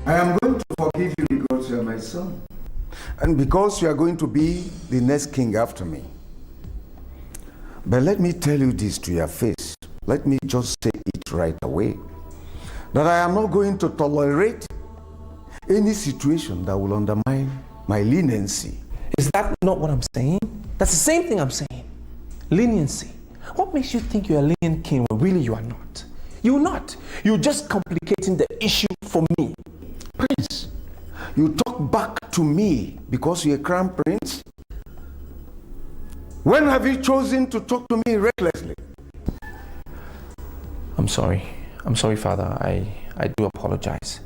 I am going to forgive you because you are my son. And because you are going to be the next king after me. But let me tell you this to your face. Let me just say it right away. That I am not going to tolerate any situation that will undermine my leniency. Is that not what I'm saying? That's the same thing I'm saying. Leniency. What makes you think you're a lenient king when really you are not? You're not. You're just complicating the issue for me. Prince, you talk back to me because you're a crown prince? When have you chosen to talk to me recklessly? I'm sorry. I'm sorry, Father. I do apologize.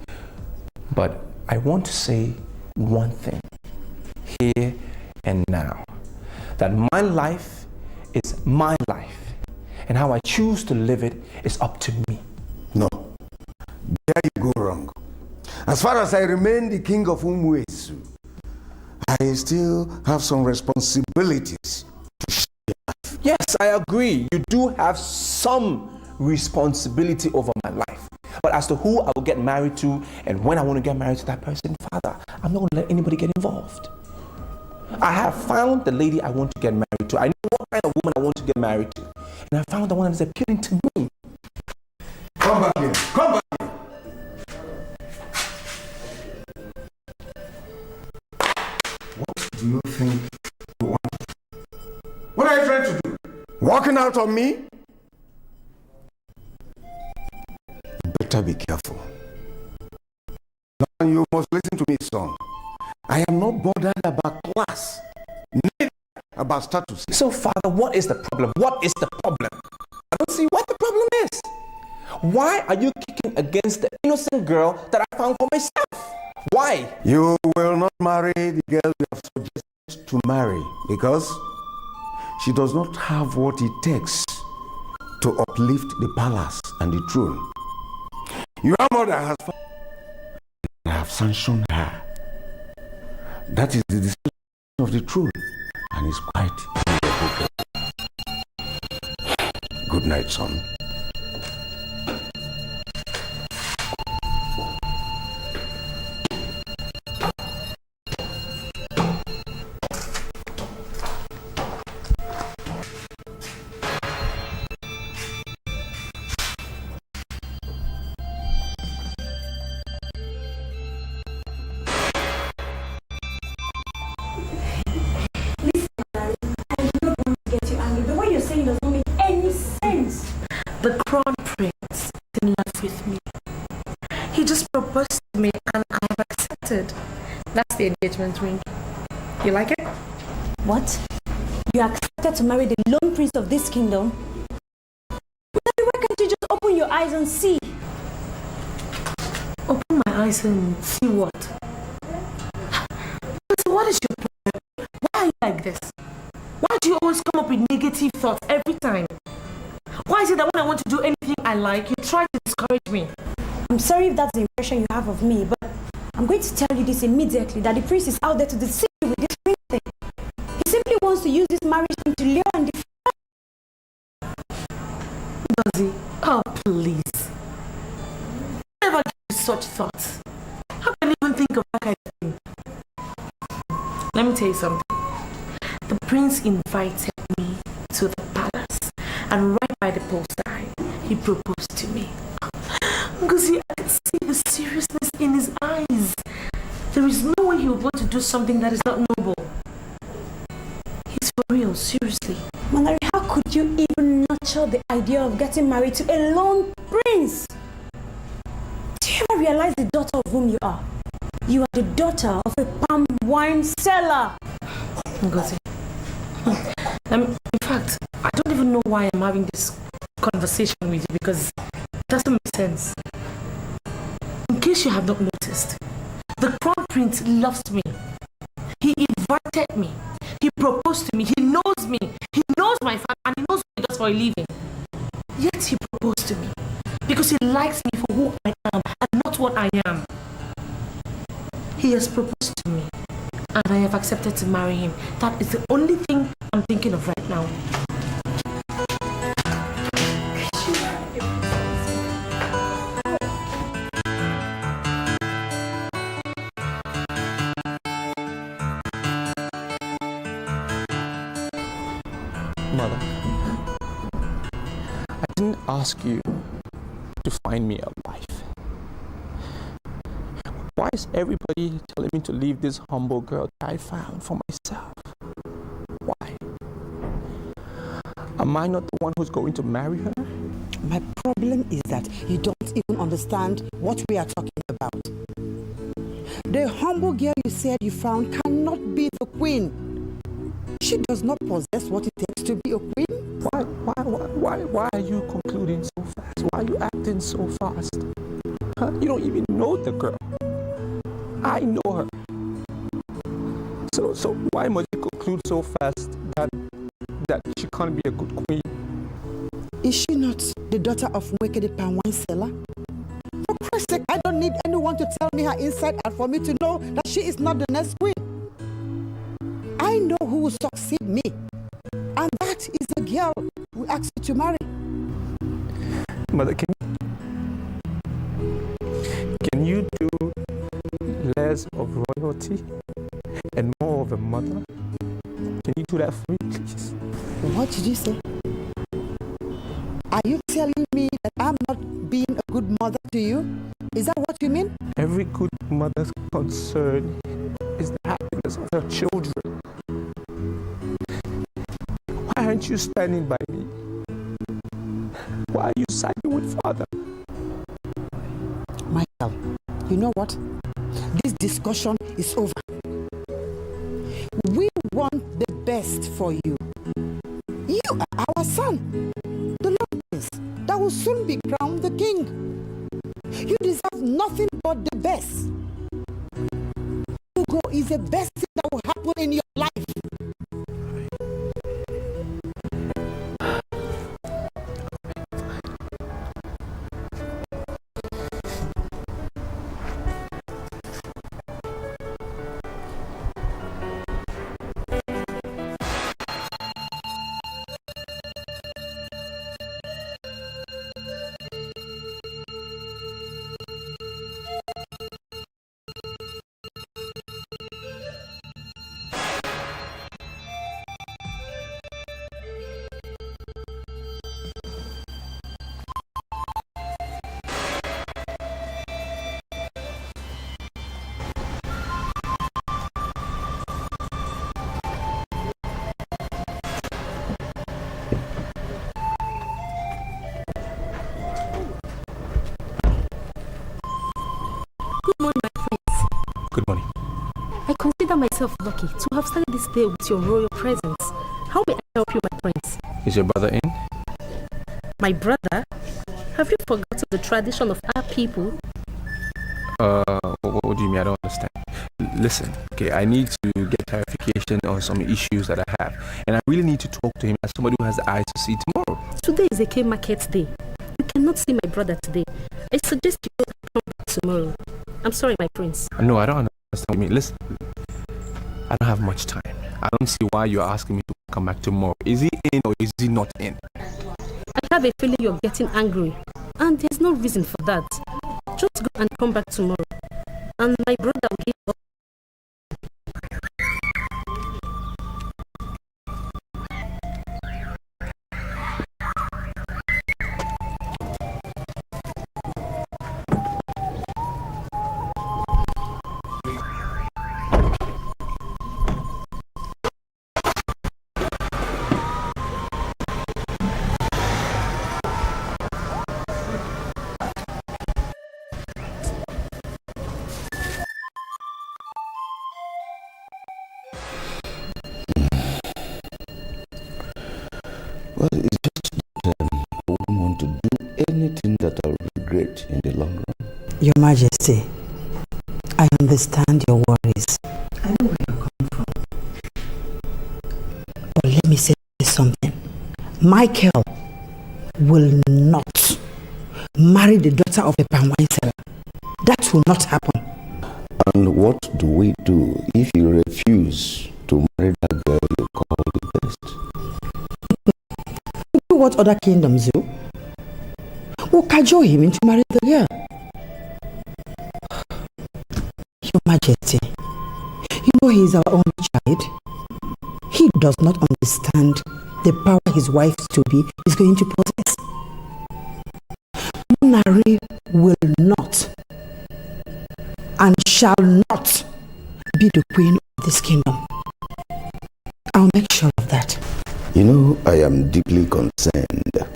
But I want to say one thing here and now. That my life is my life. And how I choose to live it is up to me. No. There you go wrong. As far as I remain the king of Ugezu, I still have some responsibilities to share life. Yes, I agree. You do have some responsibility over my life. But as to who I will get married to and when I want to get married to that person, Father, I'm not going to let anybody get involved. I have found the lady I want to get married to. I know what kind of woman I want to get married to. And I found the one that is appealing to me. Come back here. Come back here. What do you think you want? What are you trying to do? Walking out on me? You better be careful. Now you must listen to me, son. I am not bothered about class, neither about status. So, Father, what is the problem? What is the problem? I don't see what the problem is. Why are you kicking against the innocent girl that I found for myself? Why? You will not marry the girl you have suggested to marry because she does not have what it takes to uplift the palace and the throne. Your mother has I have sanctioned her. That is the decision of the truth, and it's quite good night, son. The crown prince is in love with me. He just proposed to me and I have accepted. That's the engagement ring. You like it? What? You accepted to marry the lone prince of this kingdom? Why can't you just open your eyes and see? Open my eyes and see what? What is your problem? Why are you like this? Why do you always come up with negative thoughts every time? Why is it that when I want to do anything I like, you try to discourage me? I'm sorry if that's the impression you have of me, but I'm going to tell you this immediately, that the prince is out there to deceive you with this ring thing. He simply wants to use this marriage thing to lure and defy. Does he? Oh, please. Never give you such thoughts. How can you even think of that kind of thing? Let me tell you something. The prince invited me to the palace, and right by the poolside, he proposed to me. Because I can see the seriousness in his eyes. There is no way he would want to do something that is not noble. He's for real, seriously. Manari, how could you even nurture the idea of getting married to a lone prince? Do you ever realize the daughter of whom you are? You are the daughter of a palm wine seller. Ngozi. In fact, I don't even know why I'm having this conversation with you, because it doesn't make sense. In case you have not noticed, the crown prince loves me. He invited me. He proposed to me. He knows me. He knows my family, and he knows what he does for a living. Yet he proposed to me because he likes me for who I am and not what I am. He has proposed to me, and I have accepted to marry him. That is the only thing I'm thinking of right now. Mother, I didn't ask you to find me a wife. Why is everybody telling me to leave this humble girl that I found for myself? Why? Am I not the one who's going to marry her? My problem is that you don't even understand what we are talking about. The humble girl you said you found cannot be the queen. She does not possess what it takes to be a queen. Why are you concluding so fast? Why are you acting so fast? Huh? You don't even know the girl. I know her. So why must you conclude so fast that she can't be a good queen? Is she not the daughter of Vicker the palm wine seller? For Christ's sake, I don't need anyone to tell me her inside and for me to know that she is not the next queen. I know who will succeed me, and that is the girl who asked you to marry. Mother, can you do less of royalty and more of a mother? Can you do that for me, please? What did you say? Are you telling me that I'm not being a good mother to you? Is that what you mean? Every good mother's concern is the happiness of her children. Why aren't you standing by me? Why are you siding with Father? Michael, you know what? This discussion is over. We want the best for you. You are our son, the Lord Prince, that will soon be crowned the king. You deserve nothing but the best. Hugo is the best thing that will happen in your life. Good morning. I consider myself lucky to have started this day with your royal presence. How may I help you, my prince? Is your brother in? My brother? Have you forgotten the tradition of our people? What do you mean? I don't understand. Listen, okay, I need to get clarification on some issues that I have. And I really need to talk to him as somebody who has the eyes to see tomorrow. Today is a K market day. You cannot see my brother today. I suggest you come back tomorrow. I'm sorry, my prince. No, I don't understand what you mean. Listen, I don't have much time. I don't see why you're asking me to come back tomorrow. Is he in or is he not in? I have a feeling you're getting angry. And there's no reason for that. Just go and come back tomorrow. And my brother will give up. Well, it's just that I wouldn't want to do anything that I'll regret in the long run. Your Majesty, I understand your worries. I know where you're coming from. But let me say something. Michael will not marry the daughter of a palm wine seller. That will not happen. And what do we do if you refuse to marry that girl you call the best? Do what other kingdoms do. We'll cajole him into marrying the girl. Your Majesty, you know he is our only child. He does not understand the power his wife to be is going to possess. Manari will not and shall not be the queen of this kingdom. I'll make sure of that. You know, I am deeply concerned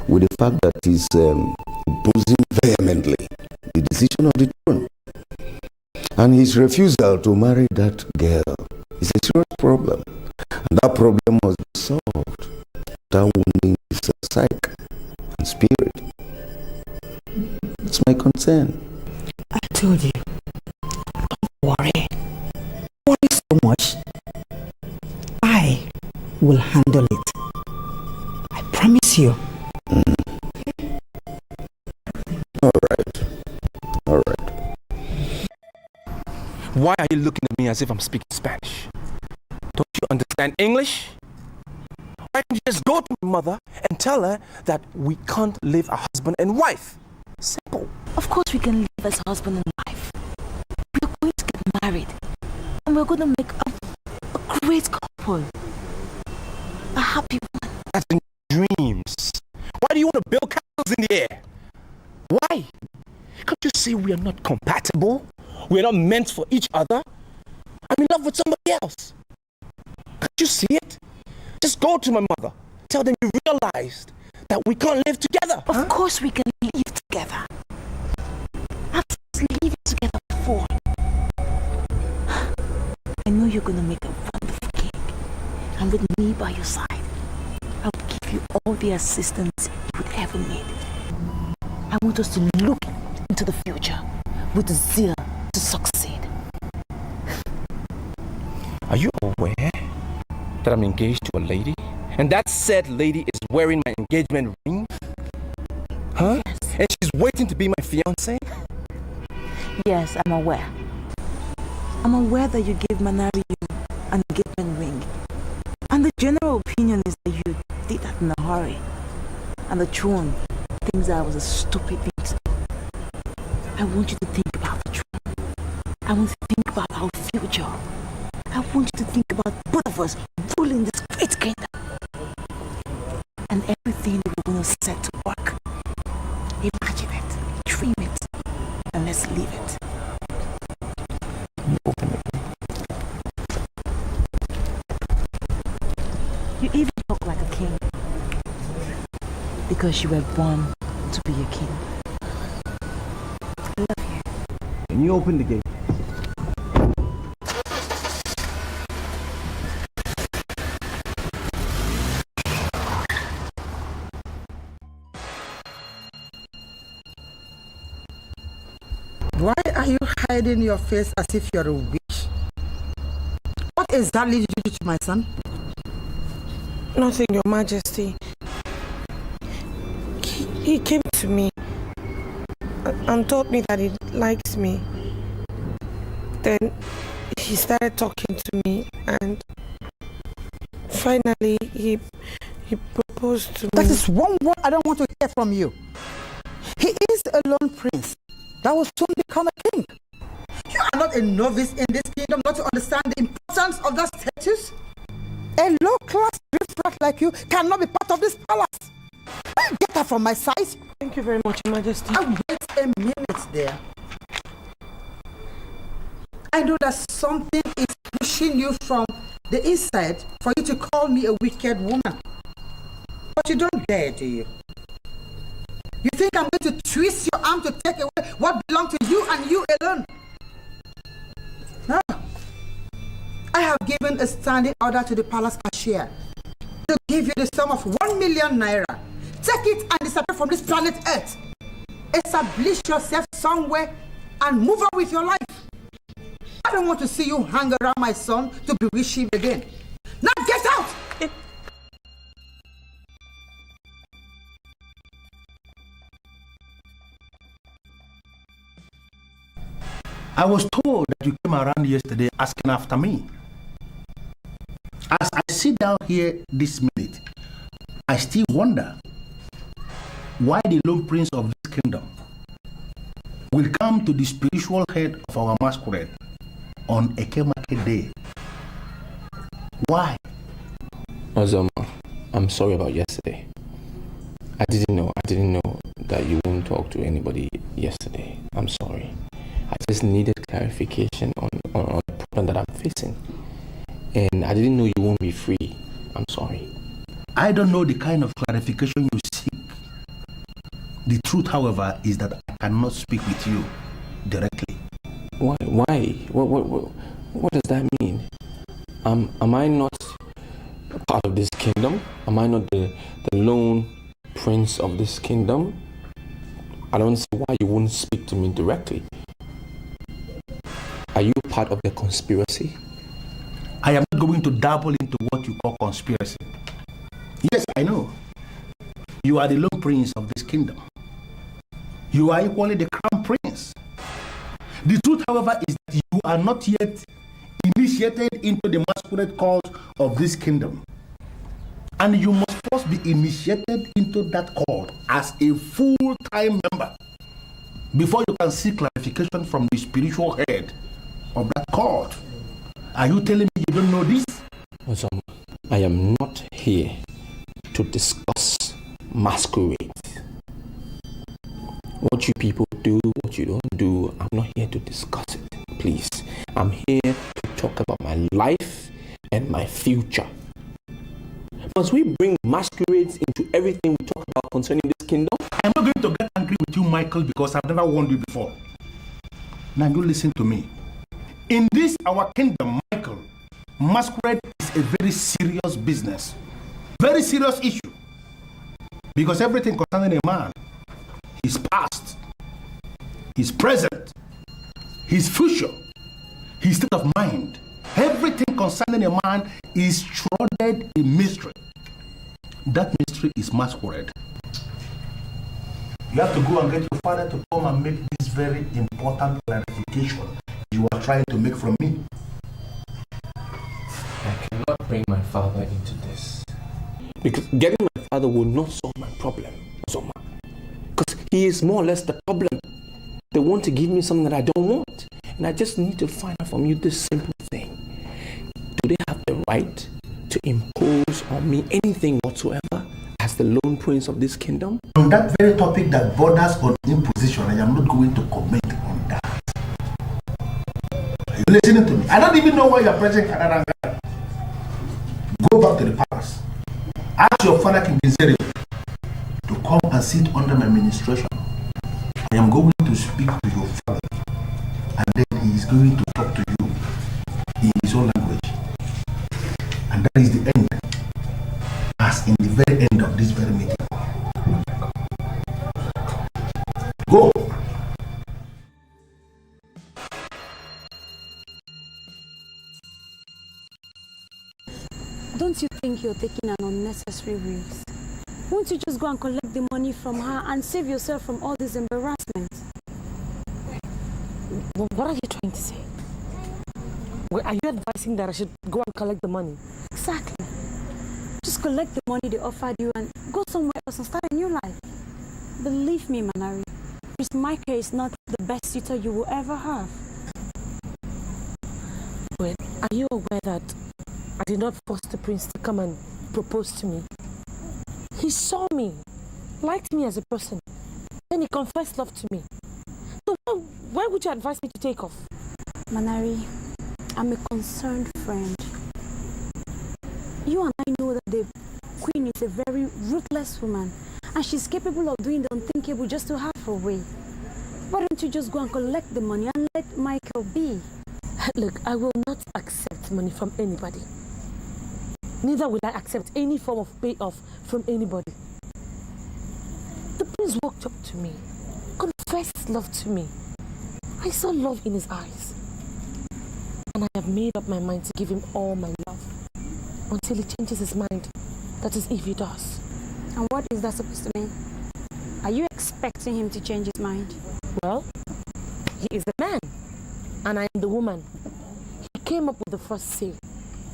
with the fact that he's opposing vehemently the decision of the throne. And his refusal to marry that girl is a serious problem. And that problem must be solved without wounding his psyche and spirit. It's my concern. I told you, don't worry. Worry so much. I will handle it. I promise you. All right. Why are you looking at me as if I'm speaking Spanish? Don't you understand English? Why don't you just go to my mother and tell her that we can't live as husband and wife? Simple. Of course we can live as husband and wife. We're going to get married. And we're going to make a great couple. A happy one. That's in dreams. Why do you want to build castles in the air? Why? Can't you see we are not compatible? We are not meant for each other? I'm in love with somebody else. Can't you see it? Just go to my mother. Tell them you realized that we can't live together. Of course we can live together. I've lived together before. I know you're going to make a wonderful king. And with me by your side, I will give you all the assistance you would ever need. I want us to look into the future with the zeal to succeed. Are you aware that I'm engaged to a lady? And that said lady is wearing my engagement ring? Huh? Yes. And she's waiting to be my fiancé? Yes, I'm aware. I'm aware that you gave Manari an engagement ring. And the general opinion is that you did that in a hurry. And the throne thinks that I was a stupid thing to do. I want you to think about the throne. I want you to think about our future. I want you to think about both of us ruling this great kingdom. And everything that we're going to set to work. Imagine it, dream it, and let's live it. Open it. You even talk like a king. Because you were born to be a king. I love you. Can you open the gate? Why are you hiding your face as if you're a witch? What exactly did you do to my son? Nothing, Your Majesty. He came to me and told me that he likes me. Then he started talking to me and finally he proposed to me. That is one word I don't want to hear from you. He is a lone prince that will soon become a king. You are not a novice in this kingdom not to understand the importance of that status. A low-class riffraff like you cannot be part of this palace. Get out from my sight. Thank you very much, Your Majesty. Wait a minute there. I know that something is pushing you from the inside for you to call me a wicked woman. But you don't dare, do you? You think I'm going to twist your arm to take away what belongs to you and you alone? No. I have given a standing order to the palace cashier to give you the sum of 1 million naira. Take it and disappear from this planet Earth. Establish yourself somewhere and move on with your life. I don't want to see you hang around my son to bewitch him again. Now get out! I was told that you came around yesterday asking after me. As I sit down here this minute, I still wonder why the lone prince of this kingdom will come to the spiritual head of our masquerade on Eke Market Day. Why? Azama, I'm sorry about yesterday. I didn't know that you wouldn't talk to anybody yesterday. I'm sorry. I just needed clarification on the problem that I'm facing. And I didn't know you won't be free. I'm sorry. I don't know the kind of clarification you seek. The truth, however, is that I cannot speak with you directly. Why? What does that mean? Am I not a part of this kingdom? Am I not the lone prince of this kingdom? I don't see why you wouldn't speak to me directly. Are you part of the conspiracy? I am not going to dabble into what you call conspiracy. Yes, I know. You are the lone prince of this kingdom. You are equally the crown prince. The truth, however, is that you are not yet initiated into the masquerade cult of this kingdom. And you must first be initiated into that cult as a full-time member before you can seek clarification from the spiritual head of that cult. Are you telling me you don't know this? I am not here to discuss masquerade. What you people do, what you don't do, I'm not here to discuss it, please. I'm here to talk about my life and my future. Must we bring masquerades into everything we talk about concerning this kingdom? I'm not going to get angry with you, Michael, because I've never warned you before. Now you listen to me. In this, our kingdom, Michael, masquerade is a very serious business. Very serious issue. Because everything concerning a man, his past, his present, his future, his state of mind, everything concerning a man is shrouded in mystery. That mystery is masquerade. You have to go and get your father to come and make this very important clarification you are trying to make from me. I cannot bring my father into this. Because getting my father will not solve my problem, Zoma. Because he is more or less the problem. They want to give me something that I don't want. And I just need to find out from you this simple thing. Do they have the right to impose on me anything whatsoever as the lone prince of this kingdom? On that very topic that borders on imposition, I am not going to comment on that. Are you listening to me? I don't even know why you are pressing Kanaranga. Go back to the palace. Ask your father, King Gizeri, to come and sit under my ministration. I am going to speak to your father, and then he is going to talk to you in his own language. And that is the end, as in the very end of this very meeting. Go! Don't you think you're taking an unnecessary risk? Won't you just go and collect the money from her and save yourself from all this embarrassment? What are you trying to say? Are you advising that I should go and collect the money? Exactly. Just collect the money they offered you and go somewhere else and start a new life. Believe me, Manari, Prince Michael is not the best suitor you will ever have. Wait, are you aware that I did not force the prince to come and propose to me? He saw me, liked me as a person, then he confessed love to me. So why would you advise me to take off? Manari, I'm a concerned friend. You and I know that the queen is a very ruthless woman and she's capable of doing the unthinkable just to have her way. Why don't you just go and collect the money and let Michael be? Look, I will not accept money from anybody. Neither will I accept any form of payoff from anybody. The prince walked up to me, confessed love to me. I saw love in his eyes. And I have made up my mind to give him all my love until he changes his mind. That is, if he does. And what is that supposed to mean? Are you expecting him to change his mind? Well, he is the man and I am the woman. He came up with the first say.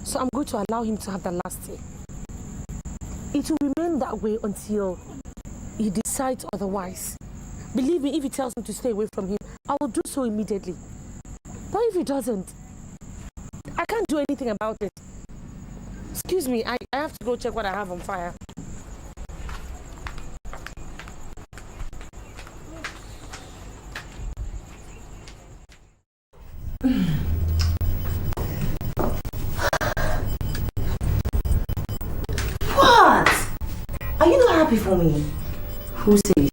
So I'm going to allow him to have the last say. It will remain that way until he decides otherwise. Believe me, if he tells me to stay away from him, I will do so immediately. But if he doesn't, I can't do anything about it. Excuse me, I have to go check what I have on fire. What? Are you not happy for me? Who says?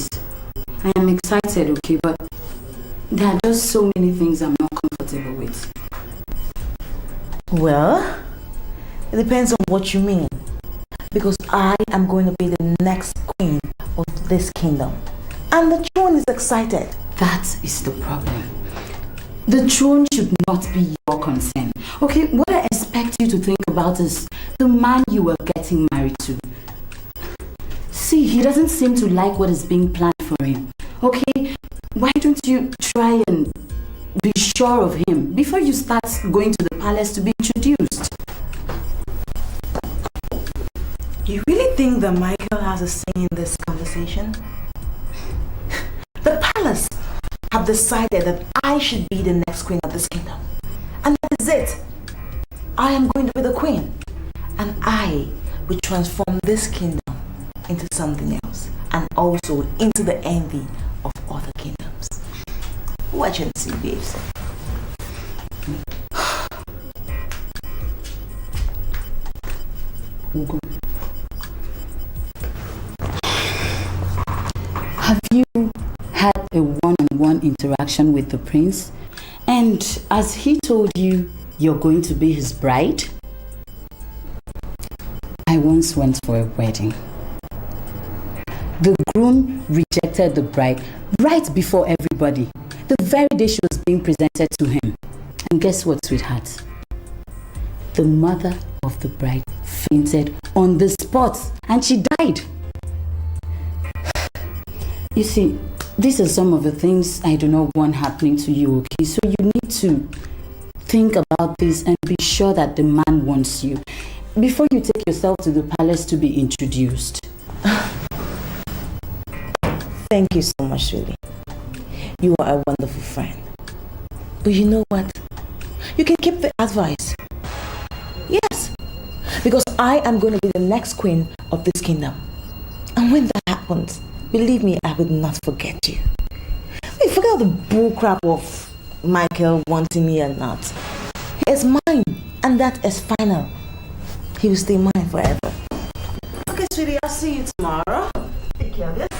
I am excited, okay, but there are just so many things I'm not comfortable with. Well, it depends on what you mean. Because I am going to be the next queen of this kingdom. And the throne is excited. That is the problem. The throne should not be your concern. Okay, what I expect you to think about is the man you are getting married to. See, he doesn't seem to like what is being planned for him. Okay, why don't you try and be sure of him before you start going to the palace to be introduced? You really think that Michael has a say in this conversation? The palace have decided that I should be the next queen of this kingdom. And that is it. I am going to be the queen. And I will transform this kingdom into something else. And also into the envy of other kingdoms. Watch and see, babes. Have you had a one-on-one interaction with the prince? And as he told you, you're going to be his bride? I once went for a wedding. The groom rejected the bride right before everybody, the very day she was being presented to him. And guess what, sweetheart? The mother of the bride fainted on the spot and she died. You see, these are some of the things I do not want happening to you, okay? So you need to think about this and be sure that the man wants you before you take yourself to the palace to be introduced. Thank you so much, really. You are a wonderful friend. But you know what? You can keep the advice. Yes. Because I am going to be the next queen of this kingdom. And when that happens, believe me, I will not forget you. Wait, forget the bullcrap of Michael wanting me or not. He is mine, and that is final. He will stay mine forever. Okay, sweetie, I'll see you tomorrow. Take care of yourself.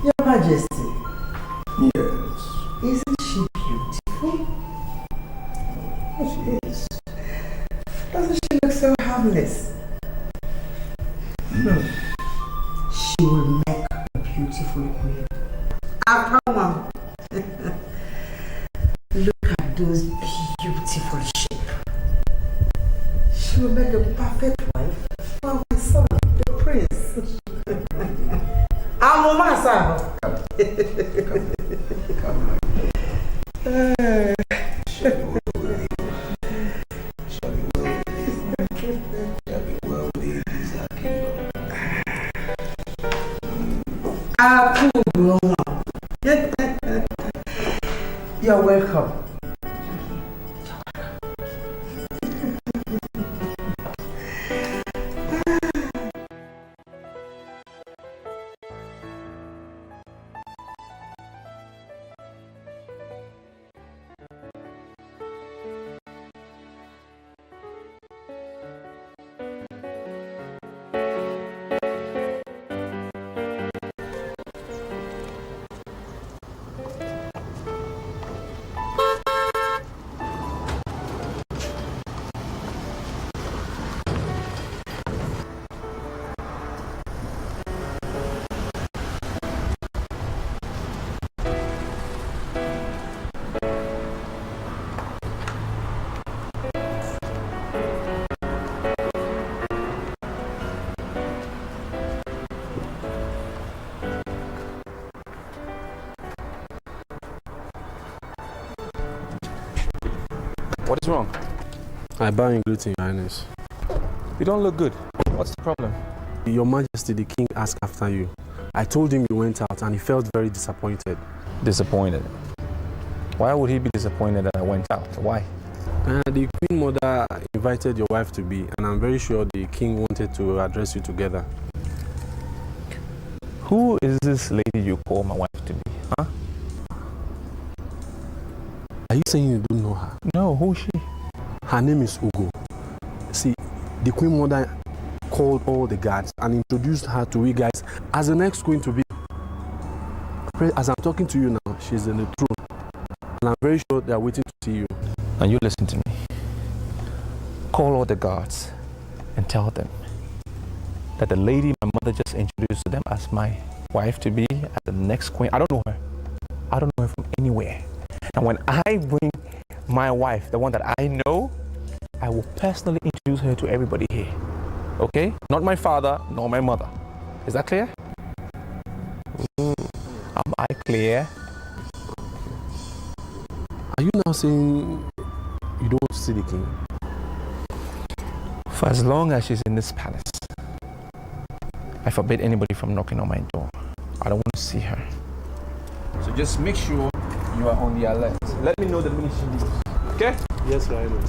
Your Majesty. Yes. Isn't she beautiful? She is. Doesn't she look so harmless? She will make a beautiful queen. Ah, come on. Look at those beautiful shapes. She will make a perfect wife for my son, the prince. I'm a master. Come. Shall be well with you. You're welcome. What is wrong? I bow in greeting, Your Highness. You don't look good. What's the problem? Your Majesty, the king asked after you. I told him you went out and he felt very disappointed. Disappointed? Why would he be disappointed that I went out? Why? The Queen Mother invited your wife to be, and I'm very sure the king wanted to address you together. Who is this lady you call my wife to be, huh? Are you saying you don't know her? No, who is she? Her name is Ugo. See, the Queen Mother called all the guards and introduced her to you guys as the next queen to be. As I'm talking to you now, she's in the throne. And I'm very sure they're waiting to see you. And you listen to me. Call all the guards and tell them that the lady my mother just introduced to them as my wife to be, as the next queen, I don't know her. I don't know her from anywhere. And when I bring my wife, the one that I know, I will personally introduce her to everybody here. Okay? Not my father, nor my mother. Is that clear? Am I clear? Are you now saying you don't want to see the king? For as long as she's in this palace, I forbid anybody from knocking on my door. I don't want to see her. So just make sure you are on the alert. Let me know the minute she leaves. Okay? Yes, sir, I know.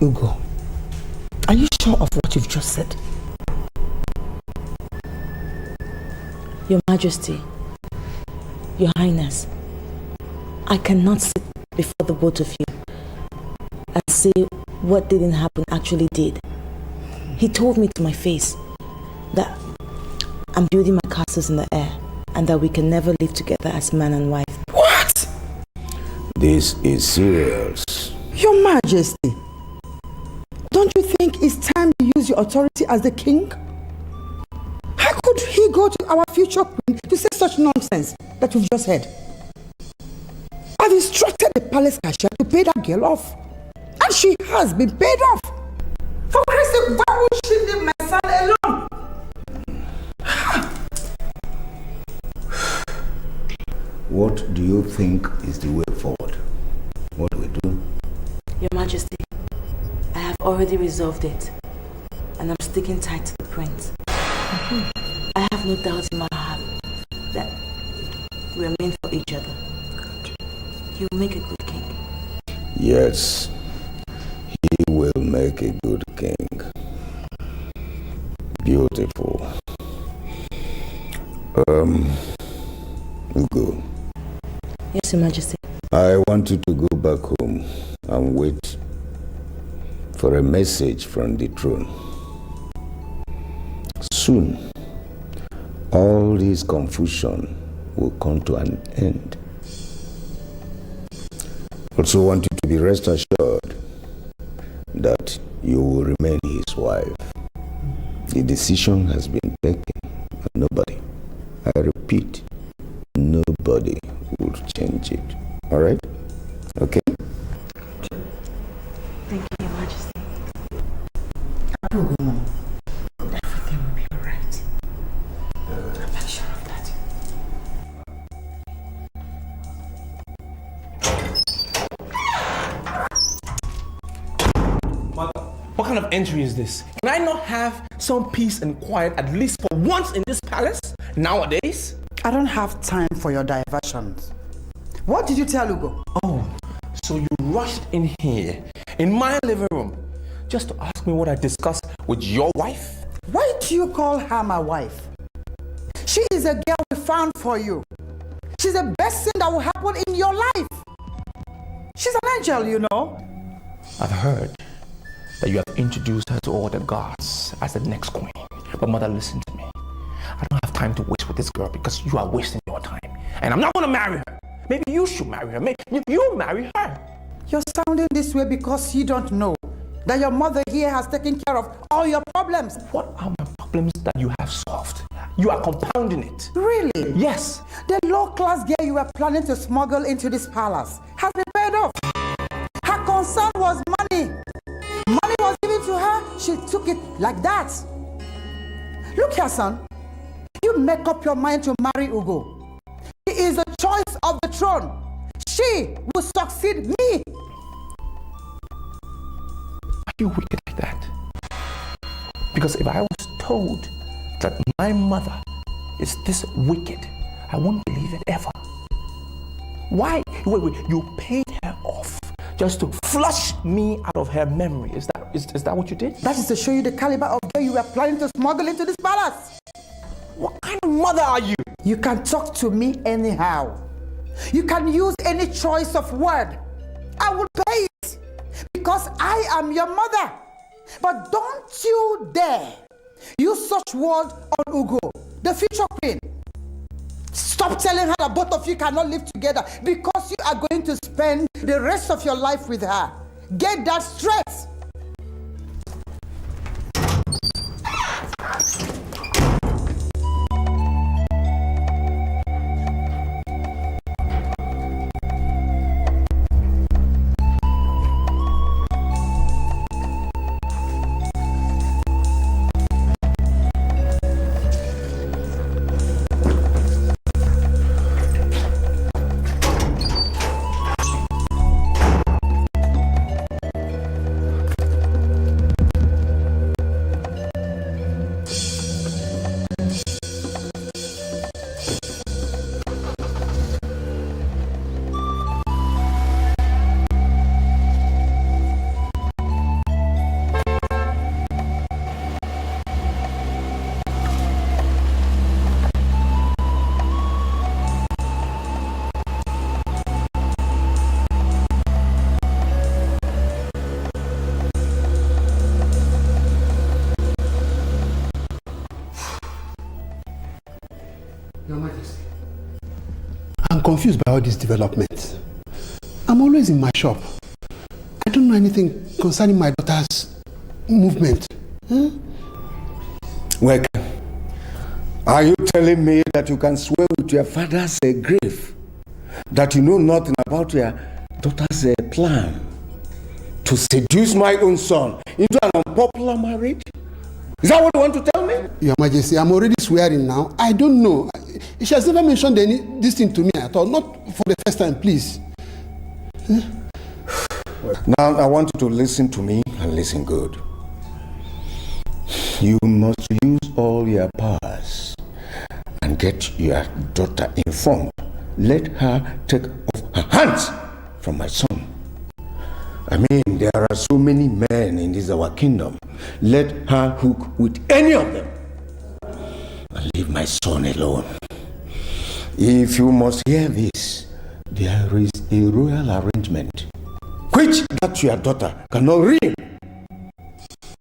Ugo, are you sure of what you've just said? Your Majesty, Your Highness, I cannot sit before the both of you and say what didn't happen actually did. He told me to my face that I'm building my castles in the air and that we can never live together as man and wife. What? This is serious. Your Majesty, don't you think it's time to use your authority as the king? How could he go to our future queen to say such nonsense that you've just heard? I've instructed the palace cashier to pay that girl off. And she has been paid off. For Christ's sake, why would she leave my son alone? What do you think is the way forward? What do we do? Your Majesty, I have already resolved it and I'm sticking tight to the prince. I have no doubt in my heart that we are meant for each other. He will make a good king. Yes, he will make a good king. Beautiful. Ugo. Yes, Your Majesty. I want you to go back home and wait for a message from the throne. Soon, all this confusion will come to an end. Also want you to be rest assured that you will remain his wife. The decision has been taken, and nobody, I repeat, nobody will change it. All right? Okay? Thank you, Your Majesty. Everything will be alright. I'm sure of that. Mother, what kind of entry is this? Can I not have some peace and quiet at least for once in this palace nowadays? I don't have time for your diversions. What did you tell Ugo? Oh, so you rushed in here, in my living room, just to ask me what I discussed with your wife? Why do you call her my wife? She is a girl we found for you. She's the best thing that will happen in your life. She's an angel, you know. I've heard that you have introduced her to all the gods as the next queen. But mother, listen to me. I don't have time to waste with this girl because you are wasting your time. And I'm not going to marry her. Maybe you should marry her. Maybe you marry her. You're sounding this way because you don't know that your mother here has taken care of all your problems. What are my problems that you have solved? You are compounding it. Really? Yes. The low-class girl you were planning to smuggle into this palace has been paid off. Her concern was money. Money was given to her, she took it like that. Look here, son. You make up your mind to marry Ugo. He is the choice of the throne. She will succeed me. Are you wicked like that? Because if I was told that my mother is this wicked, I won't believe it ever. Why? Wait, you paid her off just to flush me out of her memory. Is that what you did? That is to show you the caliber of girl you were planning to smuggle into this palace. What kind of mother are you? You can talk to me anyhow. You can use any choice of word. I will pay it because I am your mother. But don't you dare use such word on Ugo, the future queen. Stop telling her that both of you cannot live together because you are going to spend the rest of your life with her. Get that straight. I'm confused by all these developments. I'm always in my shop. I don't know anything concerning my daughter's movement. Well, are you telling me that you can swear with your father's grave that you know nothing about your daughter's plan to seduce my own son into an unpopular marriage? Is that what you want to tell me? Your Majesty, I'm already swearing now. I don't know. She has never mentioned this thing to me at all. Not for the first time, please. Now, I want you to listen to me and listen good. You must use all your powers and get your daughter informed. Let her take off her hands from my son. I mean, there are so many men in this our kingdom. Let her hook with any of them and leave my son alone. If you must hear this, there is a royal arrangement which that your daughter cannot read.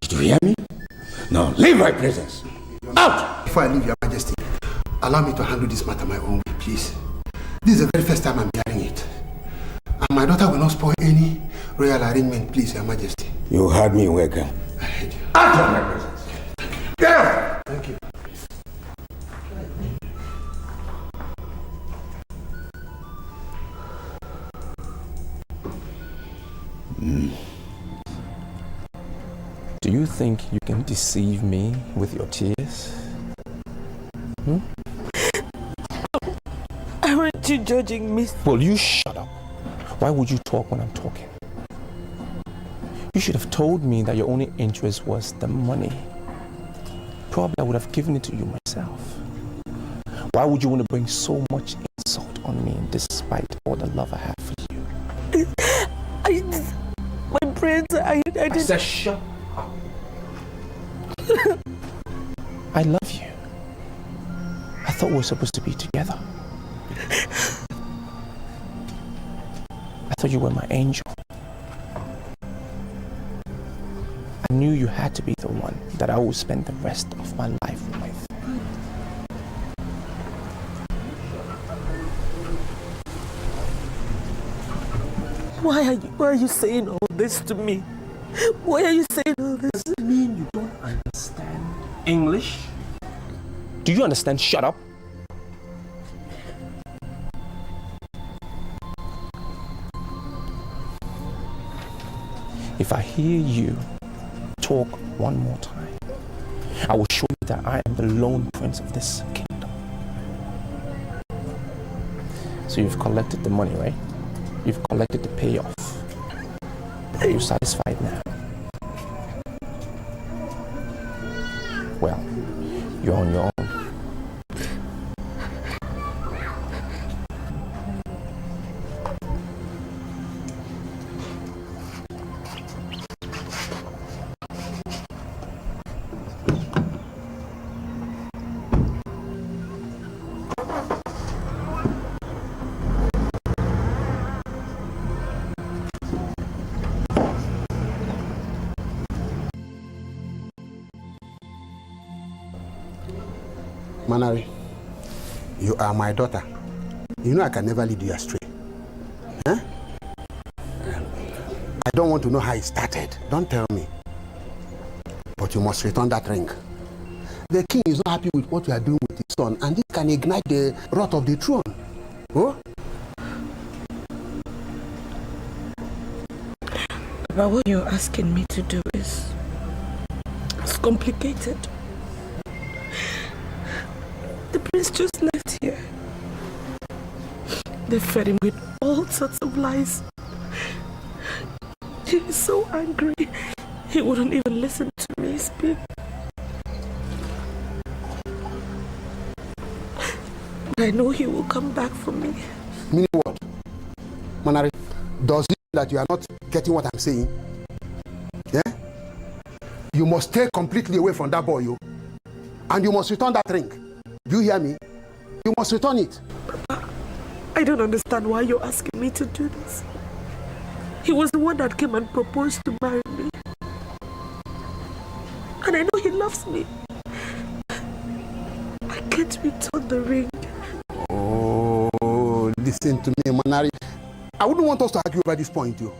Did you hear me? Now leave my presence. Out! Before I leave, Your Majesty, allow me to handle this matter my own way, please. This is the very first time I'm hearing it. And my daughter will not spoil any royal arrangement, please, Your Majesty. You heard me, Vicker. I heard you. Out of my presence. Get out! Thank you. Do you think you can deceive me with your tears? Aren't you judging me? Well, you shut up. Why would you talk when I'm talking? You should have told me that your only interest was the money. Probably I would have given it to you myself. Why would you want to bring so much insult on me despite all the love I have for you? My brains, I didn't... said shut up. I love you. I thought we were supposed to be together. I thought you were my angel. I knew you had to be the one that I would spend the rest of my life with. Why are you saying all this to me? Why are you saying all this? Does it mean you don't understand English? Do you understand? Shut up. If I hear you talk one more time, I will show you that I am the lone prince of this kingdom. So you've collected the money, right? You've collected the payoff. Are you satisfied now? Well, you're on your own. Manari, you are my daughter. You know I can never lead you astray. Huh? I don't want to know how it started. Don't tell me. But you must return that ring. The king is not happy with what you are doing with his son, and this can ignite the wrath of the throne. Oh? But what you're asking me to do is it's complicated. The prince just left here. They fed him with all sorts of lies. He is so angry. He wouldn't even listen to me speak. I know he will come back for me. Meaning what? Manari, does it mean that you are not getting what I'm saying? Yeah? You must stay completely away from that boy, you. And you must return that ring. Do you hear me? You must return it. Papa, I don't understand why you're asking me to do this. He was the one that came and proposed to marry me. And I know he loves me. I can't return the ring. Oh, listen to me, Manari. I wouldn't want us to argue about this point, you.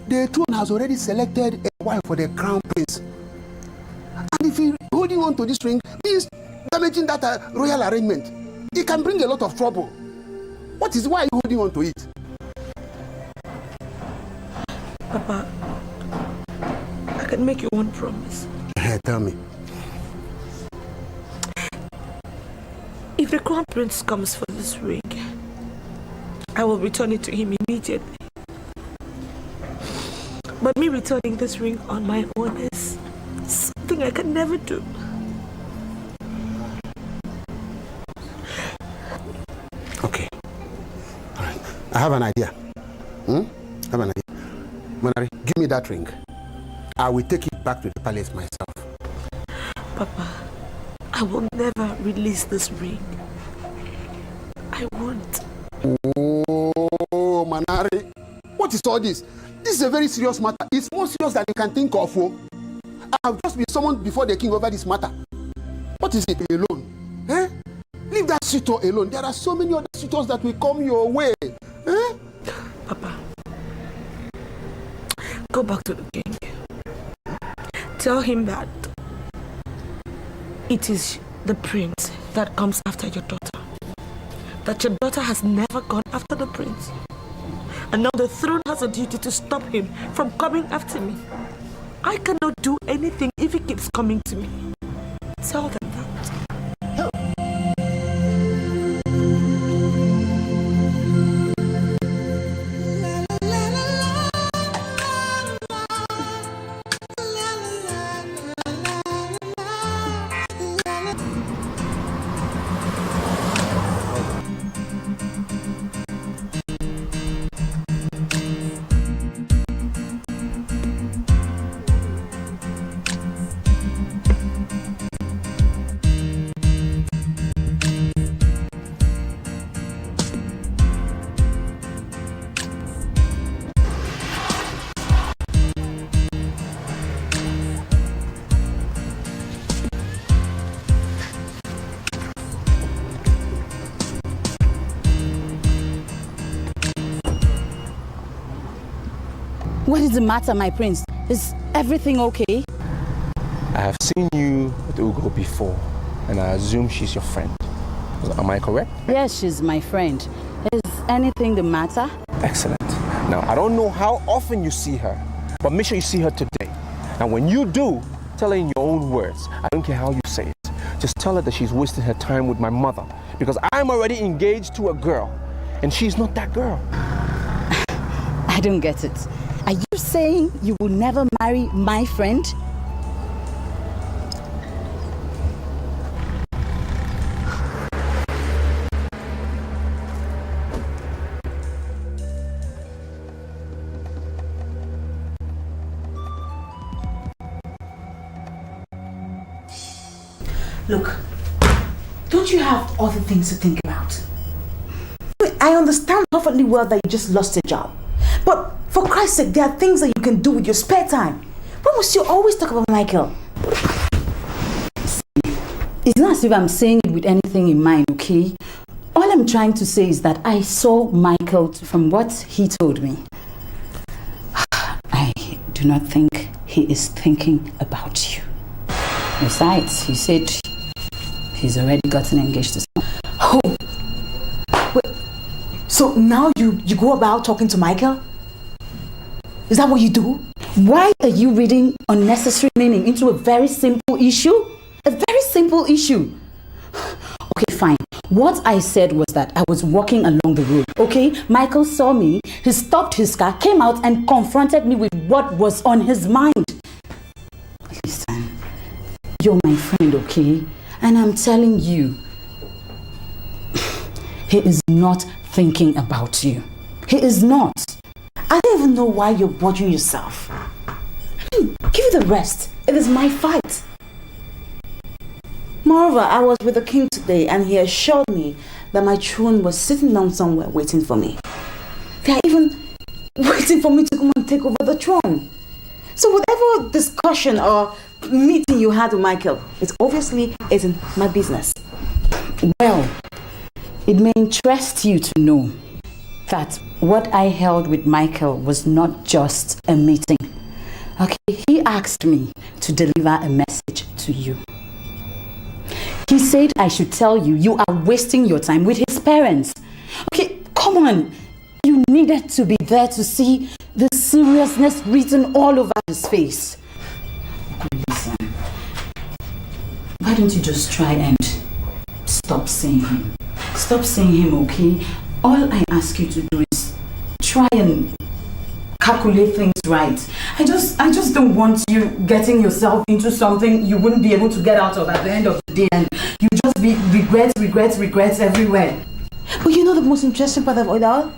The throne has already selected a wife for the crown prince. And if you're holding on to this ring, means damaging that royal arrangement. It can bring a lot of trouble. Why are you holding on to it? Papa, I can make you one promise. Tell me. If the crown prince comes for this ring, I will return it to him immediately. But me returning this ring on my own is something I can never do. Okay. All right. I have an idea. I have an idea. Manari, give me that ring. I will take it back to the palace myself. Papa, I will never release this ring. I won't. Oh, Manari. What is all this? This is a very serious matter. It's more serious than you can think of. Oh. I have just been summoned before the king over this matter. What is it alone? Eh? Leave that suitor alone. There are so many other suitors that will come your way. Eh? Papa, go back to the king. Tell him that it is the prince that comes after your daughter. That your daughter has never gone after the prince. And now the throne has a duty to stop him from coming after me. I cannot do anything if he keeps coming to me. Tell them that. What is the matter, my prince? Is everything okay? I have seen you with Ugo before, and I assume she's your friend. Am I correct? Yes, she's my friend. Is anything the matter? Excellent. Now, I don't know how often you see her, but make sure you see her today. And when you do, tell her in your own words. I don't care how you say it. Just tell her that she's wasting her time with my mother, because I'm already engaged to a girl, and she's not that girl. I don't get it. Are you saying you will never marry my friend? Look, don't you have other things to think about? I understand perfectly well that you just lost a job. But for Christ's sake, there are things that you can do with your spare time. Why must you always talk about Michael? It's not as if I'm saying it with anything in mind, okay? All I'm trying to say is that I saw Michael from what he told me. I do not think he is thinking about you. Besides, he said he's already gotten engaged to someone. Oh! Wait, so now you go about talking to Michael? Is that what you do? Why are you reading unnecessary meaning into a very simple issue? A very simple issue. Okay, fine. What I said was that I was walking along the road, okay? Michael saw me, he stopped his car, came out and confronted me with what was on his mind. Listen, you're my friend, okay? And I'm telling you, he is not thinking about you. He is not. I don't even know why you're bothering yourself. I mean, give it a rest. It is my fight. Moreover, I was with the king today and he assured me that my throne was sitting down somewhere waiting for me. They are even waiting for me to come and take over the throne. So whatever discussion or meeting you had with Michael, it obviously isn't my business. Well, it may interest you to know that what I held with Michael was not just a meeting. Okay, he asked me to deliver a message to you. He said I should tell you you are wasting your time with his parents. Okay, come on. You needed to be there to see the seriousness written all over his face. Listen, why don't you just try and stop seeing him? Stop seeing him, okay? All I ask you to do is try and calculate things right. I just don't want you getting yourself into something you wouldn't be able to get out of at the end of the day, and you just be regrets everywhere. But you know the most interesting part of it all?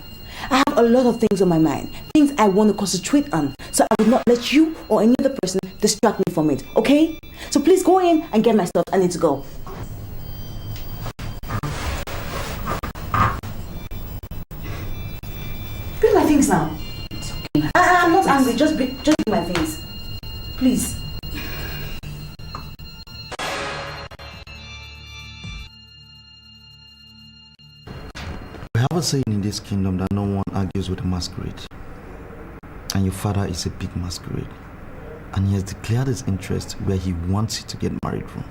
I have a lot of things on my mind, things I want to concentrate on, so I will not let you or any other person distract me from it, okay? So please go in and get my stuff. I need to go. Bring my things now. It's okay. I'm not angry, just bring my things. Please. We have a saying in this kingdom that no one argues with a masquerade. And your father is a big masquerade. And he has declared his interest where he wants you to get married from.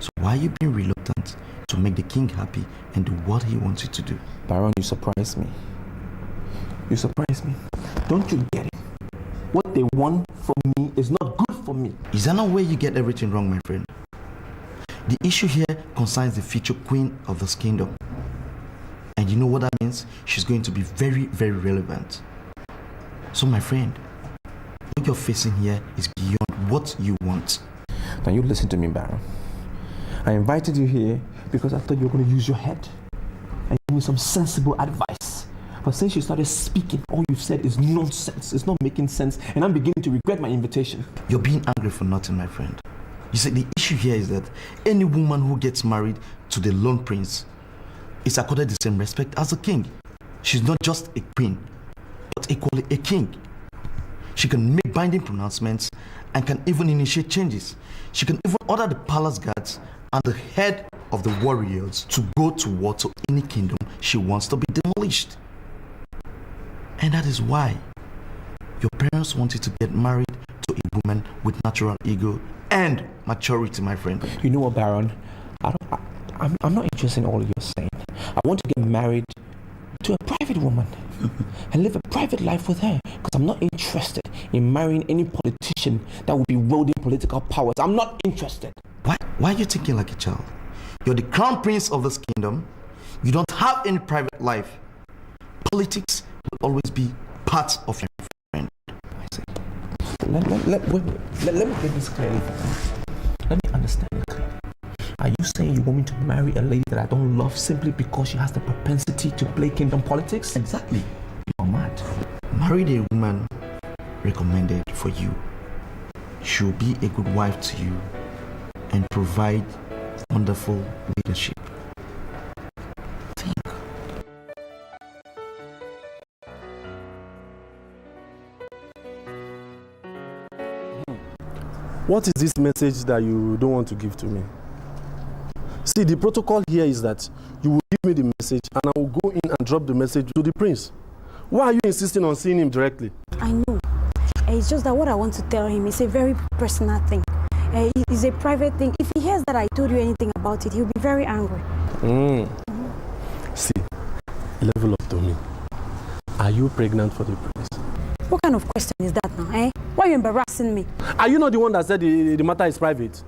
So why are you being reluctant to make the king happy and do what he wants you to do? Baron, you surprise me. You surprise me. Don't you get it? What they want from me is not good for me. Is that not where you get everything wrong, my friend? The issue here concerns the future queen of this kingdom. And you know what that means? She's going to be very, very relevant. So my friend, what you're facing here is beyond what you want. Now you listen to me, Baron. I invited you here because I thought you were going to use your head and give me some sensible advice. But since you started speaking, all you've said is nonsense. It's not making sense, and I'm beginning to regret my invitation. You're being angry for nothing, my friend. You see, the issue here is that any woman who gets married to the lone prince is accorded the same respect as a king. She's not just a queen, but equally a king. She can make binding pronouncements and can even initiate changes. She can even order the palace guards and the head of the warriors to go to war to any kingdom she wants to be demolished. And that is why your parents want you to get married to a woman with natural ego and maturity, my friend. You know what, Baron? I'm not interested in all you're saying. I want to get married to a private woman and live a private life with her, because I'm not interested in marrying any politician that will be wielding political powers. I'm not interested. Why are you thinking like a child? You're the crown prince of this kingdom. You don't have any private life. Politics will always be part of your friend. I see. Let me get this clearly. Let me understand it clearly. Are you saying you want me to marry a lady that I don't love simply because she has the propensity to play kingdom politics? Exactly. You're mad. Marry a woman recommended for you. She'll be a good wife to you and provide wonderful leadership. Think. What is this message that you don't want to give to me? See, the protocol here is that you will give me the message and I will go in and drop the message to the prince. Why are you insisting on seeing him directly? I know. It's just that what I want to tell him is a very personal thing. It's a private thing. If he hears that I told you anything about it, he'll be very angry. See, level up to me. Are you pregnant for the prince? What kind of question is that now, eh? Why are you embarrassing me? Are you not the one that said the matter is private?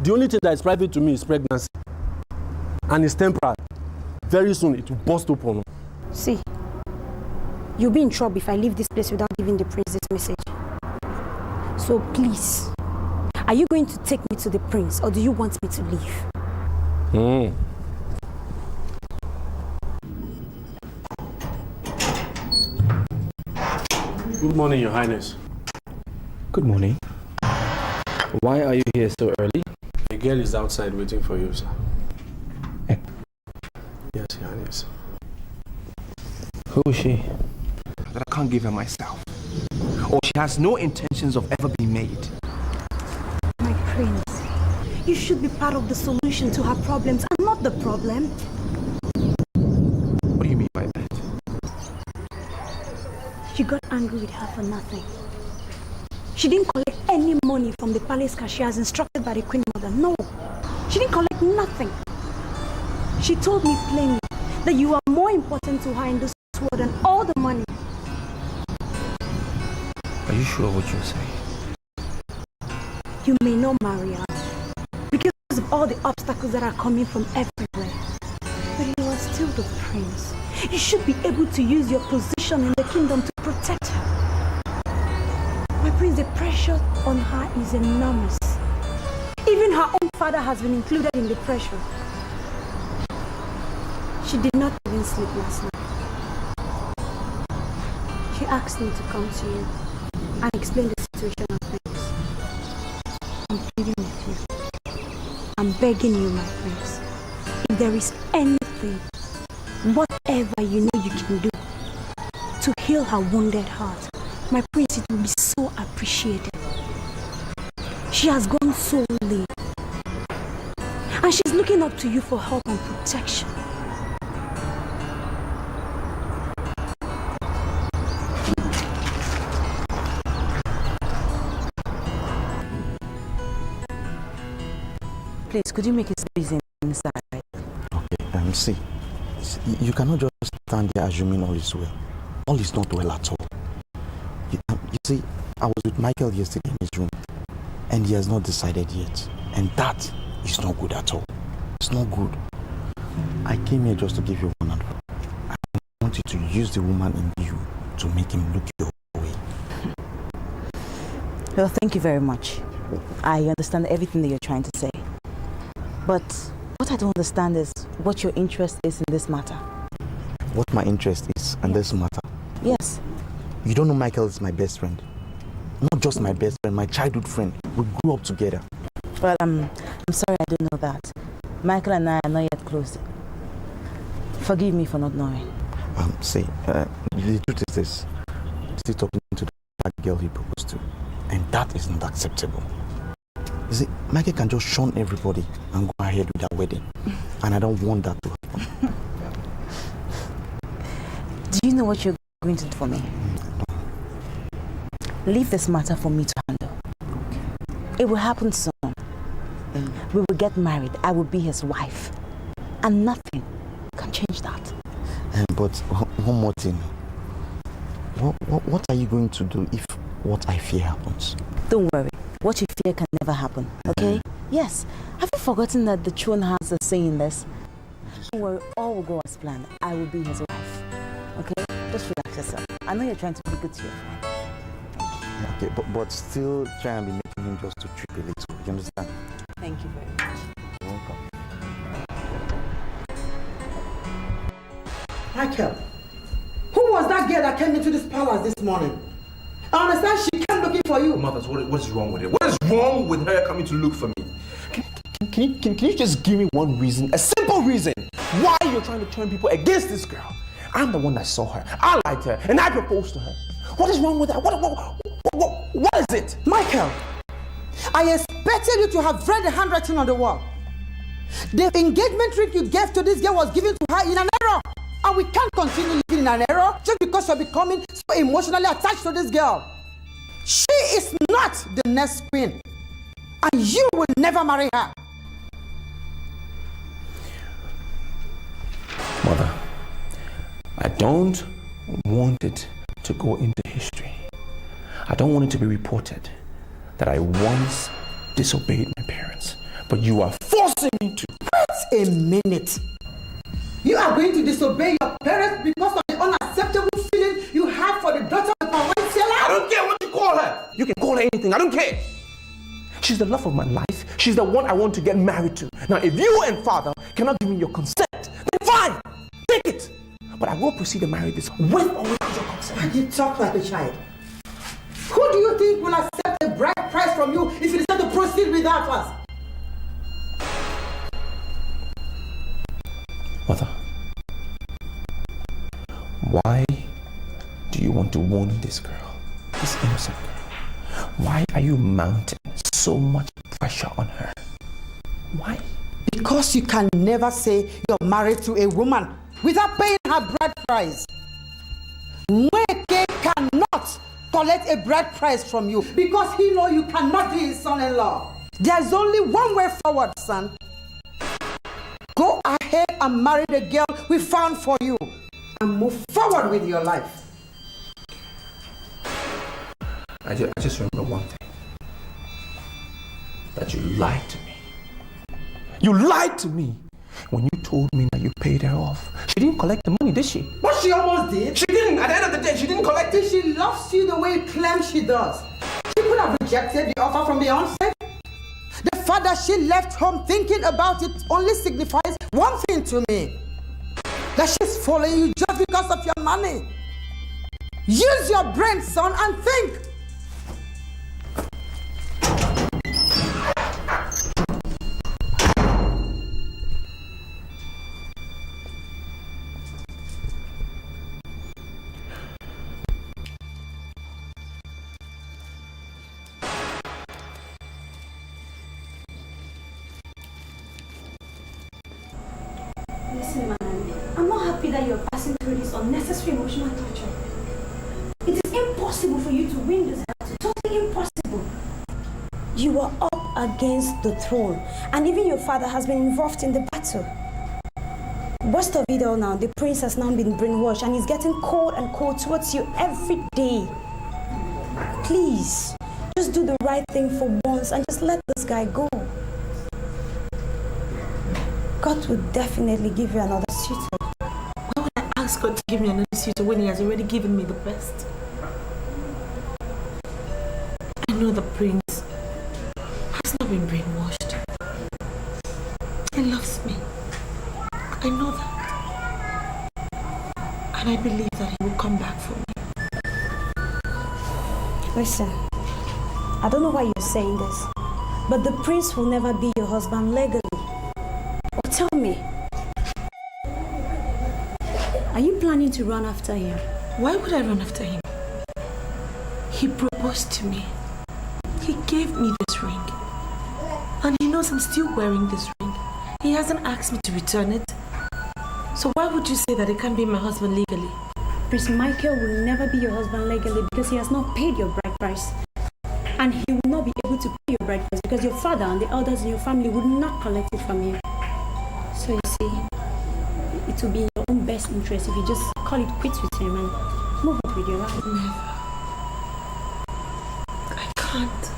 The only thing that is private to me is pregnancy. And it's temporary. Very soon it will burst open. See, you'll be in trouble if I leave this place without giving the prince this message. So please, are you going to take me to the prince or do you want me to leave? Good morning, Your Highness. Good morning. Why are you here so early? The girl is outside waiting for you, sir. Yes, Your Highness. Who is she? That I can't give her myself. Or she has no intentions of ever being made. My prince, you should be part of the solution to her problems and not the problem. What do you mean by that? You got angry with her for nothing. She didn't collect any money from the palace cashier as instructed by the Queen Mother. No, she didn't collect nothing. She told me plainly that you are more important to her in this world than all the money. Are you sure what you're saying? You may not marry her because of all the obstacles that are coming from everywhere. But you are still the prince. You should be able to use your position in the kingdom to protect her. My prince, the pressure on her is enormous. Even her own father has been included in the pressure. She did not even sleep last night. She asked me to come to you and explain the situation of things. I'm pleading with you. I'm begging you, my prince. If there is anything, whatever you know you can do to heal her wounded heart, my prince, it will be so appreciated. She has gone so late. And she's looking up to you for help and protection. Please, could you make it busy inside? Okay, see, you cannot just stand there assuming all is well. All is not well at all. You see, I was with Michael yesterday in his room, and he has not decided yet. And that is not good at all. It's not good. I came here just to give you one advice. I want you to use the woman in you to make him look your way. Well, thank you very much. I understand everything that you're trying to say. But what I don't understand is what your interest is in this matter. What my interest is in this matter? Yes. You don't know Michael is my best friend. Not just my best friend, my childhood friend. We grew up together. Well, I'm sorry I don't know that. Michael and I are not yet close. Forgive me for not knowing. See, the truth is this. I'm still talking to that girl he proposed to. And that is not acceptable. You see, Michael can just shun everybody and go ahead with that wedding. And I don't want that to happen. Do you know what you're going to do for me? Leave this matter for me to handle. It will happen soon. We will get married. I will be his wife. And nothing can change that. But one more thing. What are you going to do if what I fear happens? Don't worry. What you fear can never happen, okay? Yes. Have you forgotten that the throne has a say in this? Don't worry, all will go as planned. I will be his wife, okay? Just relax yourself. I know you're trying to be good to your friend. Okay, but still try and be making him just to trip a little. You understand? Thank you very much. You're welcome. Michael, who was that girl that came into this palace this morning? I understand she came looking for you. Mothers, what is wrong with it? What is wrong with her coming to look for me? Can Can you just give me one reason, a simple reason, why you're trying to turn people against this girl? I'm the one that saw her. I liked her, and I proposed to her. What is wrong with that? What is it? Michael, I expected you to have read the handwriting on the wall. The engagement ring you gave to this girl was given to her in an error. And we can't continue living in an error just because you're becoming so emotionally attached to this girl. She is not the next queen. And you will never marry her. Mother, I don't want it to go into history. I don't want it to be reported that I once disobeyed my parents, but you are forcing me to. Wait a minute. You are going to disobey your parents because of the unacceptable feeling you have for the daughter of my wife, Sheila? I don't care what you call her. You can call her anything. I don't care. She's the love of my life. She's the one I want to get married to. Now, if you and father cannot give me your consent, then fine. Take it. But I will proceed to marry this with or without your consent. You talk like a child. Who do you think will accept a bride price from you if you decide to proceed without us? Mother, why do you want to wound this girl, this innocent girl? Why are you mounting so much pressure on her? Why? Because you can never say you're married to a woman without paying her bride price. Mweke cannot collect a bride price from you because he knows you cannot be his son-in-law. There's only one way forward, son. Go ahead and marry the girl we found for you and move forward with your life. I just remember one thing. That you lied to me. You lied to me when you told me that you paid her off. She didn't collect the money, did she? But she almost did. She didn't. At the end of the day, she didn't collect it. She loves you the way you claim she does. She could have rejected the offer from the onset. The fact that she left home thinking about it only signifies one thing to me. That she's following you just because of your money. Use your brain, son, and think. Listen, Manari, I'm not happy that you're passing through this unnecessary emotional torture. It is impossible for you to win this battle. Totally impossible. You are up against the throne, and even your father has been involved in the battle. Worst of it all now, the prince has now been brainwashed and he's getting cold and cold towards you every day. Please, just do the right thing for once and just let this guy go. God will definitely give you another suitor. Why would I ask God to give me another suitor when he has already given me the best? I know the prince has not been brainwashed. He loves me. I know that. And I believe that he will come back for me. Listen, I don't know why you're saying this, but the prince will never be your husband legally. Or tell me, are you planning to run after him? Why would I run after him? He proposed to me. He gave me this ring. And he knows I'm still wearing this ring. He hasn't asked me to return it. So why would you say that he can't be my husband legally? Prince Michael will never be your husband legally because he has not paid your bride price. And he will not be able to pay your bride price because your father and the elders in your family would not collect it from you. So you see, it will be in your own best interest if you just call it quits with him and move on with your life. Never. I can't.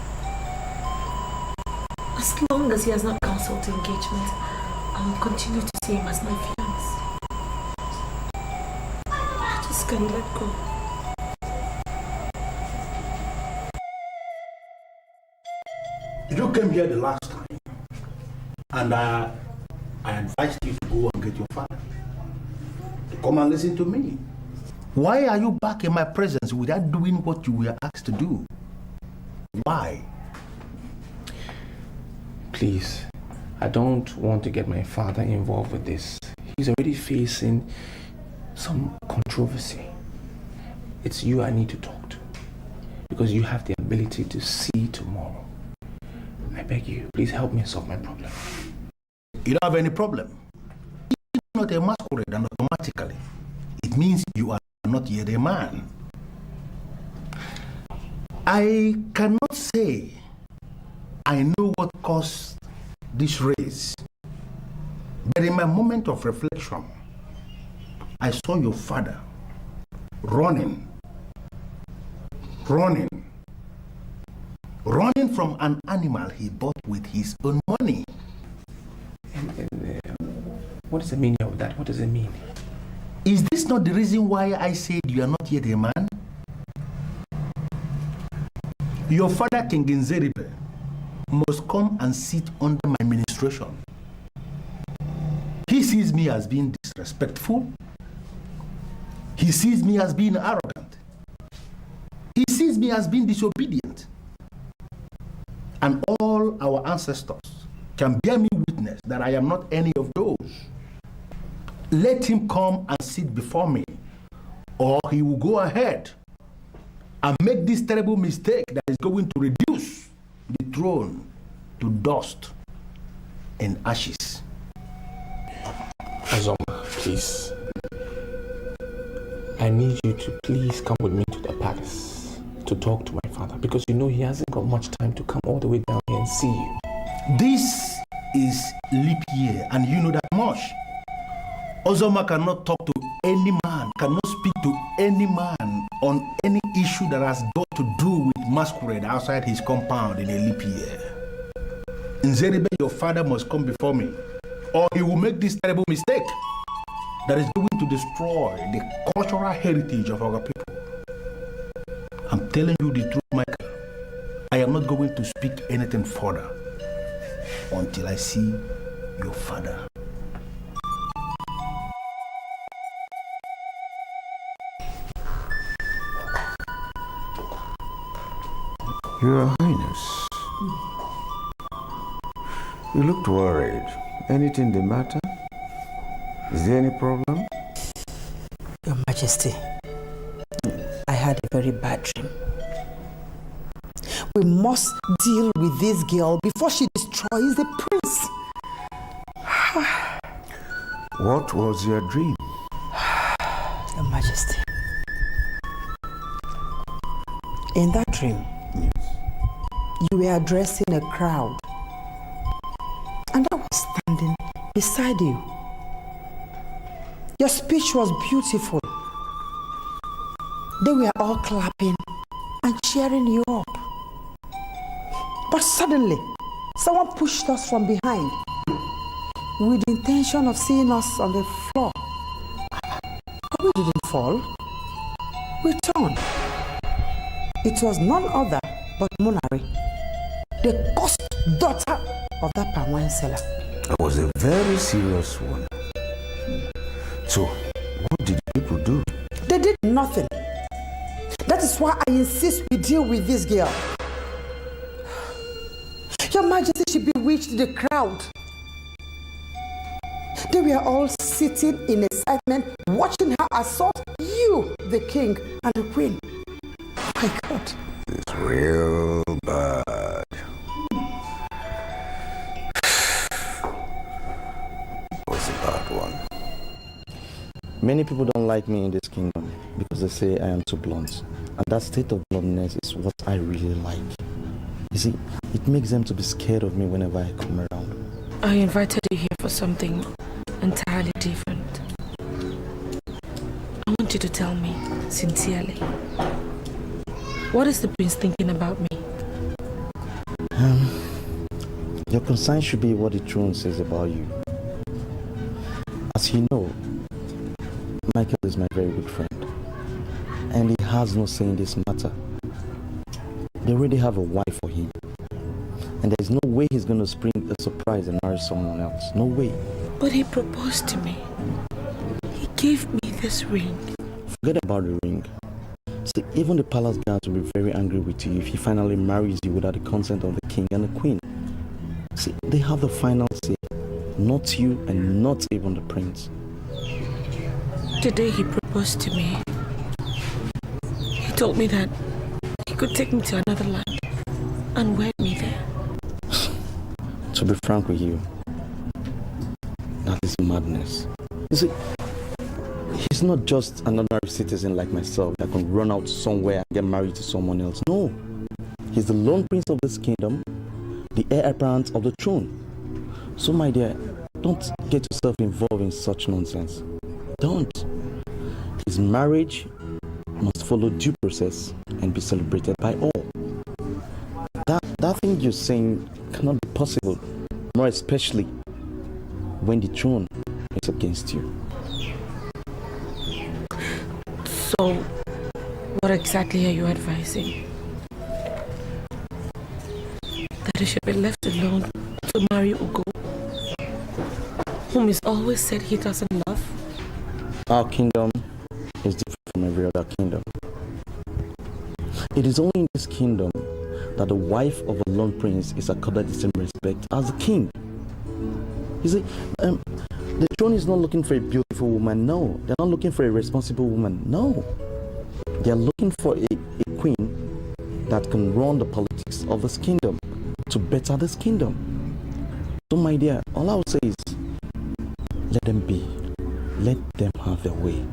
As long as he has not cancelled the engagement, I will continue to see him as my fiancé. I just can't let go. You came here the last time, and I advised you to go and get your father to come and listen to me. Why are you back in my presence without doing what you were asked to do? Why? Please, I don't want to get my father involved with this. He's already facing some controversy. It's you I need to talk to, because you have the ability to see tomorrow. I beg you, please help me solve my problem. You don't have any problem. It's not a masquerade, and automatically it means you are not yet a man. I cannot say I know what caused this race, but in my moment of reflection, I saw your father running from an animal he bought with his own money. What is the meaning of that? What does it mean? Is this not the reason why I said you are not yet a man? Your father, King Nzeribe, must come and sit under my ministration. He sees me as being disrespectful. He sees me as being arrogant. He sees me as being disobedient. And all our ancestors can bear me witness that I am not any of those. Let him come and sit before me, or he will go ahead and make this terrible mistake that is going to reduce the throne to dust and ashes. Azoma, please. I need you to please come with me to the palace to talk to my father, because you know he hasn't got much time to come all the way down here and see you. This is leap year, and you know that much. Ozoma cannot talk to any man, cannot speak to any man on any issue that has got to do with masquerade outside his compound in a leap year. Nzeribe, your father must come before me, or he will make this terrible mistake that is going to destroy the cultural heritage of our people. I'm telling you the truth, Michael. I am not going to speak anything further until I see your father. Your Highness, you looked worried. Anything the matter? Is there any problem? Your Majesty, I had a very bad dream. We must deal with this girl before she destroys the prince. What was your dream? Your Majesty, in that dream, you were addressing a crowd, and I was standing beside you. Your speech was beautiful. They were all clapping and cheering you up. But suddenly, someone pushed us from behind with the intention of seeing us on the floor. But we didn't fall. We turned. It was none other but Manari, the cursed daughter of that palm wine seller. It was a very serious one. So, what did people do? They did nothing. That is why I insist we deal with this girl. Your Majesty, she bewitched the crowd. They were all sitting in excitement, watching her assault you, the king, and the queen. Oh my God. It's real bad. What's a bad one? Many people don't like me in this kingdom because they say I am too blunt. And that state of bluntness is what I really like. You see, it makes them to be scared of me whenever I come around. I invited you here for something entirely different. I want you to tell me, sincerely, what is the prince thinking about me? Your concern should be what the throne says about you. As you know, Michael is my very good friend, and he has no say in this matter. They already have a wife for him, and there's no way he's going to spring a surprise and marry someone else. No way. But he proposed to me. He gave me this ring. Forget about the ring. See, even the palace guards will be very angry with you if he finally marries you without the consent of the king and the queen. See, they have the final say. Not you and not even the prince. The day he proposed to me, he told me that he could take me to another land and wed me there. To be frank with you, that is madness. You see, he's not just an ordinary citizen like myself that can run out somewhere and get married to someone else. No, he's the lone prince of this kingdom, the heir apparent of the throne. So my dear, don't get yourself involved in such nonsense. Don't. His marriage must follow due process and be celebrated by all. That thing you're saying cannot be possible, more especially when the throne is against you. So, what exactly are you advising? That I should be left alone to marry Ugo, whom is always said he doesn't love? Our kingdom is different from every other kingdom. It is only in this kingdom that the wife of a lone prince is accorded the same respect as the king. You see, the throne is not looking for a beautiful woman, no. They're not looking for a responsible woman, no. They're looking for a queen that can run the politics of this kingdom to better this kingdom. So my dear, all I will say is, let them be. Let them have their way.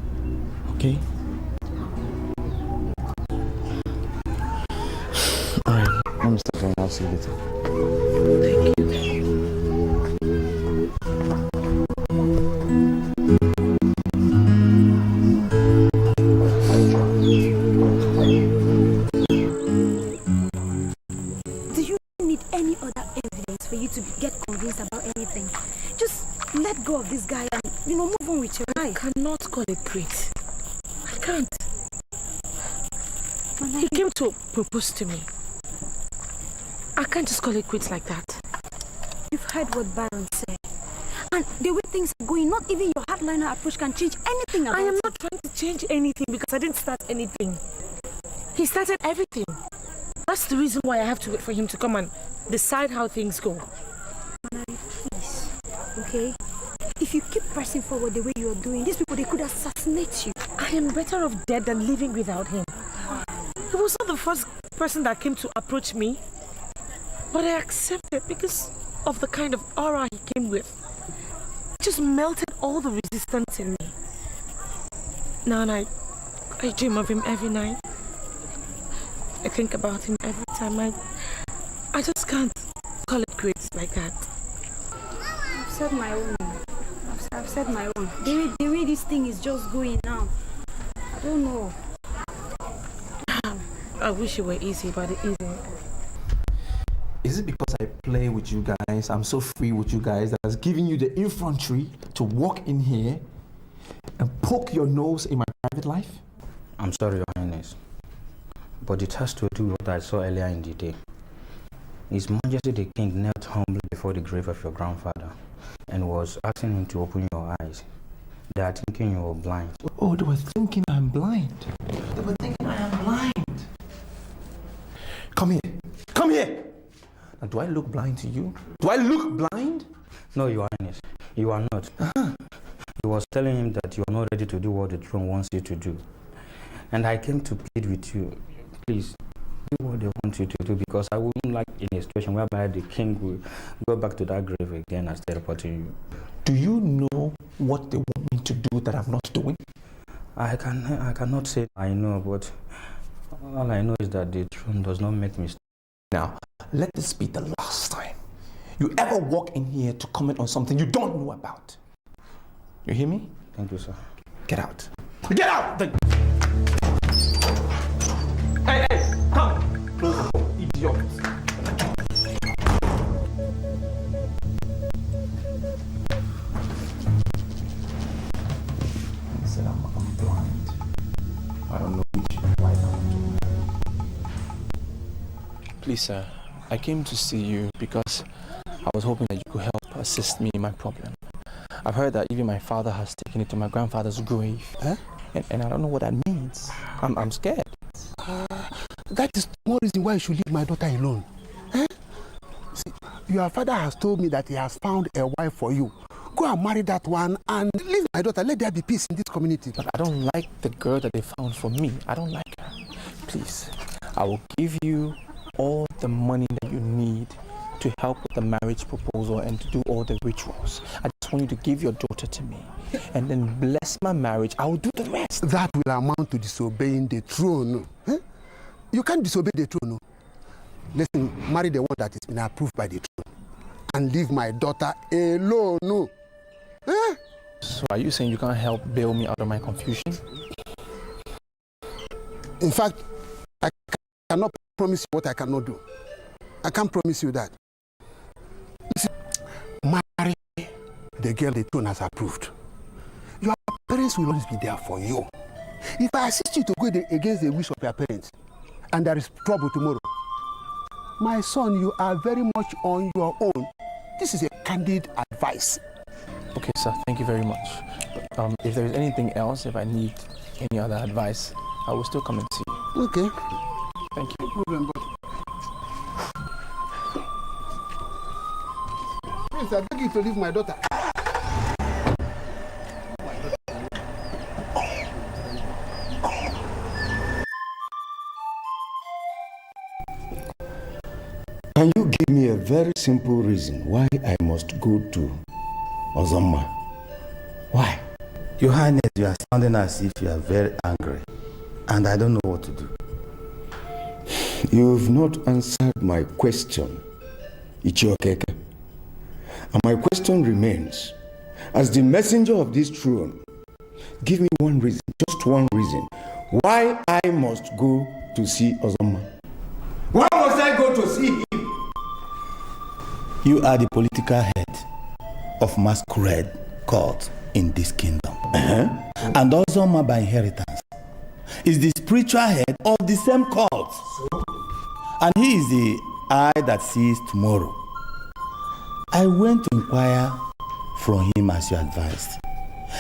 Okay? Alright, I'm Stephen. I'll see you later. Thank you. Do you need any other evidence for you to get convinced about anything? Just let go of this guy and, move on with your life. I cannot call it quits. I can't. He came to propose to me. I can't just call it quits like that. You've heard what Baron said. And the way things are going, not even your hardliner approach can change anything about I am it. not trying to change anything because I didn't start anything. He started everything. That's the reason why I have to wait for him to come and decide how things go. Manari, please, okay? If you keep pressing forward the way you are doing, these people, they could assassinate you. I am better off dead than living without him. He was not the first person that came to approach me, but I accepted because of the kind of aura he came with. It just melted all the resistance in me. Now I dream of him every night. I think about him every time. I just can't call it quits like that. I've said my own. I've said my own. The way this thing is just going now, I don't know. I wish it were easy, but it isn't. Is it because I play with you guys, I'm so free with you guys, that has given you the infantry to walk in here and poke your nose in my private life? I'm sorry, Your Highness, but it has to do with what I saw earlier in the day. His Majesty the King knelt humbly before the grave of your grandfather and was asking him to open your eyes. They are thinking you were blind. Oh, they were thinking I'm blind. They were thinking I am blind. Come here. Come here. Now, do I look blind to you? Do I look blind? No, Your Highness, you are not. He was telling him that you are not ready to do what the throne wants you to do. And I came to plead with you, please, do what they want you to do, because I wouldn't like in a situation whereby the king will go back to that grave again and start reporting you. Do you know what they want me to do that I'm not doing? I cannot say I know, but all I know is that the throne does not make mistakes. Now, let this be the last time you ever walk in here to comment on something you don't know about. You hear me? Thank you, sir. Get out. Get out! Hey, come! Close the door, idiot. He said I'm blind. I don't know which right now. Please, sir, I came to see you because I was hoping that you could help assist me in my problem. I've heard that even my father has taken it to my grandfather's grave. Huh? And I don't know what that means. I'm scared. That is one reason why you should leave my daughter alone. Huh? See, Your father has told me that he has found a wife for you. Go and marry that one and leave my daughter. Let there be peace in this community. But I don't like the girl that they found for me. I don't like her. Please, I will give you all the money that you need to help with the marriage proposal and to do all the rituals. I just want you to give your daughter to me and then bless my marriage. I will do the rest. That will amount to disobeying the throne. Huh? You can't disobey the throne. Listen, marry the one that has been approved by the throne and leave my daughter alone. Huh? So are you saying you can't help bail me out of my confusion? In fact, I cannot promise you what I cannot do. I can't promise you that. Listen, marry the girl the throne has approved. Your parents will always be there for you. If I assist you to go against the wish of your parents and there is trouble tomorrow, my son, you are very much on your own. This is a candid advice. Okay, sir, thank you very much. If there is anything else, if I need any other advice, I will still come and see you. Okay. Thank you. No problem, but please, I beg you to leave my daughter. Can you give me a very simple reason why I must go to Ozoma? Why? Your Highness, you are sounding as if you are very angry, and I don't know what to do. You've not answered my question, Ichiokeke. And my question remains, as the messenger of this throne, give me one reason, just one reason, why I must go to see Ozoma. Why must I go to see him? You are the political head of masquerade cult in this kingdom. And Ozoma by inheritance is the spiritual head of the same cult. And he is the eye that sees tomorrow. I went to inquire from him as you advised.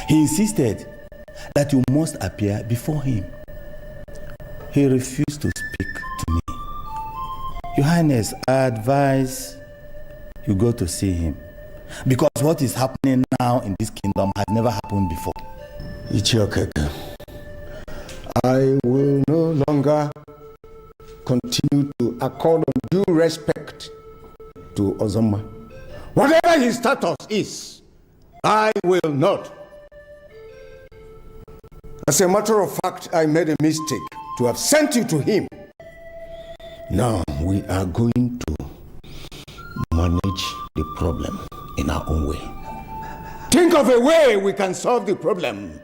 He insisted that you must appear before him. He refused to speak to me. Your Highness, I advise you go to see him, because what is happening now in this kingdom has never happened before. Ichiokeke, I will no longer continue to accord due respect to Ozoma. Whatever his status is, I will not. As a matter of fact, I made a mistake to have sent you to him. Now we are going to manage the problem in our own way. Think of a way we can solve the problem.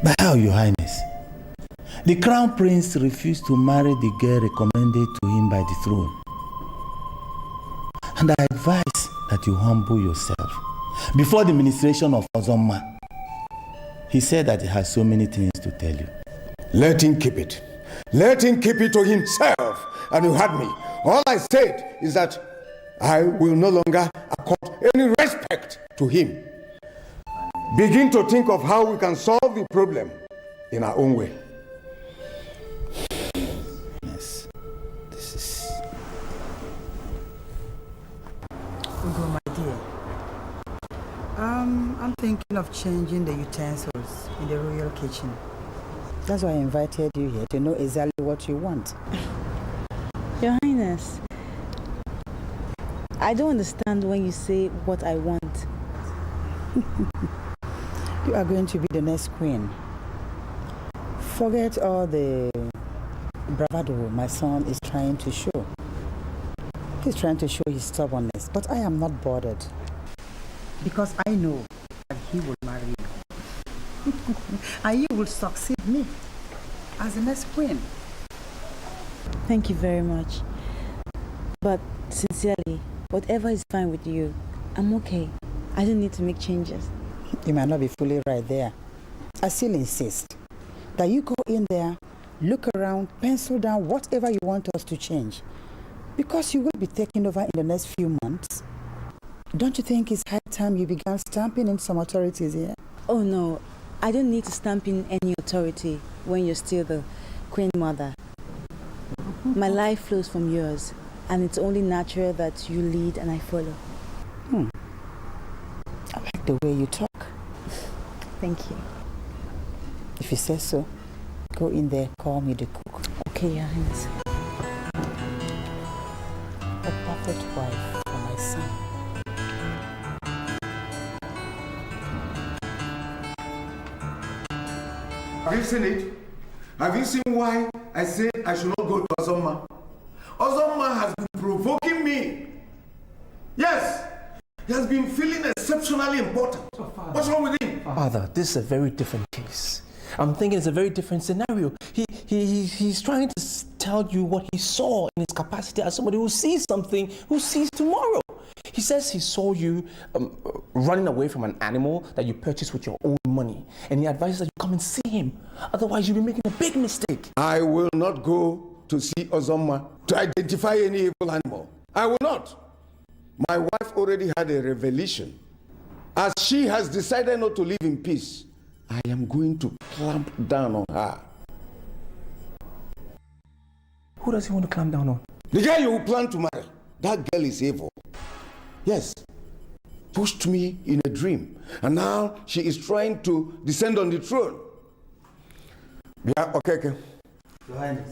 But how, Your Highness? The crown prince refused to marry the girl recommended to him by the throne. And I advise that you humble yourself before the ministration of Ozoma. He said that he has so many things to tell you. Let him keep it. Let him keep it to himself. And you heard me. All I said is that I will no longer accord any respect to him. Begin to think of how we can solve the problem in our own way. Yes, this is... Ugo, my dear. I'm thinking of changing the utensils in the royal kitchen. That's why I invited you here, to know exactly what you want. Your Highness, I don't understand when you say what I want. You are going to be the next queen. Forget all the bravado my son is trying to show. He's trying to show his stubbornness, but I am not bothered. Because I know that he will marry you. And you will succeed me as the next queen. Thank you very much. But sincerely, whatever is fine with you, I'm okay. I don't need to make changes. You might not be fully right there. I still insist that you go in there, look around, pencil down whatever you want us to change. Because you will be taking over in the next few months. Don't you think it's high time you began stamping in some authorities here? Oh no, I don't need to stamp in any authority when you're still the Queen Mother. My life flows from yours. and it's only natural that you lead and I follow. I like the way you talk. Thank you. If you say so, go in there, call me the cook. Okay, Your Highness. A perfect wife for my son. Have you seen it? Have you seen why I said I should not go to Ozoma? Ozoma has been provoking me. Yes, he has been feeling exceptionally important. What's wrong with him? Father, this is a very different case. I'm thinking it's a very different scenario. He's trying to tell you what he saw in his capacity as somebody who sees something, who sees tomorrow. He says he saw you running away from an animal that you purchased with your own money. And he advises that you come and see him. Otherwise, you'll be making a big mistake. I will not go to see Ozoma to identify any evil animal. I will not. My wife already had a revelation. As she has decided not to live in peace, I am going to clamp down on her. Who does he want to clamp down on? The girl you plan to marry. That girl is evil. Yes. Pushed me in a dream. And now she is trying to descend on the throne. Yeah, okay.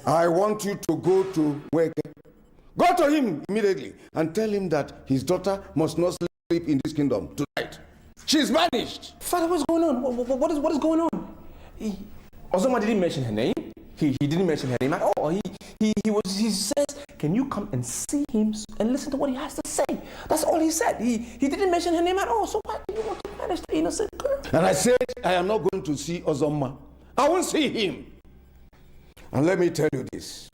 I want you to go to Weke. Go to him immediately and tell him that his daughter must not sleep in this kingdom tonight. She's banished. Father, what's going on? What is going on? Ozoma didn't mention her name. He didn't mention her name at all. He says, can you come and see him and listen to what he has to say? That's all he said. He didn't mention her name at all. So why do you want to banish the innocent girl? And I said, I am not going to see Ozoma. I won't see him. And let me tell you this.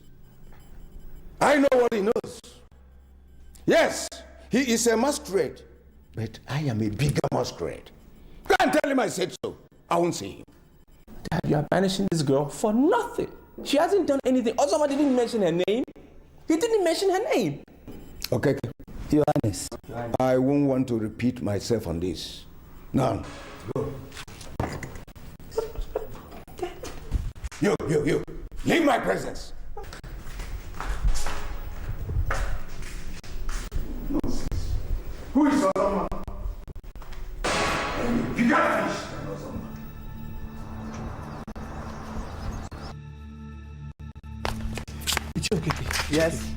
I know what he knows. Yes, he is a masquerade, but I am a bigger masquerade. Go and tell him I said so. I won't see him. Dad, you are banishing this girl for nothing. She hasn't done anything. Ozoma didn't mention her name. He didn't mention her name. Okay. Your Highness. I won't want to repeat myself on this. Now, go. You. Leave my presence. Who is Ozoma? You got fish. Okay. Yes.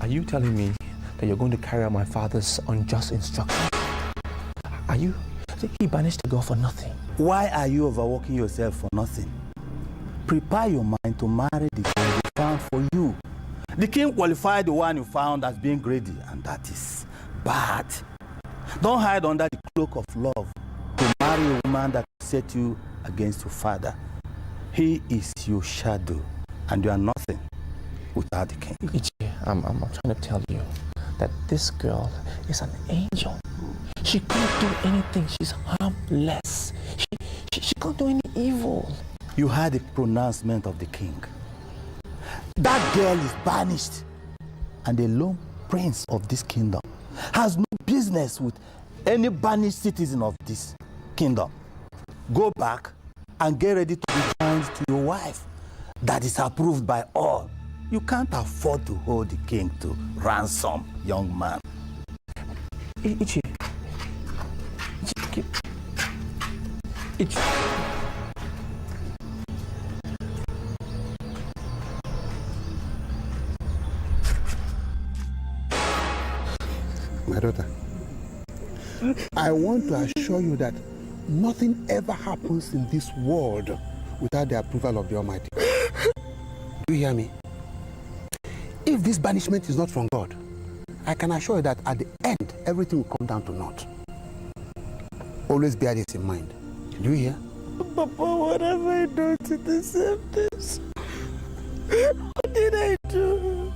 Are you telling me that you're going to carry out my father's unjust instruction? Are you? He banished the girl for nothing. Why are you overworking yourself for nothing? Prepare your mind to marry the girl you found for you. The king qualified the one you found as being greedy, and that is bad. Don't hide under the cloak of love to marry a woman that will set you against your father. He is your shadow, and you are nothing without the king. I'm trying to tell you that this girl is an angel. She can't do anything. She's harmless. She can't do any evil. You heard the pronouncement of the king. That girl is banished, and the lone prince of this kingdom has no business with any banished citizen of this kingdom. Go back and get ready to be joined to your wife that is approved by all. You can't afford to hold the king to ransom, young man. Ichi. My daughter, I want to assure you that nothing ever happens in this world without the approval of the Almighty. Do you hear me? If this banishment is not from God, I can assure you that at the end, everything will come down to naught. Always bear this in mind. Do you hear? Papa, what have I done to deserve this? What did I do?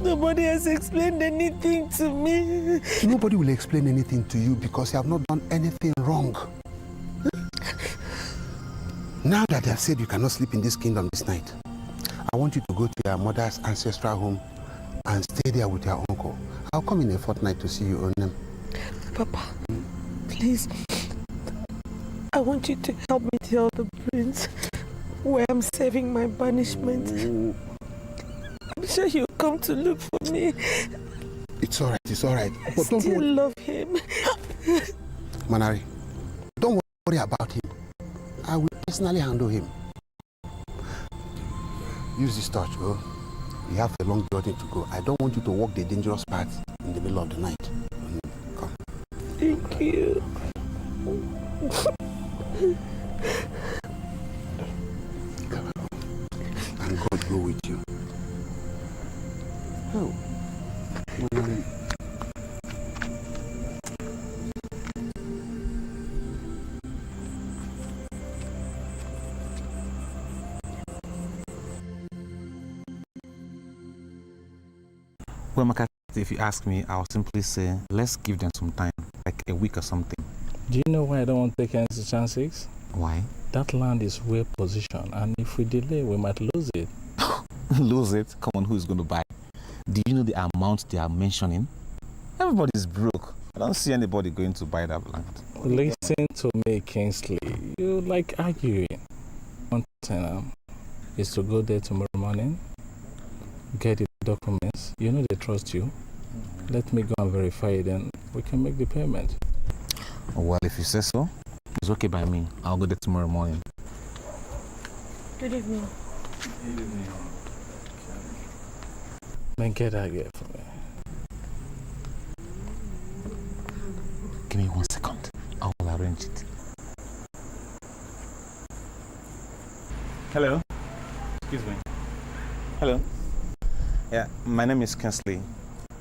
Nobody has explained anything to me. Nobody will explain anything to you because you have not done anything wrong. Now that they have said you cannot sleep in this kingdom this night, I want you to go to your mother's ancestral home and stay there with your uncle. I'll come in a fortnight to see you on them. Papa, please, I want you to help me tell the prince where I'm serving my banishment. I'm sure he'll come to look for me. It's all right, it's all right. I But don't still worry. love him. Manari, don't worry about him. I will personally handle him. Use this torch, bro. You have a long journey to go. I don't want you to walk the dangerous path in the middle of the night. Come. Thank you. And God go with you. Oh. Manari. Well, Makati, if you ask me, I'll simply say, let's give them some time, like a week or something. Do you know why I don't want to take any chances? Why? That land is well positioned, and if we delay, we might lose it. Lose it? Come on, who is going to buy? Do you know the amount they are mentioning? Everybody's broke. I don't see anybody going to buy that land. Listen to me, Kingsley. You like arguing. One thing is to go there tomorrow morning, get the documents. You know they trust you. Let me go and verify it, and we can make the payment. Well, if you say so, it's okay by me. I'll go there tomorrow morning. Good evening. Then get that girl for me. Give me 1 second. I will arrange it. Hello. Excuse me. Hello. Yeah, my name is Kingsley.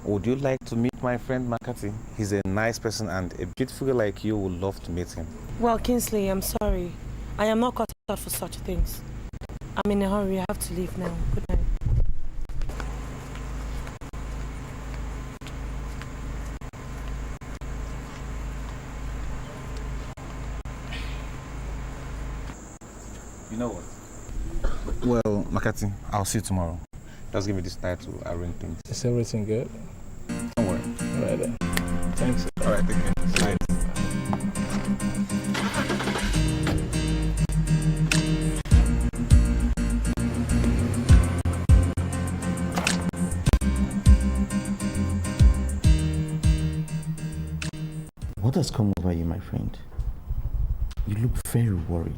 Would you like to meet my friend Makati? He's a nice person and a beautiful girl like you would love to meet him. Well, Kingsley, I'm sorry. I am not cut out for such things. I'm in a hurry. I have to leave now. Good night. You know what? Well, Makati, I'll see you tomorrow. Just give me this time to arrange things. Is everything good? Don't worry. All right then. Thanks. All right, take care. Good night. What has come over you, my friend? You look very worried.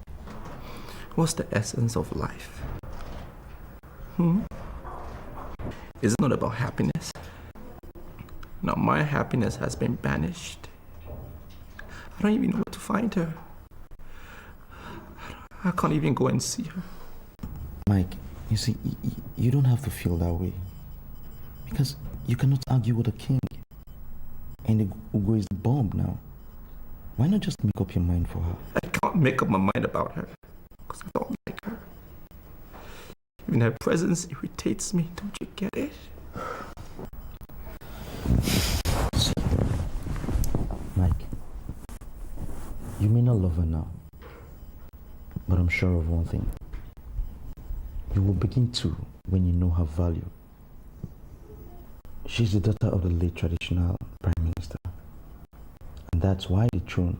What's the essence of life? Is it not about happiness? Now my happiness has been banished. I don't even know where to find her. I can't even go and see her. Mike, you see, you don't have to feel that way. Because you cannot argue with a king. And Ugo is the bomb now. Why not just make up your mind for her? I can't make up my mind about her. Because I don't like her. Even her presence irritates me. Don't you get it? Mike, you may not love her now. But I'm sure of one thing. You will begin to when you know her value. She's the daughter of the late traditional Prime Minister. And that's why the throne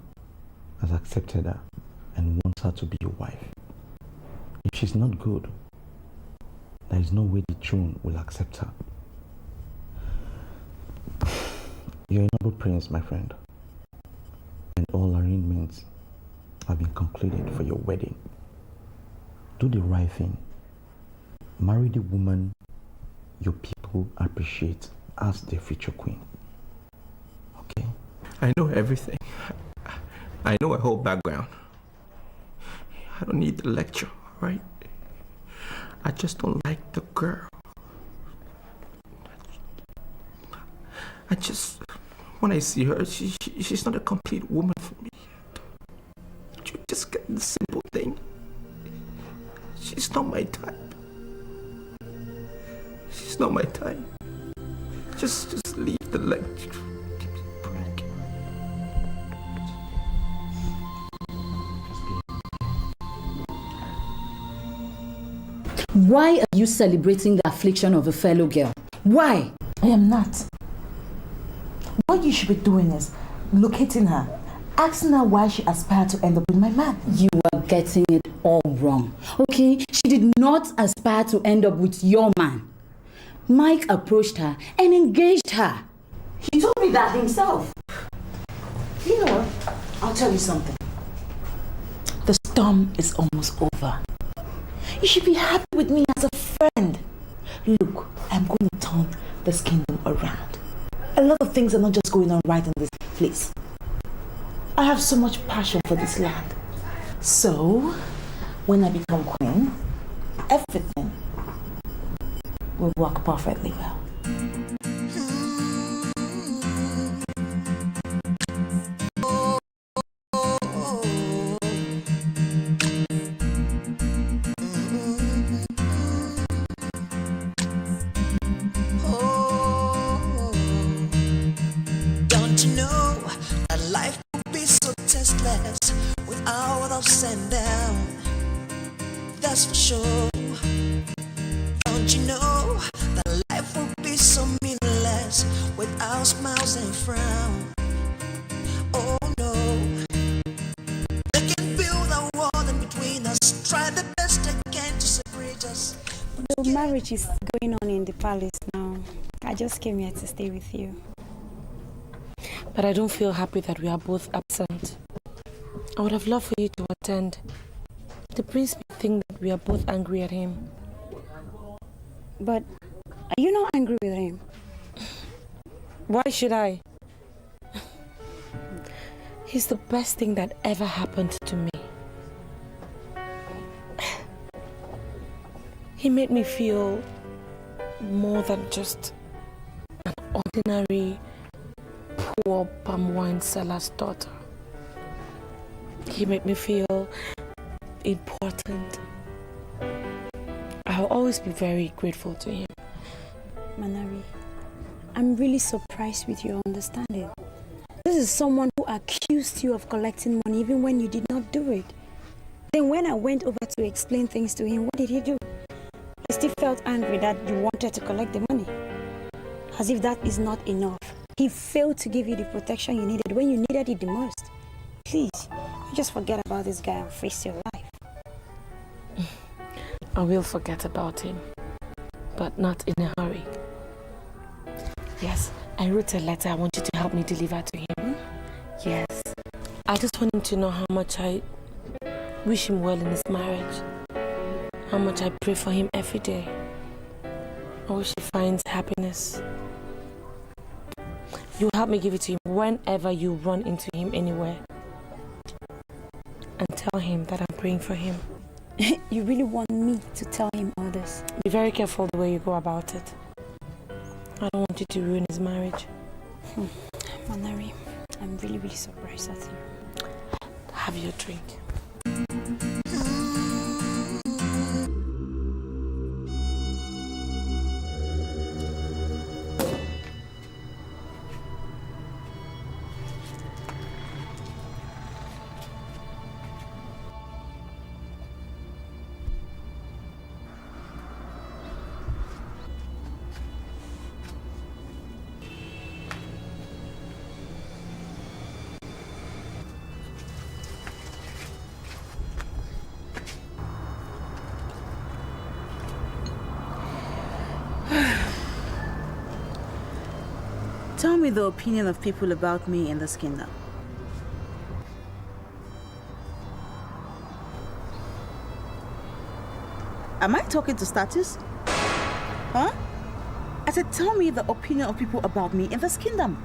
has accepted her and wants her to be your wife. If she's not good, there is no way the throne will accept her. You're a noble prince, my friend. And all arrangements have been concluded for your wedding. Do the right thing. Marry the woman your people appreciate as their future queen. Okay? I know everything. I know her whole background. I don't need the lecture, right? I just don't like the girl. I just, when I see her, she's not a complete woman for me. You just get the simple thing. She's not my type. She's not my type. Just leave the lecture. Give me a break. Why are you celebrating the affliction of a fellow girl? Why? I am not. What you should be doing is locating her, asking her why she aspired to end up with my man. You are getting it all wrong. Okay? She did not aspire to end up with your man. Mike approached her and engaged her. He told me that himself. You know what? I'll tell you something. The storm is almost over. You should be happy with me as a friend. Look, I'm going to turn this kingdom around. A lot of things are not just going on right in this place. I have so much passion for this land. So, when I become queen, everything will work perfectly well. Don't you know that life would be so tasteless without ups and downs? That's for sure. Don't you know that life would be so meaningless without smiles and frowns? Oh no, they can build a wall in between us, try the best they can to separate us. The marriage is going on in the palace now. I just came here to stay with you. But I don't feel happy that we are both absent. I would have loved for you to attend. The prince may think that we are both angry at him. But are you not angry with him? Why should I? He's the best thing that ever happened to me. He made me feel more than just an ordinary poor palm wine seller's daughter. He made me feel important. I'll always be very grateful to him. Manari, I'm really surprised with your understanding. This is someone who accused you of collecting money even when you did not do it. Then when I went over to explain things to him, what did he do? He still felt angry that you wanted to collect the money. As if that is not enough. He failed to give you the protection you needed when you needed it the most. Please, you just forget about this guy and face your life. I will forget about him, but not in a hurry. Yes, I wrote a letter I want you to help me deliver to him. Yes, I just want him to know how much I wish him well in his marriage. How much I pray for him every day. I wish he finds happiness. You help me give it to him whenever you run into him anywhere. And tell him that I'm praying for him. You really want me to tell him all this? Be very careful the way you go about it. I don't want you to ruin his marriage. Manari, I'm really surprised at you. Have your drink. Tell me the opinion of people about me in this kingdom. Am I talking to status? Huh? I said, tell me the opinion of people about me in this kingdom.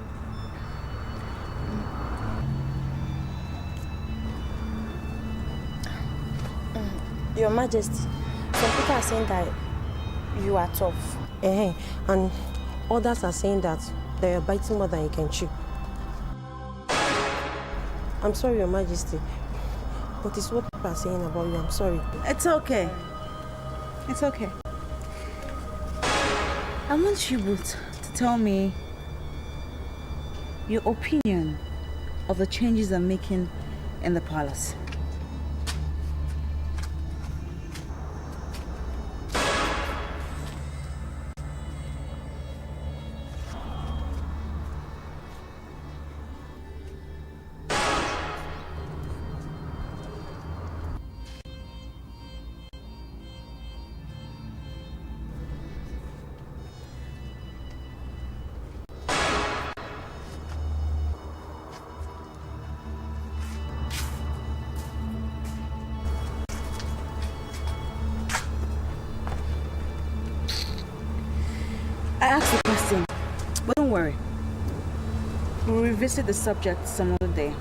Your Majesty, some people are saying that you are tough. And others are saying that you're biting more than you can chew. I'm sorry, Your Majesty, but it's what people are saying about you. I'm sorry. It's okay. It's okay. I want you both to tell me your opinion of the changes I'm making in the palace. We'll revisit the subject some other day.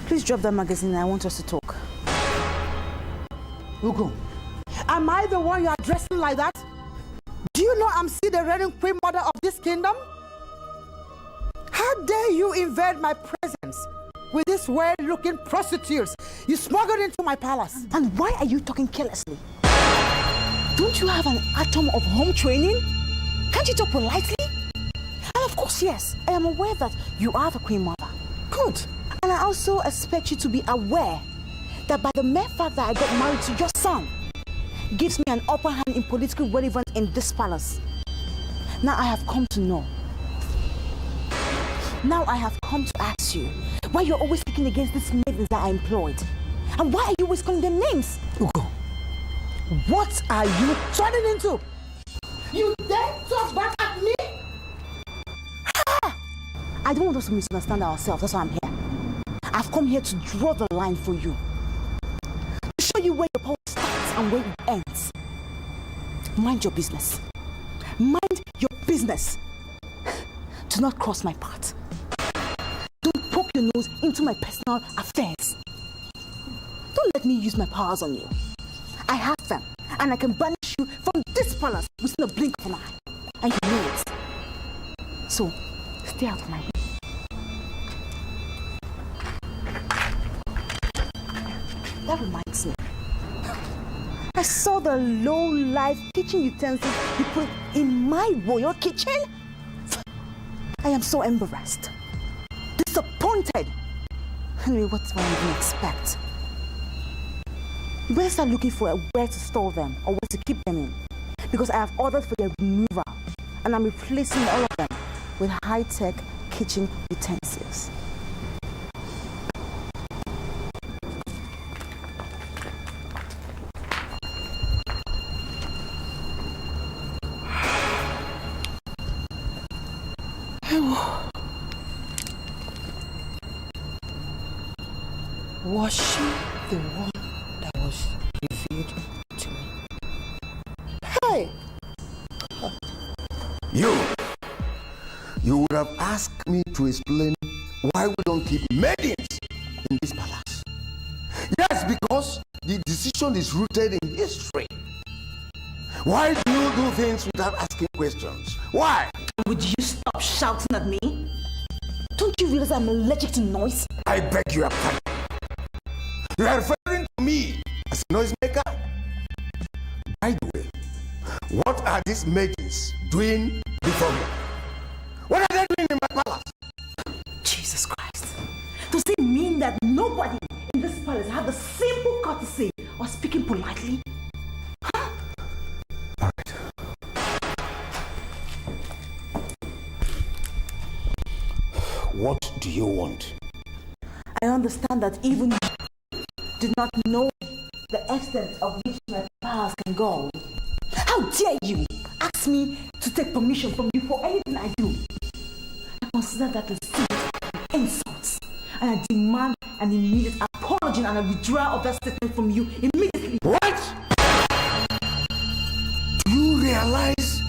Please drop that magazine. I want us to talk. Ugo, am I the one you're addressing like that? Do you know I'm still the reigning queen mother of this kingdom? How dare you invade my presence with these weird-looking prostitutes you smuggled into my palace? And why are you talking carelessly? Don't you have an atom of home training? Can't you talk politely? And of course, yes, I am aware that you are the queen mother. Good. And I also expect you to be aware that by the mere fact that I got married to your son gives me an upper hand in political relevance in this palace. Now I have come to know. Now I have come to ask you why you're always speaking against these maidens that I employed. And why are you always calling them names? Ugo, what are you turning into? You dare talk back at me? I don't want us to misunderstand ourselves. That's why I'm here. I've come here to draw the line for you. To show you where your power starts and where it ends. Mind your business. Mind your business. Do not cross my path. Don't poke your nose into my personal affairs. Don't let me use my powers on you. I have them, and I can banish you from this palace within a blink of an eye. And you know it. So, stay out of my way. That reminds me. I saw the low-life kitchen utensils you put in my royal kitchen. I am so embarrassed. Disappointed. Anyway, what do I even expect? You better start looking for where to store them or where to keep them in. Because I have ordered for their removal. And I'm replacing all of them with high-tech kitchen utensils. Was she the one that was revealed to me? Hey! You would have asked me to explain why we don't keep maidens in this palace. Yes, because the decision is rooted in history. Why do you do things without asking questions? Why? Would you stop shouting at me? Don't you realize I'm allergic to noise? I beg your pardon. You are referring to me as a noisemaker? By the way, what are these maidens doing before me? What are they doing in my palace? Jesus Christ. Does it mean that nobody in this palace have the simple courtesy of speaking politely? Huh? All right. What do you want? I understand that even you did not know the extent of which my powers can go. How dare you ask me to take permission from you for anything I do? I consider that a serious insult, and I demand an immediate apology and a withdrawal of that statement from you immediately. What? Do you realize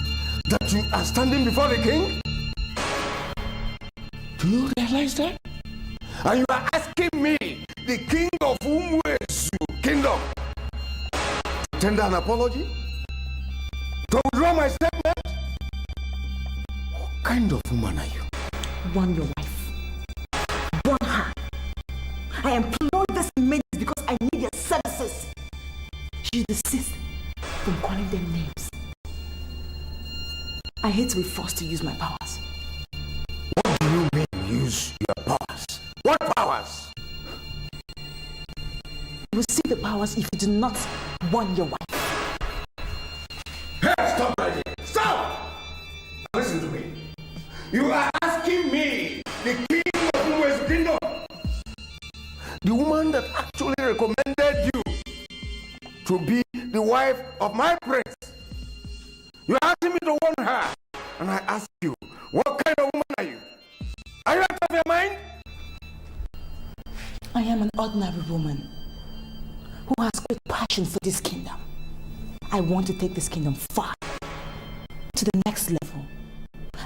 that you are standing before the king? Do you realize that? And you are asking me, the king of Ugezu kingdom, to tender an apology? To withdraw my statement? What kind of woman are you? Warn your wife. Warn her. I employ this maid because I need their services. She desists from calling them names. I hate to be forced to use my powers. What do you mean use your powers? What powers? You will see the powers if you do not warn your wife. Hey, stop right here. Stop! Listen to me. You are asking me, the king of Ugezu kingdom, the woman that actually recommended you to be the wife of my prince. You are asking me to warn her. And I ask you, what kind of woman are you? Are you out of your mind? I am an ordinary woman who has great passion for this kingdom. I want to take this kingdom far, to the next level.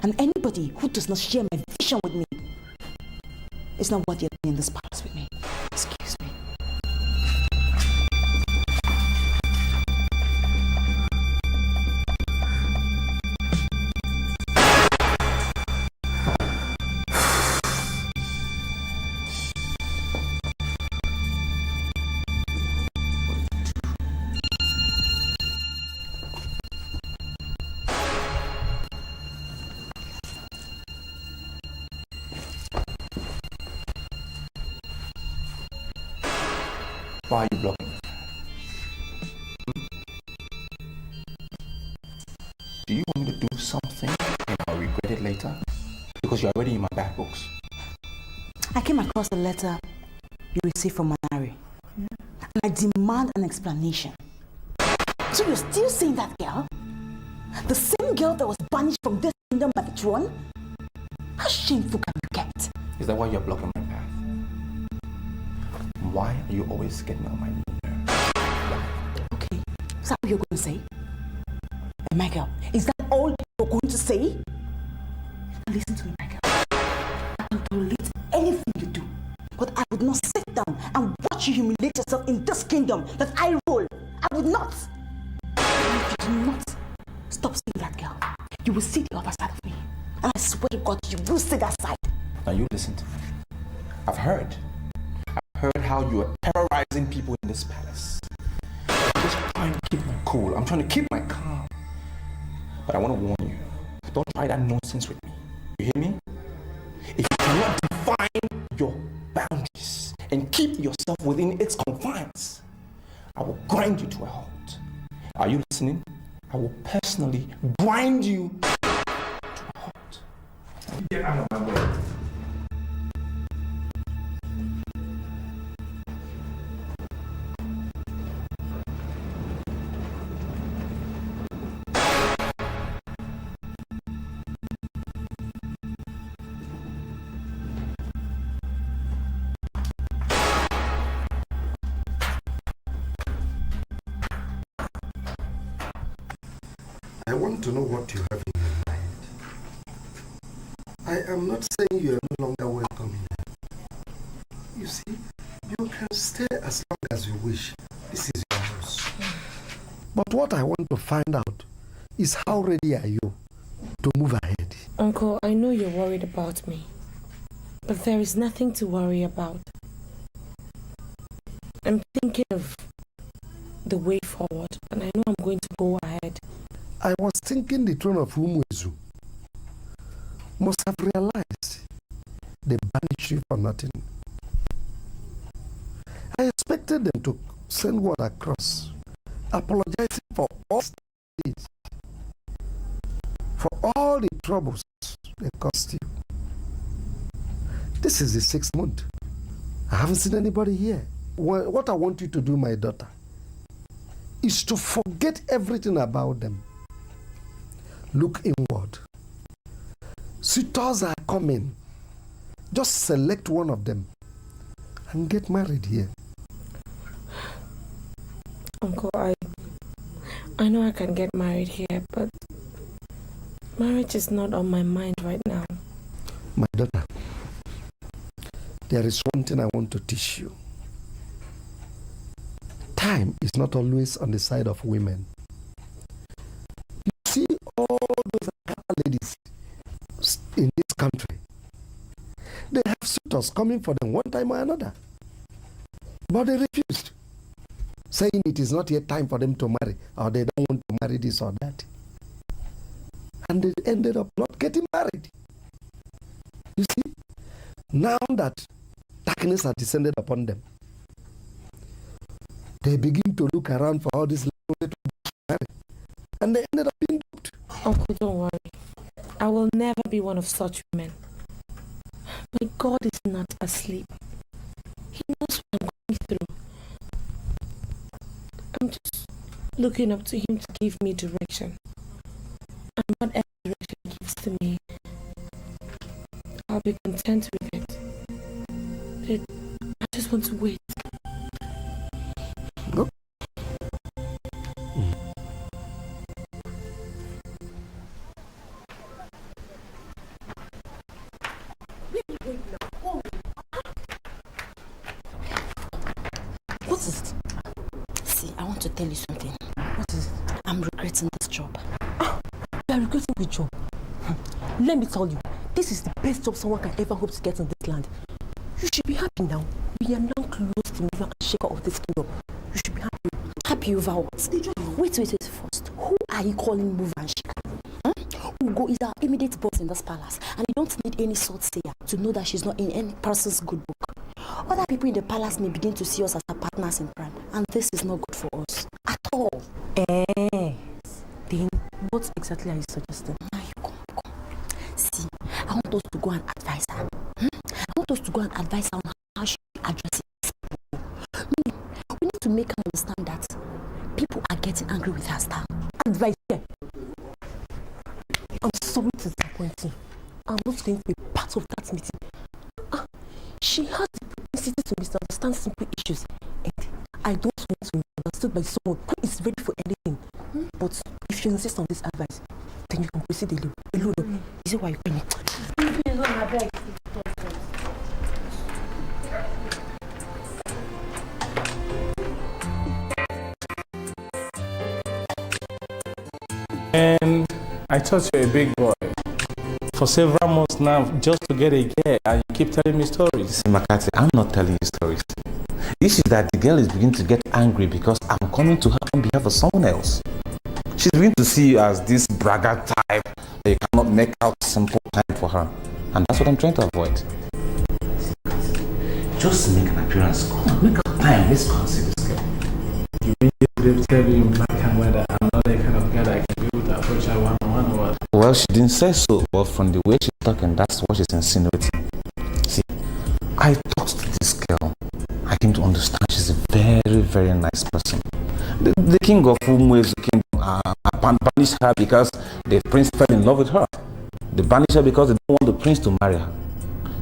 And anybody who does not share my vision with me is not worthy of being in this palace with me. Excuse me. Why are you blocking me? Do you want me to do something and I'll regret it later? Because you're already in my bad books. I came across a letter you received from Manari. And I demand an explanation. So you're still saying that girl? The same girl that was banished from this kingdom by the throne? How shameful can you get? Is that why you're blocking my path? Why are you always getting on my nerves? Okay, is that what you're going to say? Hey, Michael, is that all you're going to say? Now listen to me, Michael. I can tolerate anything you do, but I would not sit down and watch you humiliate yourself in this kingdom that I rule. I would not. And if you do not stop seeing that girl, you will see the other side of me. And I swear to God, you will see that side. Now you listen to me. I've heard how you are terrorizing people in this palace. I'm just trying to keep my cool. I'm trying to keep my calm. But I want to warn you, don't try that nonsense with me. You hear me? If you cannot define your boundaries and keep yourself within its confines, I will grind you to a halt. Are you listening? I will personally grind you to a halt. Get out of my way. I want to know what you have in your mind. I am not saying you are no longer welcome here. You see, you can stay as long as you wish. This is your house. But what I want to find out is how ready are you to move ahead? Uncle, I know you're worried about me, but there is nothing to worry about. I'm thinking of the way forward, and I know I'm going to go ahead. I was thinking the throne of Ugezu must have realized they banished you for nothing. I expected them to send word across, apologizing for all this, for all the troubles they caused you. This is the 6th month. I haven't seen anybody here. What I want you to do, my daughter, is to forget everything about them. Look inward. Suitors are coming. Just select one of them and get married here. Uncle, I know I can get married here, but marriage is not on my mind right now. My daughter, there is one thing I want to teach you. Time is not always on the side of women. You see all those ladies in this country, they have suitors coming for them one time or another. But they refused, saying it is not yet time for them to marry, or they don't want to marry this or that. And they ended up not getting married. You see, now that darkness has descended upon them, they begin to look around for all these little and they ended up being duped. Uncle, don't worry. I will never be one of such women. My God is not asleep. He knows what I'm going through. I'm just looking up to him to give me direction. And whatever direction he gives to me, I'll be content with it. But I just want to wait. Go. What is it? See, I want to tell you something. What is it? I'm regretting this job. You are regretting which job? Let me tell you, this is the best job someone can ever hope to get in this land. You should be happy now. We are now close to moving and shake out of this kingdom. You should be happy. Happy over what? Wait first. Who are you calling move and shake? Ugo is our immediate boss in this palace, and you don't need any soothsayer to know that she's not in any person's good book. Other people in the palace may begin to see us as our partners in crime, and this is not good for us at all. Then what exactly are you suggesting? Now you come. See, I want us to go and advise her. I want us to go and advise her on how she addresses people. We need to make her understand that people are getting angry with her style. Advice her? I'm sorry to disappoint you. I'm not going to be part of that meeting. She has the propensity to misunderstand simple issues, and I don't want to be understood by someone who is ready for anything. But if you insist on this advice, then you can proceed alone. Is it why you're coming? Please, I beg. And I thought you were a big boy. For several months now, just to get a girl, and you keep telling me stories. See, Makati, I'm not telling you stories. The issue is that the girl is beginning to get angry because I'm coming to her on behalf of someone else. She's beginning to see you as this braggart type that you cannot make out simple time for her. And that's what I'm trying to avoid. Just make an appearance. Come on, make out time. Let's go and see this girl. You mean they tell you in black and white that I'm not the kind of guy that can be able to approach her one-on-one or what? Well, she didn't say so, but from the way she's talking, that's what she's insinuating. See, I talked to this girl. I came to understand she's a very, very nice person. The king of Ugezu banished her because the prince fell in love with her. They banished her because they don't want the prince to marry her.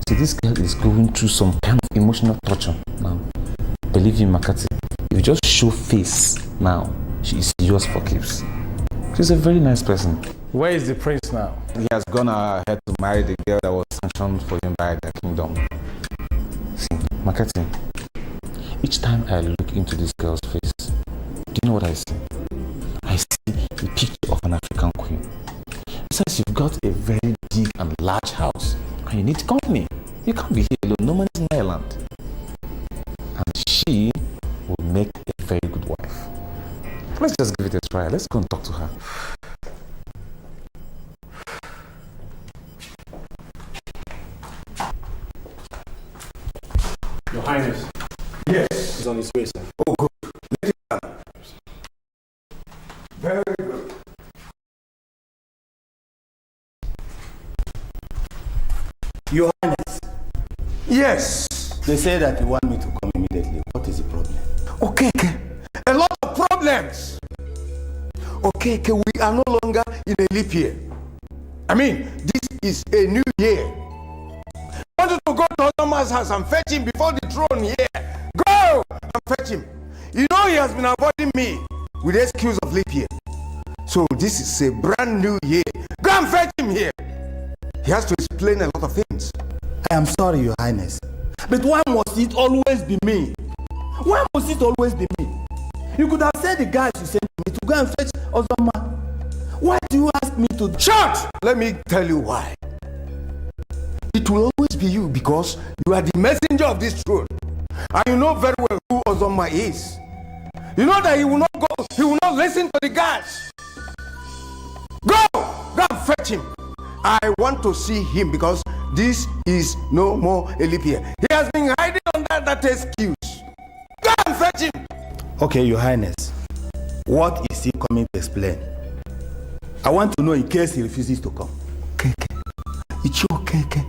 See, this girl is going through some kind of emotional torture now. Believe me, Makati, if you just show face now, she is yours for keeps. She's a very nice person. Where is the prince now? He has gone ahead to marry the girl that was sanctioned for him by the kingdom. See, Makati, each time I look into this girl's face, do you know what I see? I see a picture of an African queen. Besides, you've got a very big and large house, and you need company. You can't be here alone. No man is in Ireland. And she will make a very good wife. Let's just give it a try. Let's go and talk to her. Your Highness. Yes. He's on his way, sir. Oh, good. Let it come. Very good. Your Highness. Yes. They say that you want me to come immediately. What is the problem? Okay. A lot of problems. Okay, we are no longer in a leap year. I mean, this is a new year. I wanted to go to Ottoman's house and fetch him before the throne here. Go and fetch him. You know he has been avoiding me with the excuse of leap year. So this is a brand new year. Go and fetch him here. He has to explain a lot of things. I am sorry, Your Highness. But why must it always be me? Why must it always be me? You could have said the guys you sent me to go and fetch Ozoma. Why do you ask me to? Shut! Let me tell you why. It will always be you because you are the messenger of this throne. And you know very well who Ozoma is. You know that he will not listen to the guys. Go and fetch him. I want to see him because this is no more a leap year. He has been hiding under that excuse. Go and fetch him. Okay, Your Highness. What is he coming to explain? I want to know in case he refuses to come. Keke. It's your Keke.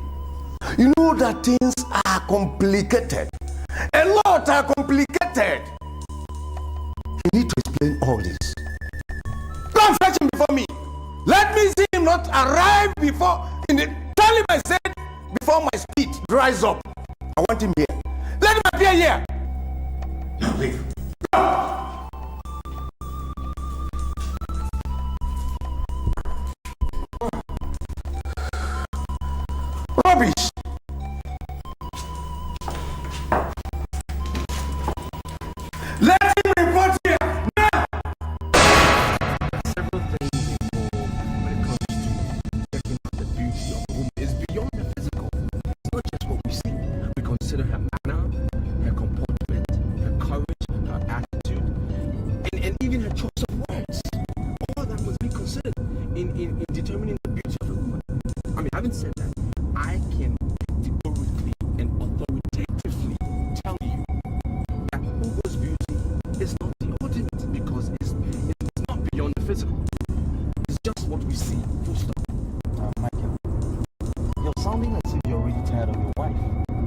You know that things are complicated. A lot are complicated. You need to explain all this. Go and fetch him before me. Let me see him not arrive before. Tell him I said before my speed dries up. I want him here. Let him appear here. Now leave. Go. Rubbish. Let him report here now. Several things involved when it comes to checking out the beauty of a woman. It's beyond the physical. It's not just what we see. We consider her manner, her comportment, her courage, her attitude, and even her choice of words. All that must be considered in determining the beauty of a woman. I mean, having said that, I can categorically and authoritatively tell you that Ugo's beauty is not the ultimate because it's not beyond the physical. It's just what we see. Full stop. Michael, you're sounding as if you're really tired of your wife.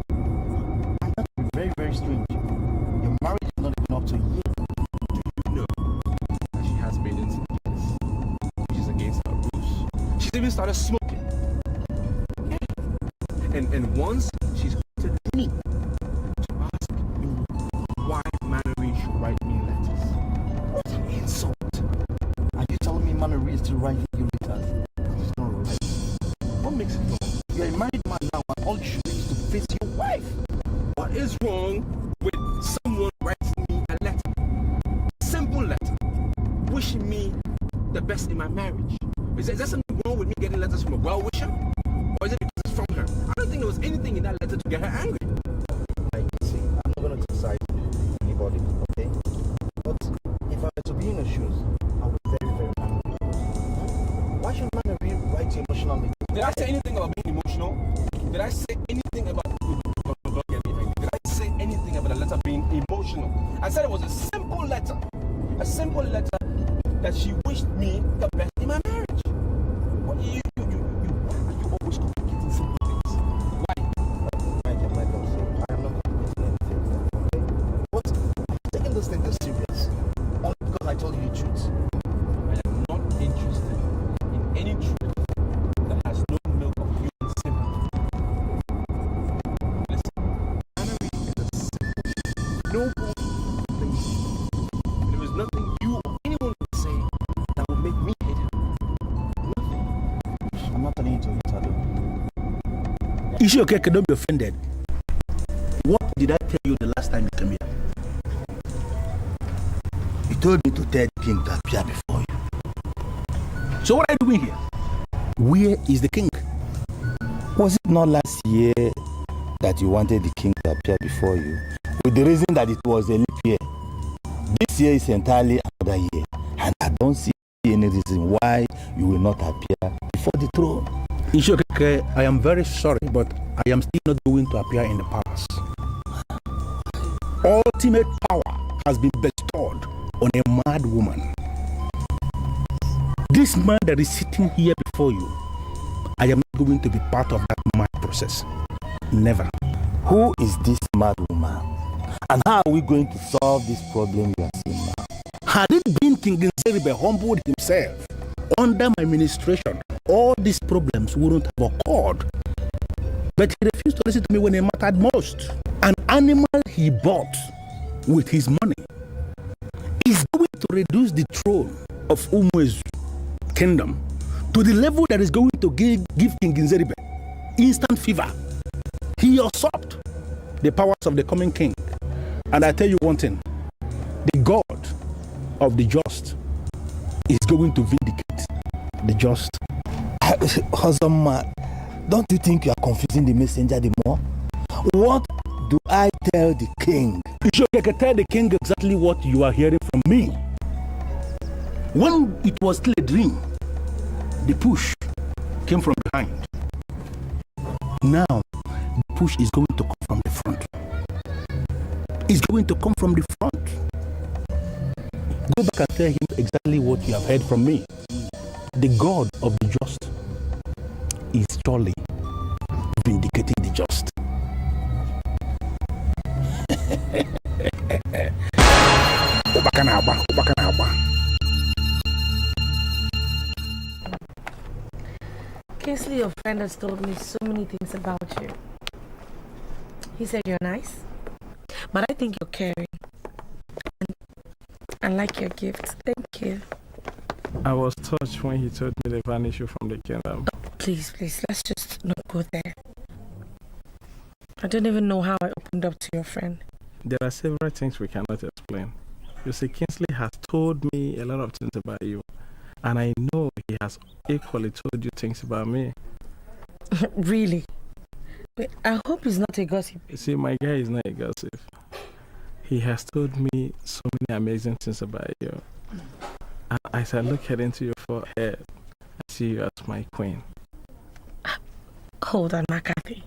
And that would be very, very strange. Your marriage is not even up to a year. Do you know that she has been in some place which is against her rules? She's even started smoking. And once she's quoted me to ask me why Manari should write me letters. What an insult! Are you telling me Manari is still writing you letters? It's not right. What makes it wrong? You're a married man now and all you should do is to face your wife. What is wrong with someone writing me a letter? Simple letter. Wishing me the best in my marriage. Is there something wrong with me getting letters from a well-wisher? Or is it because it's from her? I don't think there was anything in that letter to get her angry. I see. I'm not going to criticize anybody, okay? But if I were to be in her shoes, I would be very, very angry. Why should Manari write you emotionally? Did I say anything about being emotional? Did I say anything about... Don't get me angry. Did I say anything about the letter being emotional? I said it was a simple letter. A simple letter that she wished me the best in my marriage. What you always complicating simple things. Why? Michael, see, I am not complicating anything, okay? But I'm taking this thing as serious. Only because I told you the truth. I am not interested in any truth that has no milk of human sympathy. Listen, Manari is a simple, noble thing. There is nothing you or anyone can say that will make me hate her. Nothing. I'm not telling you to hate her though. Okay, don't be offended. What did I tell you the last time you came here? You told me to tell the king to appear before you. So what are you doing here? Where is the king? Was it not last year that you wanted the king to appear before you? With the reason that it was a leap year. This year is entirely another year. And I don't see any reason why you will not appear before the throne. Okay, I am very sorry, but I am still not going to appear in the palace. Ultimate power has been bestowed on a mad woman. This man that is sitting here before you, I am not going to be part of that mad process. Never. Who is this mad woman? And how are we going to solve this problem you are seeing now? Had it been King Nzeribe humbled himself under my administration, all these problems wouldn't have occurred. But he refused to listen to me when it mattered most. An animal he bought with his money is going to reduce the throne of Ugezu kingdom to the level that is going to give King Nzeribe instant fever. He usurped the powers of the coming king. And I tell you one thing, the God of the just is going to vindicate the just. Husband, don't you think you are confusing the messenger the more? What do I tell the king? You should tell the king exactly what you are hearing from me. When it was still a dream, the push came from behind. Now, the push is going to come from the front. It's going to come from the front. Go back and tell him exactly what you have heard from me. The God of the just is surely vindicating the just. Kingsley, your friend has told me so many things about you. He said you're nice, but I think you're caring. And I like your gift. Thank you. I was touched when he told me they vanish you from the kingdom. Please, let's just not go there. I don't even know how I opened up to your friend. There are several things we cannot explain. You see, Kingsley has told me a lot of things about you, and I know he has equally told you things about me. Really? Wait, I hope he's not a gossip. You see, my guy is not a gossip. He has told me so many amazing things about you. And as I look head into your forehead, I see you as my queen. Hold on, McCarthy.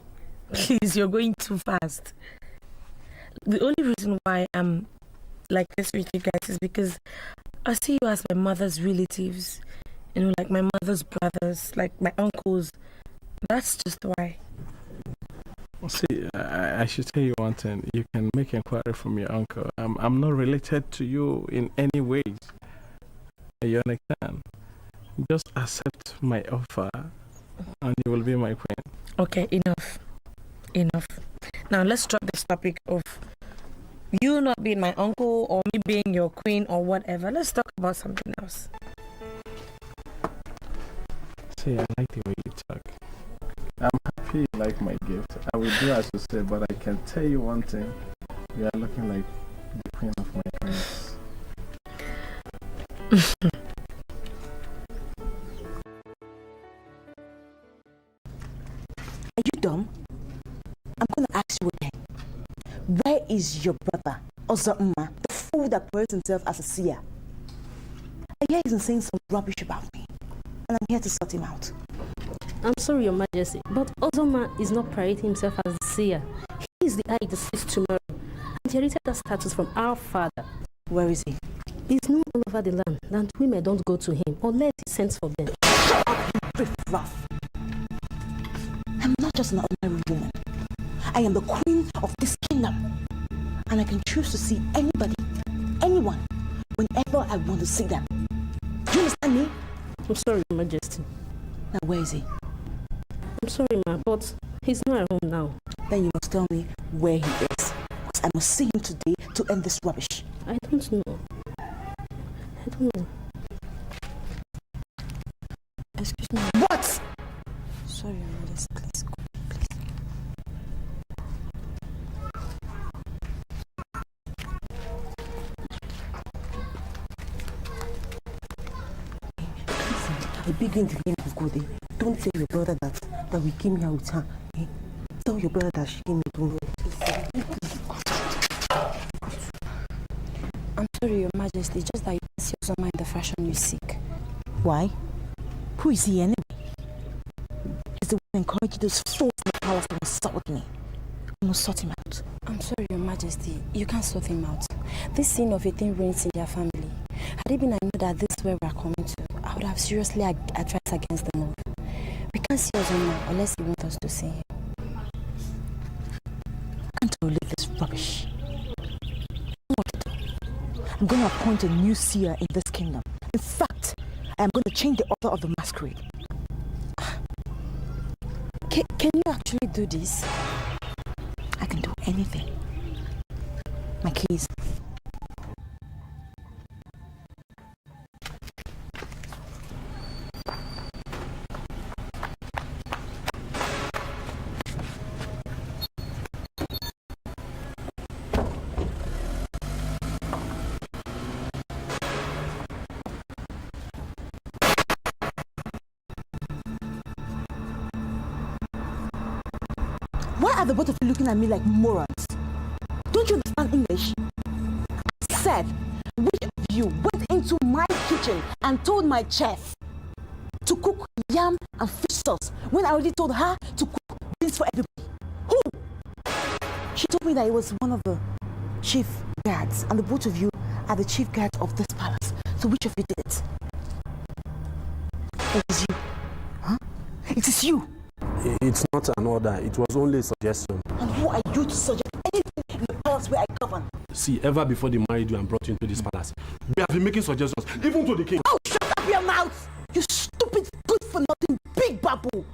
Please, you're going too fast. The only reason why I'm like this with you guys is because I see you as my mother's relatives. You know, like my mother's brothers, like my uncles. That's just why. See, I should tell you one thing. You can make inquiry from your uncle. I'm not related to you in any way. You understand? Just accept my offer and you will be my queen. Okay, enough. Now let's drop this topic of you not being my uncle or me being your queen or whatever. Let's talk about something else. See, I like the way you talk. I'm happy you like my gift. I will do as you say, but I can tell you one thing. You are looking like the queen of my dreams. Are you dumb? I'm going to ask you again. Where is your brother, Ozama, the fool that parades himself as a seer? I hear he's saying some rubbish about me, and I'm here to sort him out. I'm sorry, Your Majesty, but Ozoma is not parading himself as the seer. He is the eye that sees tomorrow, and he inherited that status from our father. Where is he? He's known all over the land, and women don't go to him unless he sends for them. Shut up, you riff-raff. I'm not just an ordinary woman. I am the queen of this kingdom, and I can choose to see anybody, anyone, whenever I want to see them. Do you understand me? I'm sorry, Your Majesty. Now, where is he? I'm sorry, ma, but he's not at home now. Then you must tell me where he is, because I must see him today to end this rubbish. I don't know. I don't know. Excuse me. What? Sorry, Your Majesty, please go. A big in the name of God. Don't tell your brother that we came here with her. Eh? Tell your brother that she came here. I'm sorry, Your Majesty, just that you can see Ozoma in the fashion you seek. Why? Who is he anyway? He's the one encouraging those fools in the palace to insult me. I must sort him out. I'm sorry, Your Majesty, you can't sort him out. This sin of a thing reigns in their family. Had it been I knew that this is where we are coming to, I would have seriously advised against the move. We can't see Ozoma unless he wants us to see him. I can't tolerate this rubbish. I'm going to appoint a new seer in this kingdom. In fact, I am going to change the order of the masquerade. Can you actually do this? I can do anything. My keys. Why are the both of you looking at me like morons? Don't you understand English? I said, which of you went into my kitchen and told my chef to cook yam and fish sauce when I already told her to cook beans for everybody? Who? She told me that it was one of the chief guards, and the both of you are the chief guards of this palace. So which of you did it? It is you. Huh? It is you. It's not an order. It was only a suggestion. And who are you to suggest anything in the palace where I govern? See, ever before they married you and brought you into this palace, we have been making suggestions, even to the king. Oh, shut up your mouth! You stupid, good-for-nothing big babu!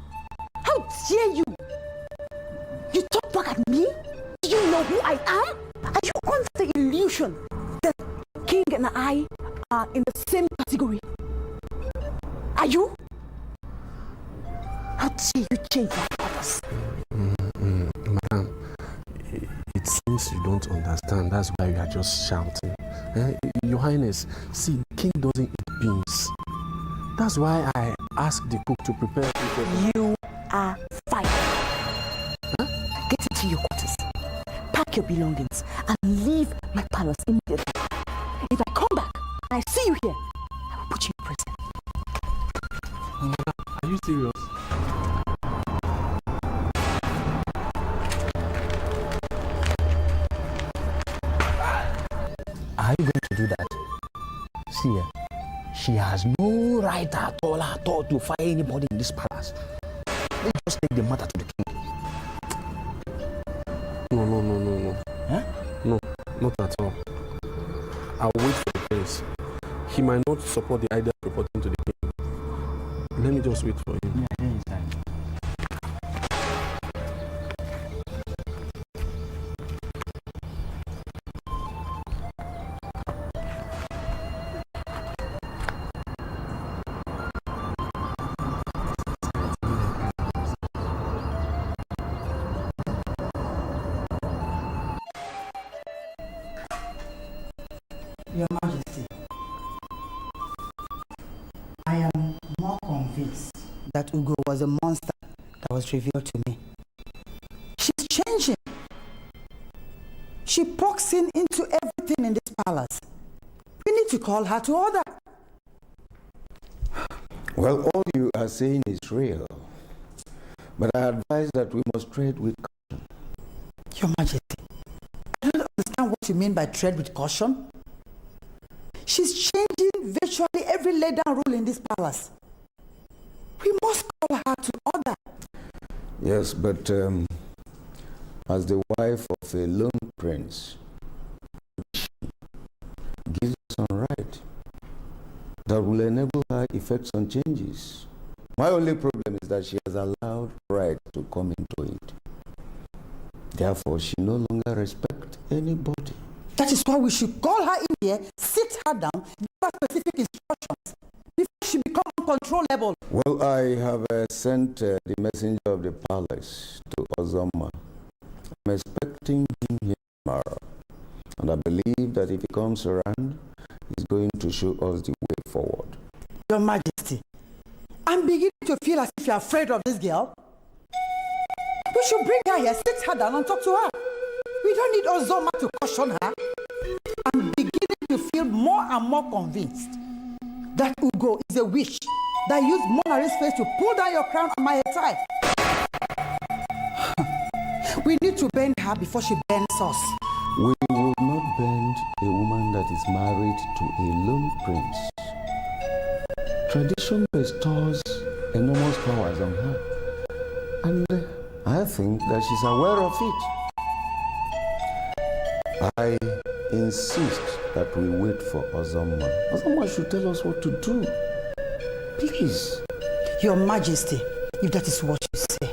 How dare you? You talk back at me? Do you know who I am? Are you under the illusion that king and I are in the same category? Are you? How dare you change my orders? Madam, it seems you don't understand. That's why you are just shouting. Your Highness, see, the king doesn't eat beans. That's why I asked the cook to prepare it. You are fired. Huh? Get into your quarters. Pack your belongings and leave my palace immediately. If I come back and I see you here, I will put you in prison. Are you serious? Are you going to do that? See, she has no right at all to fire anybody in this palace. Let's just take the matter to the king. No. Huh? No, not at all. I'll wait for the prince. He might not support the idea of reporting to the king. Let me just wait for him. Your Majesty, I am more convinced that Ugo was a monster that was revealed to me. She's changing. She pokes in into everything in this palace. We need to call her to order. Well, all you are saying is real. But I advise that we must tread with caution. Your Majesty, I don't understand what you mean by tread with caution. She's changing virtually every laid-down rule in this palace. We must call her to order. Yes, but as the wife of a lone prince, she gives us some right that will enable her effect some changes. My only problem is that she has allowed pride to come into it. Therefore, she no longer respects anybody. That is why we should call her in here, sit her down, give her specific instructions before she becomes uncontrollable. Well, I have sent the messenger of the palace to Ozoma. I'm expecting him here tomorrow. And I believe that if he comes around, he's going to show us the way forward. Your Majesty, I'm beginning to feel as if you're afraid of this girl. We should bring her here, sit her down and talk to her. We don't need Ozoma to caution her. I'm beginning to feel more and more convinced that Ugo is a witch that used Manari's face to pull down your crown on my head tie. We need to bend her before she bends us. We will not bend a woman that is married to a lone prince. Tradition bestows enormous powers on her. And I think that she's aware of it. I insist that we wait for Ozoma. Ozoma should tell us what to do. Please. Your Majesty, if that is what you say.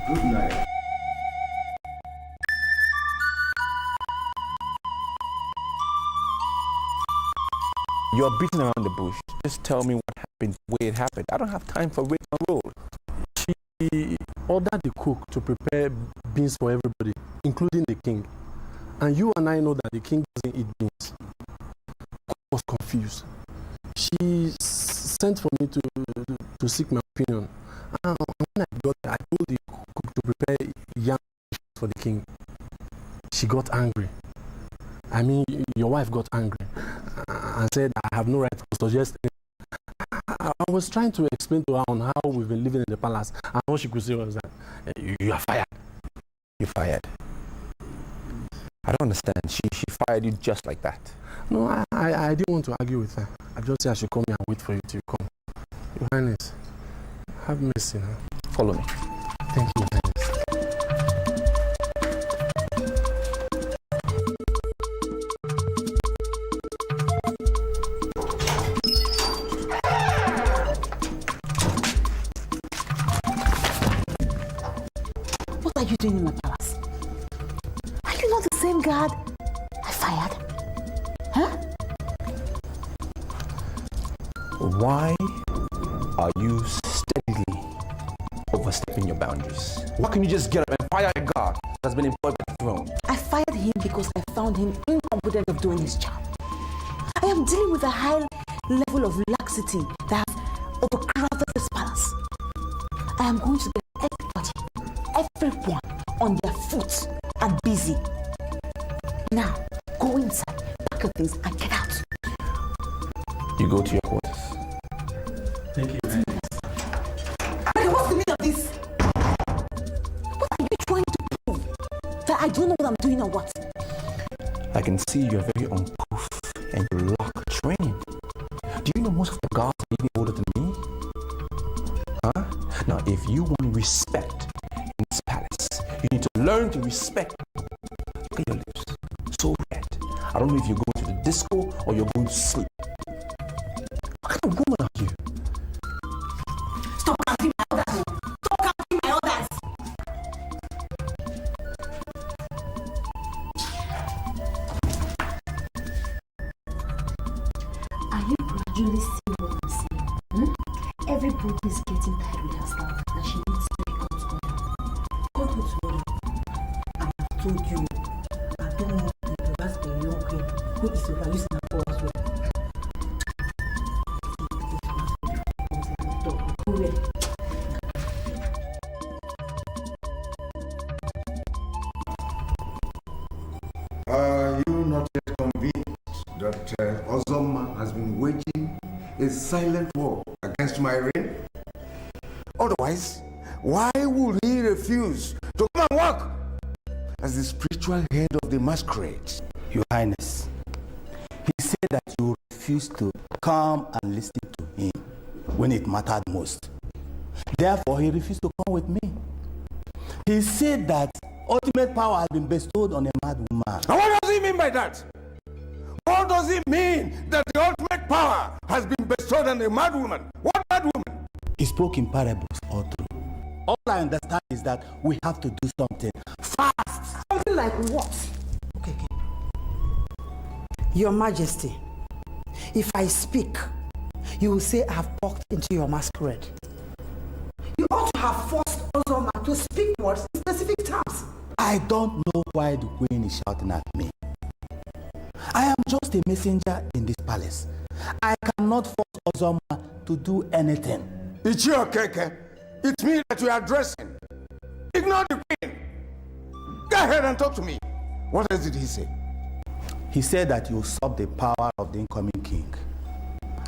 Good night. You're beating around the bush. Just tell me what happened, the way it happened. I don't have time for wait and roll. She ordered the cook to prepare beans for everybody, including the king. And you and I know that the king doesn't eat beans. I was confused. She sent for me to seek my opinion. And when I got there, I told the cook to prepare yam for the king. She got angry. I mean, your wife got angry and said, I have no right to suggest anything. I was trying to explain to her on how we've been living in the palace, and all she could say was that, you are fired. You're fired. I don't understand. She fired you just like that. No, I didn't want to argue with her. I just said I should come here and wait for you till you come. Your Highness, have mercy now. Follow me. Thank you, Your Highness. What are you doing in my palace? Are you not the same guard I fired? Huh? Why are you steadily overstepping your boundaries? Why can't you just get up and fire a guard that's been employed by the throne? I fired him because I found him incompetent of doing his job. I am dealing with a high level of laxity that has overcrowded this palace. I am going to get everyone on their foot and busy. Now, go inside, pack your things and get out. You go to your quarters. Thank you. Okay, what's the meaning of this? What are you trying to prove? That I don't know what I'm doing or what? I can see you're very uncouth and you lack training. Do you know most of the guards are even older than me? Huh? Now, if you want respect in this palace, you need to learn to respect. Look at your lips, so red. I don't know if you're going to the disco or you're going to sleep. What kind of woman are you? Stop counting my orders. Stop counting my orders. Are you gradually seeing what I'm saying? Everybody is getting tired with herself and she needs to be cut to order. Cut to order. I have told you. I don't want to ask a young girl who is overusing her power as well. Are you not yet convinced that Ozoma has been waging a silent war against my reign? Otherwise, why would he refuse to come and work as the spiritual head of the masquerade? Your Highness, he said that you refused to come and listen to him when it mattered most. Therefore, he refused to come with me. He said that ultimate power has been bestowed on a mad woman. And what does he mean by that? What does it mean that the ultimate power has been bestowed on a mad woman? What mad woman? He spoke in parables all through. All I understand is that we have to do something fast. Something like what? Okay. Your Majesty, if I speak, you will say I have walked into your masquerade. You ought to have forced Ozoma to speak words in specific terms. I don't know why the queen is shouting at me. I am just a messenger in this palace. I cannot force Ozoma to do anything. It's your Keke. It's me that you are addressing. Ignore the queen. Go ahead and talk to me. What else did he say? He said that you usurp the power of the incoming king.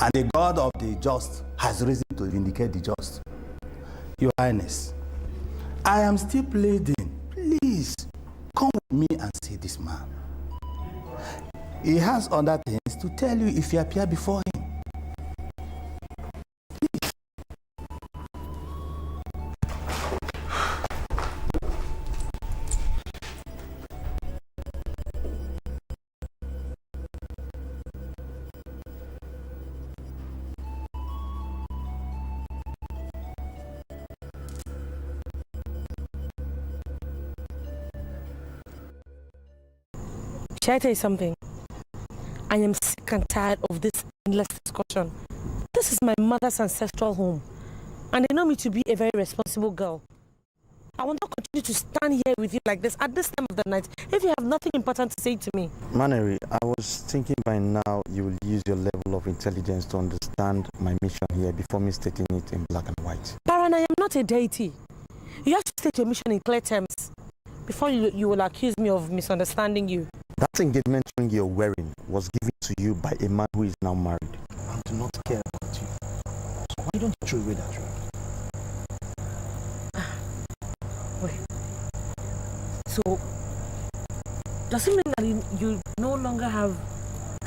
And the God of the just has risen to vindicate the just. Your Highness, I am still pleading. Please, come with me and see this man. He has other things to tell you if you appear before him. Should I tell you something? I am sick and tired of this endless discussion. This is my mother's ancestral home, and they know me to be a very responsible girl. I will not continue to stand here with you like this at this time of the night if you have nothing important to say to me. Manari, I was thinking by now you will use your level of intelligence to understand my mission here before me stating it in black and white. Baron, I am not a deity. You have to state your mission in clear terms before you will accuse me of misunderstanding you. That engagement ring you're wearing was given to you by a man who is now married. I do not care about you. So why don't you throw away that ring? Wait. So, does it mean that you no longer have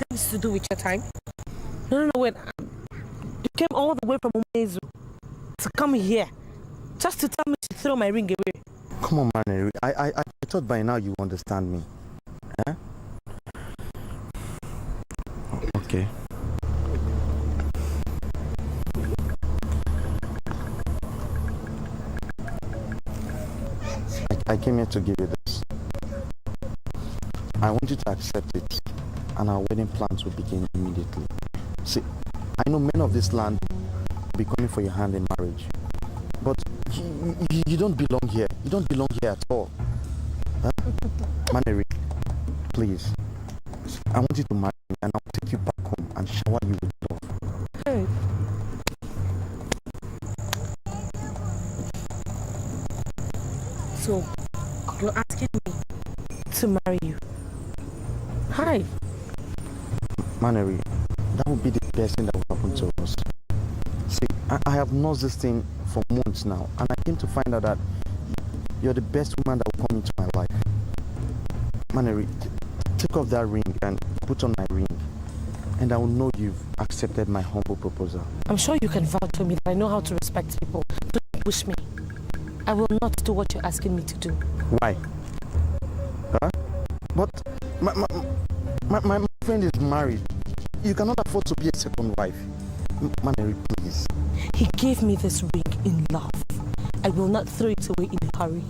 things to do with your time? No, wait. You came all the way from Ugezu to come here just to tell me to throw my ring away. Come on, Manari. I thought by now you understand me. Huh? Okay. I came here to give you this. I want you to accept it, and our wedding plans will begin immediately. See, I know men of this land will be coming for your hand in marriage, but you don't belong here. You don't belong here at all. Huh? Manari, please. I want you to marry me, and I'll take you back home and shower you with love. Hey. So, you're asking me to marry you? Hi. Manari, that would be the best thing that will happen to us. See, I have nursed this thing for months now, and I came to find out that you're the best woman that will come into my life. Manari, take off that ring and put on my ring, and I will know you've accepted my humble proposal. I'm sure you can vouch for me that I know how to respect people. Don't push me. I will not do what you're asking me to do. Why? Huh? But my friend is married. You cannot afford to be a second wife. Manari, please. He gave me this ring in love. I will not throw it away in a hurry.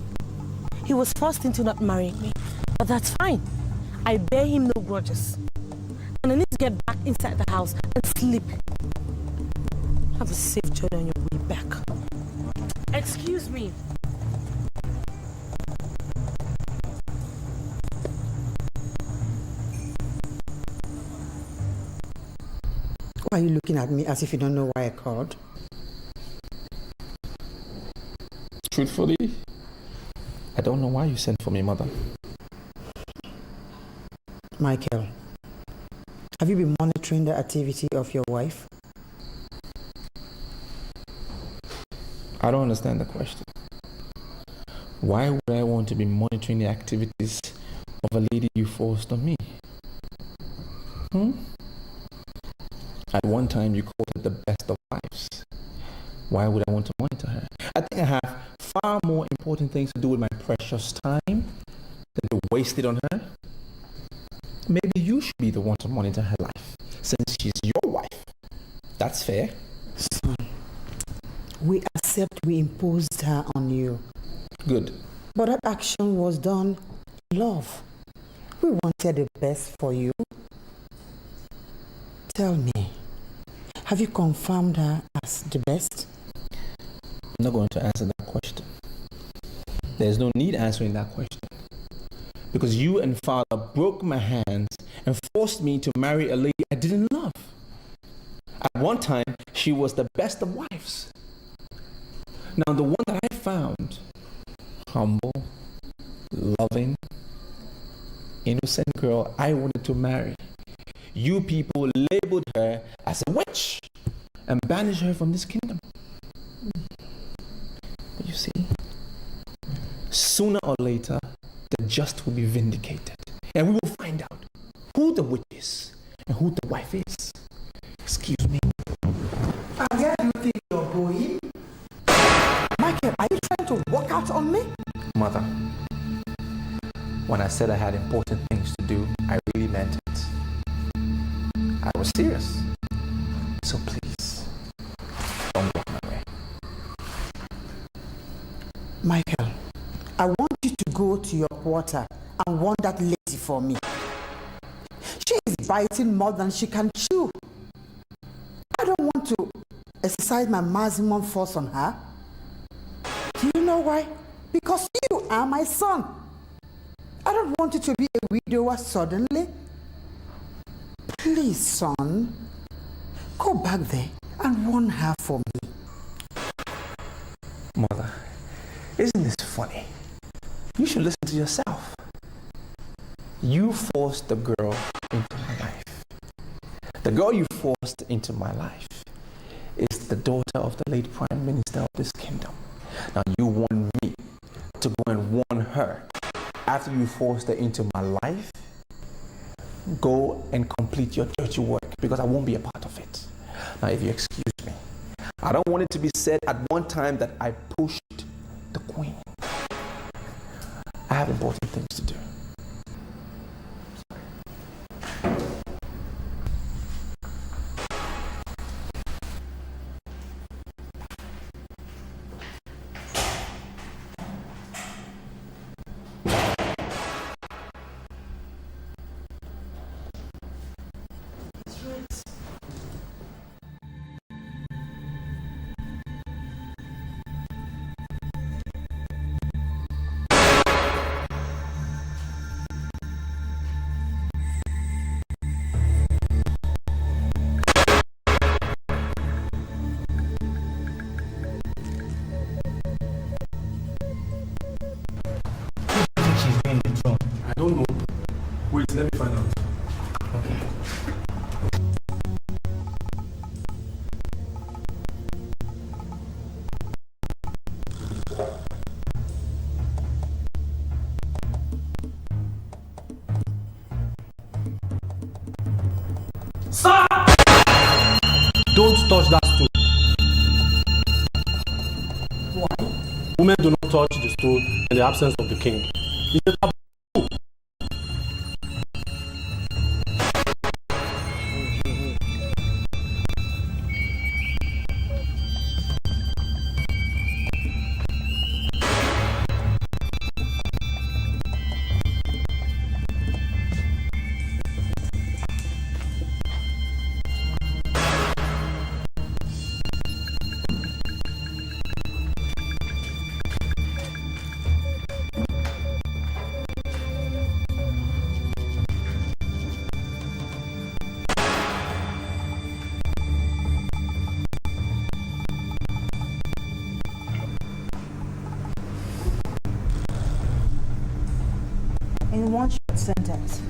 He was forced into not marrying me, but that's fine. I bear him no grudges. And I need to get back inside the house and sleep. Have a safe journey on your way back. Excuse me. Why are you looking at me as if you don't know why I called? Truthfully, I don't know why you sent for me, Mother. Michael, have you been monitoring the activity of your wife? I don't understand the question. Why would I want to be monitoring the activities of a lady you forced on me? At one time you called her the best of wives. Why would I want to monitor her? I think I have far more important things to do with my precious time than to waste it on her. Maybe you should be the one to monitor her life, since she's your wife. That's fair. Son, we accept we imposed her on you. Good. But that action was done in love. We wanted the best for you. Tell me, have you confirmed her as the best? I'm not going to answer that question. There's no need answering that question. Because you and Father broke my hands and forced me to marry a lady I didn't love. At one time, she was the best of wives. Now, the one that I found, humble, loving, innocent girl I wanted to marry, you people labeled her as a witch and banished her from this kingdom. But you see, sooner or later, the just will be vindicated. And we will find out who the witch is and who the wife is. Excuse me. And where do you think you're going? Michael, are you trying to walk out on me? Mother, when I said I had important things to do, I really meant it. I was serious. So please, don't walk my way. Michael, I want you to go to your quarter and warn that lady for me. She is biting more than she can chew. I don't want to exercise my maximum force on her. Do you know why? Because you are my son. I don't want you to be a widower suddenly. Please, son, go back there and warn her for me. Mother, isn't this funny? You should listen to yourself. You forced the girl into my life. The girl you forced into my life is the daughter of the late Prime Minister of this kingdom. Now you want me to go and warn her after you forced her into my life? go and complete your dirty work because I won't be a part of it. Now, if you excuse me, I don't want it to be said at one time that I pushed the queen. I have important things to do. I don't know. Wait, let me find out. Okay. Stop! Don't touch that stool. Why? Women do not touch the stool in the absence of the king. It's a taboo. In one short sentence,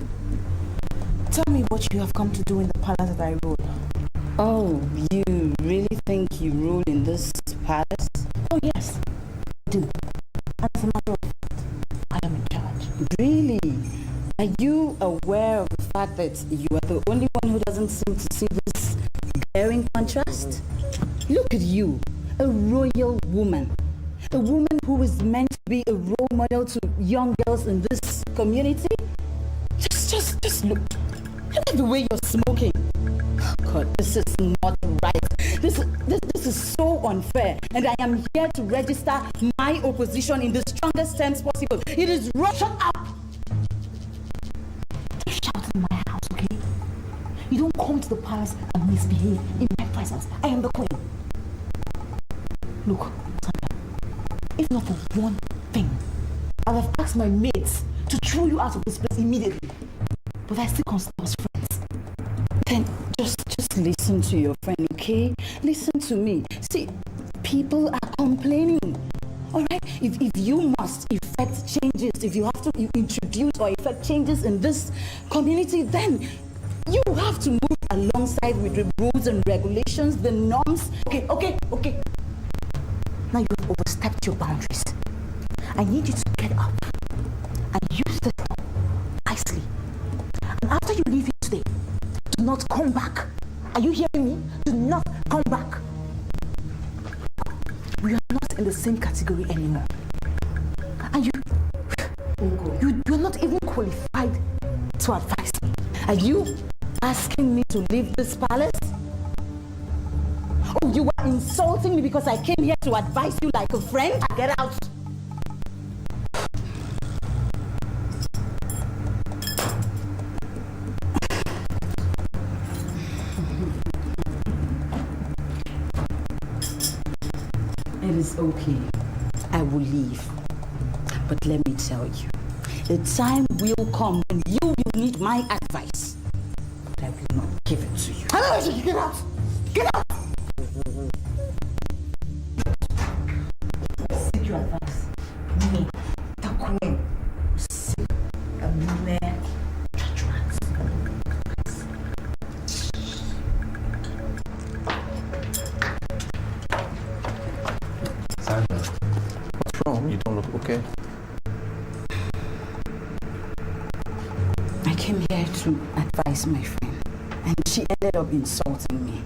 tell me what you have come to do in the palace that I rule. Oh, you really think you rule in this palace? Oh yes, I do. As a matter of fact, I am in charge. Really? Are you aware of the fact that you are the only one who doesn't seem to see this glaring contrast? Look at you, a royal woman. A woman who is meant to be a role model to young girls in this community. Just look at the way you're smoking. God, this is not right. This is so unfair, and I am here to register my opposition in the strongest terms possible. It is wrong. Shut up! Don't shout in my house, okay? You don't come to the palace and misbehave in my presence. I am the queen. Look, if not for one thing, I'll have asked my mates to throw you out of this place immediately. But I still consider us friends. Then just listen to your friend, okay? Listen to me. See, people are complaining. Alright? If you must effect changes, if you have to introduce or effect changes in this community, then you have to move alongside with the rules and regulations, the norms. Okay. Now you have overstepped your boundaries. I need you to get up and use this door wisely. And after you leave here today, do not come back. Are you hearing me? Do not come back. We are not in the same category anymore. And you're not even qualified to advise me. Are you asking me to leave this palace? Oh, you are insulting me because I came here to advise you like a friend? Get out! It is okay. I will leave. But let me tell you, the time will come when you will need my advice. But I will not give it to you. Get out! Get out! Seek your advice. Me, the queen, seek a mere treacherous. Sandra, what's wrong? You don't look okay. I came here to advise my friend, and she ended up insulting me.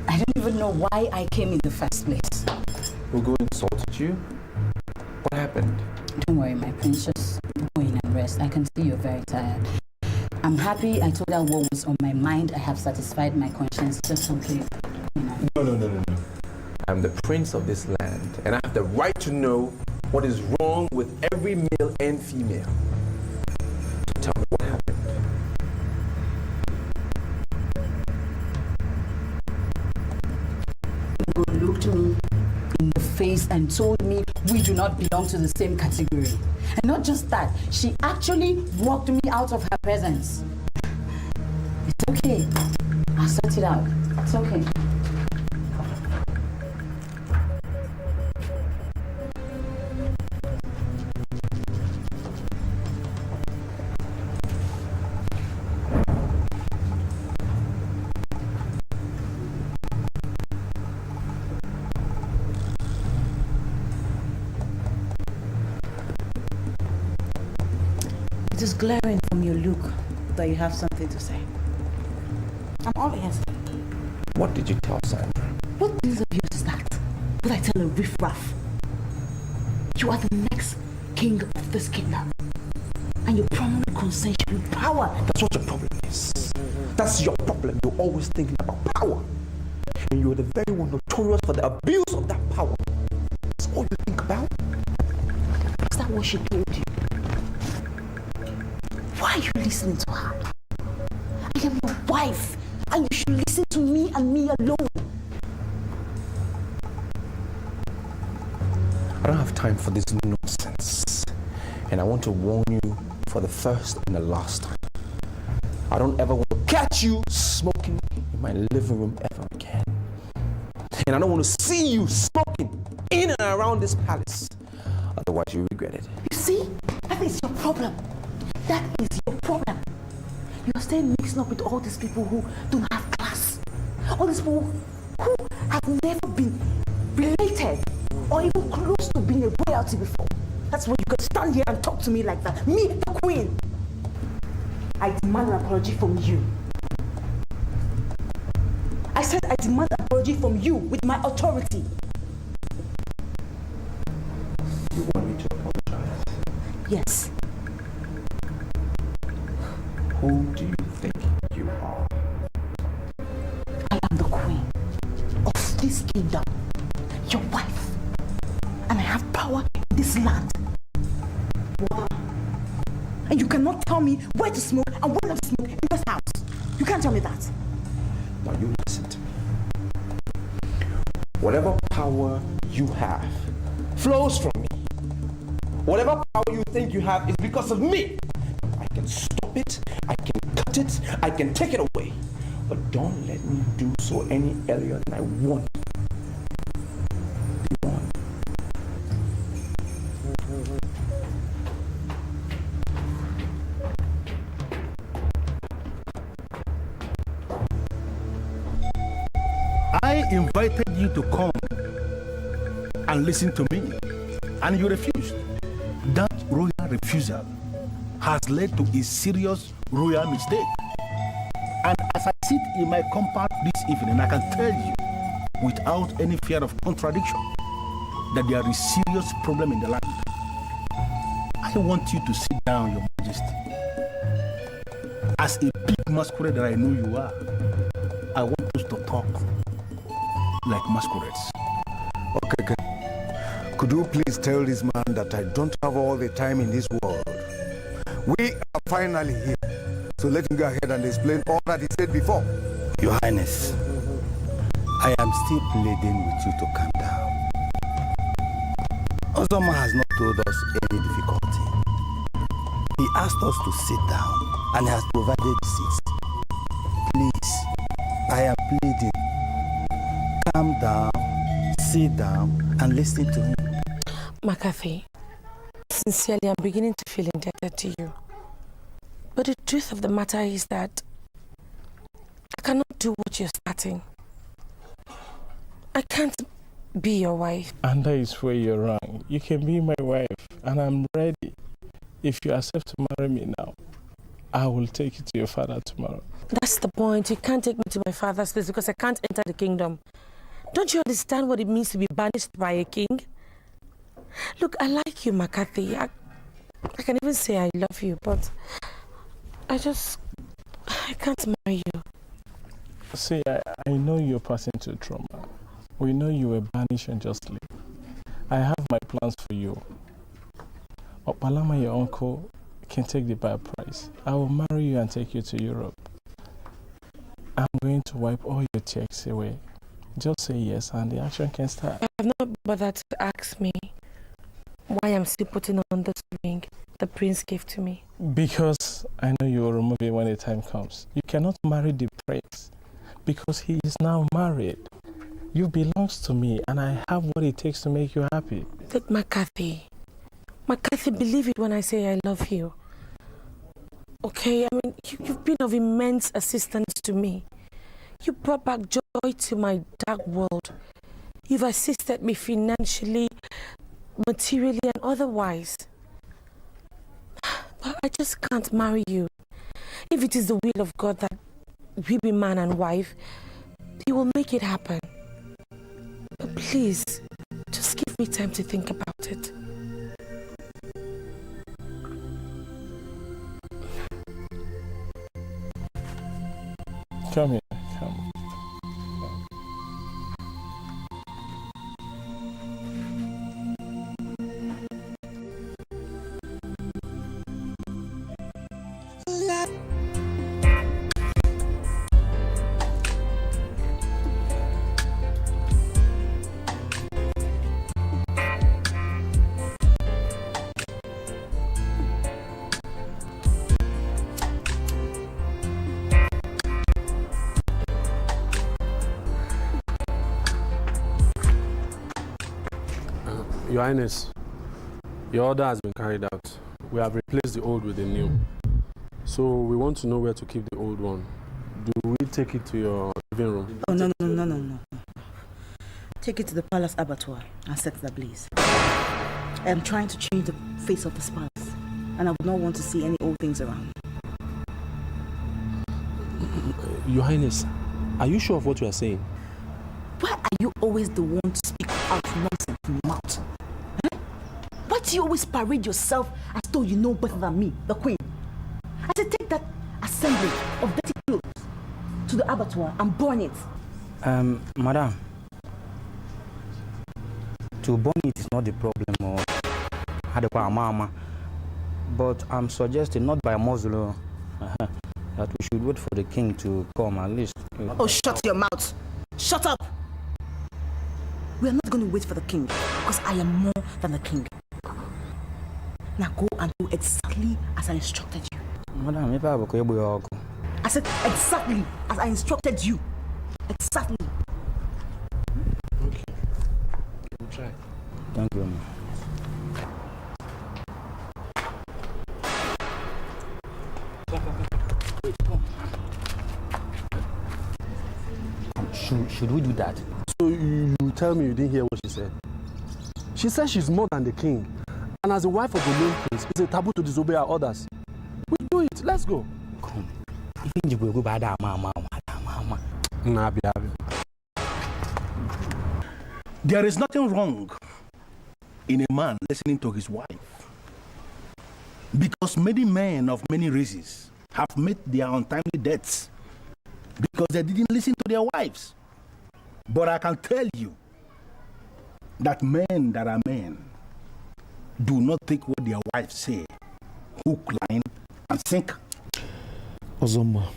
I don't even know why I came in the first place. Ugo insulted you? What happened? Don't worry, my princess. Go in and rest. I can see you're very tired. I'm happy I told her what was on my mind. I have satisfied my conscience. Just something. No. I'm the prince of this land, and I have the right to know what is wrong with every male and female. So tell me what happened. Ugo looked me in the face and told me we do not belong to the same category. And not just that, she actually walked me out of her presence. It's okay. I'll sort it out. It's okay. It is glaring from your look that you have something to say. I'm all ears. What did you tell Sandra? What business of yours is that? Would I tell a riffraff? You are the next king of this kingdom. And your primary concern should be power. That's what your problem is. That's your problem. You're always thinking about power. And you're the very one notorious for the abuse of that power. That's all you think about? Is that what she told you? Why are you listening to her? I am your wife, and you should listen to me and me alone. I don't have time for this nonsense. And I want to warn you for the first and the last time. I don't ever want to catch you smoking in my living room ever again. And I don't want to see you smoking in and around this palace. Otherwise you regret it. You see, that is your problem. That is your problem. You are staying mixing up with all these people who don't have class. All these people who have never been related or even close to being a royalty before. That's why you could stand here and talk to me like that. Me, the queen. I demand an apology from you. I said I demand an apology from you with my authority. You want me to apologize? Yes. Who do you think you are? I am the queen of this kingdom, your wife, and I have power in this land. Wow. And you cannot tell me where to smoke and where not to smoke in this house. You can't tell me that. Now you listen to me. Whatever power you have flows from me. Whatever power you think you have is because of me. I can stop it, I can cut it, I can take it away. But don't let me do so any earlier than I want. I invited you to come and listen to me, and you refused. That royal refusal has led to a serious royal mistake. And as I sit in my compound this evening, I can tell you, without any fear of contradiction, that there is a serious problem in the land. I want you to sit down, Your Majesty. As a big masquerade that I know you are, I want us to talk like masquerades. Okay. Could you please tell this man that I don't have all the time in this world? We are finally here. So let him go ahead and explain all that he said before. Your Highness, I am still pleading with you to calm down. Ozoma has not told us any difficulty. He asked us to sit down and has provided seats. Please, I am pleading. Calm down, sit down, and listen to me. McCarthy, sincerely, I'm beginning to feel indebted to you. But the truth of the matter is that I cannot do what you're starting. I can't be your wife. And that is where you're wrong. You can be my wife, and I'm ready if you accept to marry me now. I will take you to your father tomorrow. That's the point. You can't take me to my father's place because I can't enter the kingdom. Don't you understand what it means to be banished by a king? Look, I like you, McCarthy. I can even say I love you, but I can't marry you. See, I know you're passing through trauma. We know you were banished unjustly. I have my plans for you. Opalama, your uncle, can take the bad price. I will marry you and take you to Europe. I'm going to wipe all your tears away. Just say yes and the action can start. I have not bothered to ask me why I'm still putting on this ring the prince gave to me. Because I know you will remove it when the time comes. You cannot marry the prince because he is now married. You belong to me and I have what it takes to make you happy. Look, McCarthy, believe it when I say I love you. Okay, I mean, you've been of immense assistance to me. You brought back joy to my dark world. You've assisted me financially, materially, and otherwise. But I just can't marry you. If it is the will of God that we be man and wife, He will make it happen. But please, just give me time to think about it. Come here, come. Your Highness, your order has been carried out. We have replaced the old with the new. So we want to know where to keep the old one. Do we take it to your living room? Oh, no. Take it to the palace abattoir and set it ablaze. I am trying to change the face of this palace, and I would not want to see any old things around. Your Highness, are you sure of what you are saying? Why are you always the one to speak out nonsense in your mouth? Why do you always parade yourself as though you know better than me, the queen? I said take that assembly of dirty clothes to the abattoir and burn it. Madam, to burn it is not the problem or but I'm suggesting not by muzzle that we should wait for the king to come at least. Oh, shut your mouth! Shut up! We are not going to wait for the king because I am more than the king. Now go and do exactly as I instructed you. Madam, if I have a I said exactly as I instructed you. Exactly. Okay. We'll try. Thank you. Should we do that? So you tell me you didn't hear what she said? She said she's more than the king. And as a wife of the lone prince, it's a taboo to disobey our orders. We do it. Let's go. Come. There is nothing wrong in a man listening to his wife. Because many men of many races have met their untimely deaths because they didn't listen to their wives. But I can tell you that men that are men do not take what their wives say, hook, line, and sinker. Ozoma,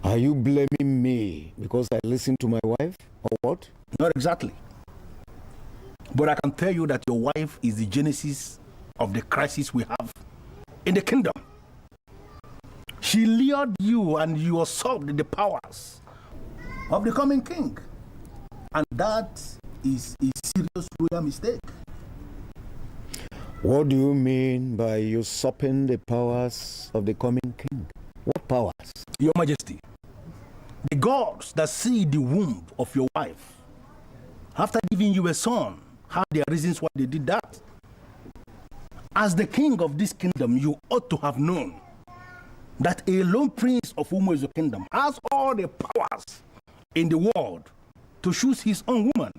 are you blaming me because I listened to my wife, or what? Not exactly. But I can tell you that your wife is the genesis of the crisis we have in the kingdom. She lured you and you usurped the powers of the coming king. And that is a serious royal mistake. What do you mean by usurping the powers of the coming king? What powers? Your Majesty, the gods that see the womb of your wife, after giving you a son, have their reasons why they did that. As the king of this kingdom, you ought to have known that a lone prince of Ugezu kingdom has all the powers in the world to choose his own woman.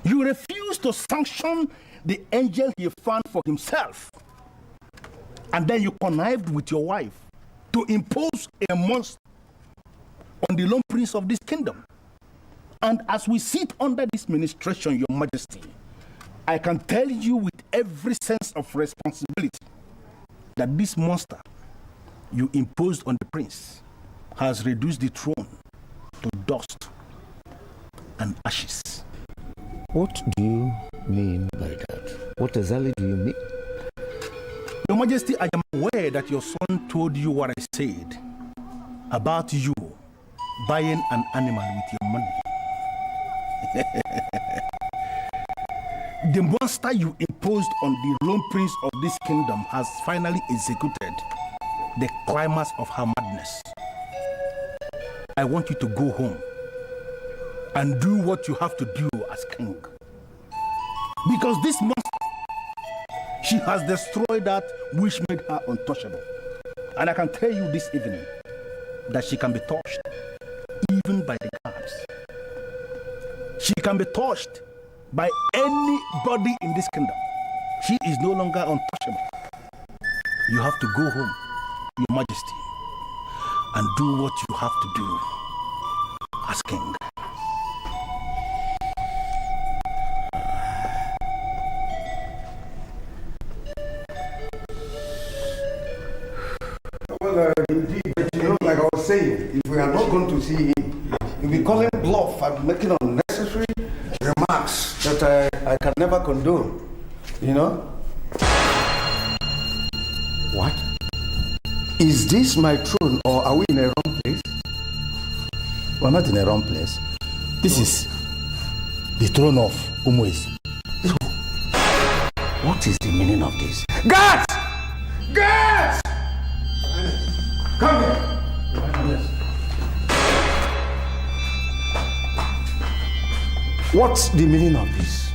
You refuse to sanction the angel he found for himself. And then you connived with your wife to impose a monster on the lone prince of this kingdom. And as we sit under this ministration, Your Majesty, I can tell you with every sense of responsibility that this monster you imposed on the prince has reduced the throne to dust and ashes. What do you mean by that? What exactly do you mean? Your Majesty, I am aware that your son told you what I said about you buying an animal with your money. The monster you imposed on the lone prince of this kingdom has finally executed the climax of her madness. I want you to go home and do what you have to do as king. Because this monster, she has destroyed that which made her untouchable. And I can tell you this evening that she can be touched even by the gods. She can be touched by anybody in this kingdom. She is no longer untouchable. You have to go home, Your Majesty, and do what you have to do as king. Well, indeed, like I was saying, if we are not going to see him, you'll be calling bluff and making unnecessary remarks that I can never condone. You know? What? Is this my throne, or are we in a wrong place? We're not in a wrong place. This is the throne of Ugezu. So, what is the meaning of this? Guards! Guards! Come here! What's the meaning of this?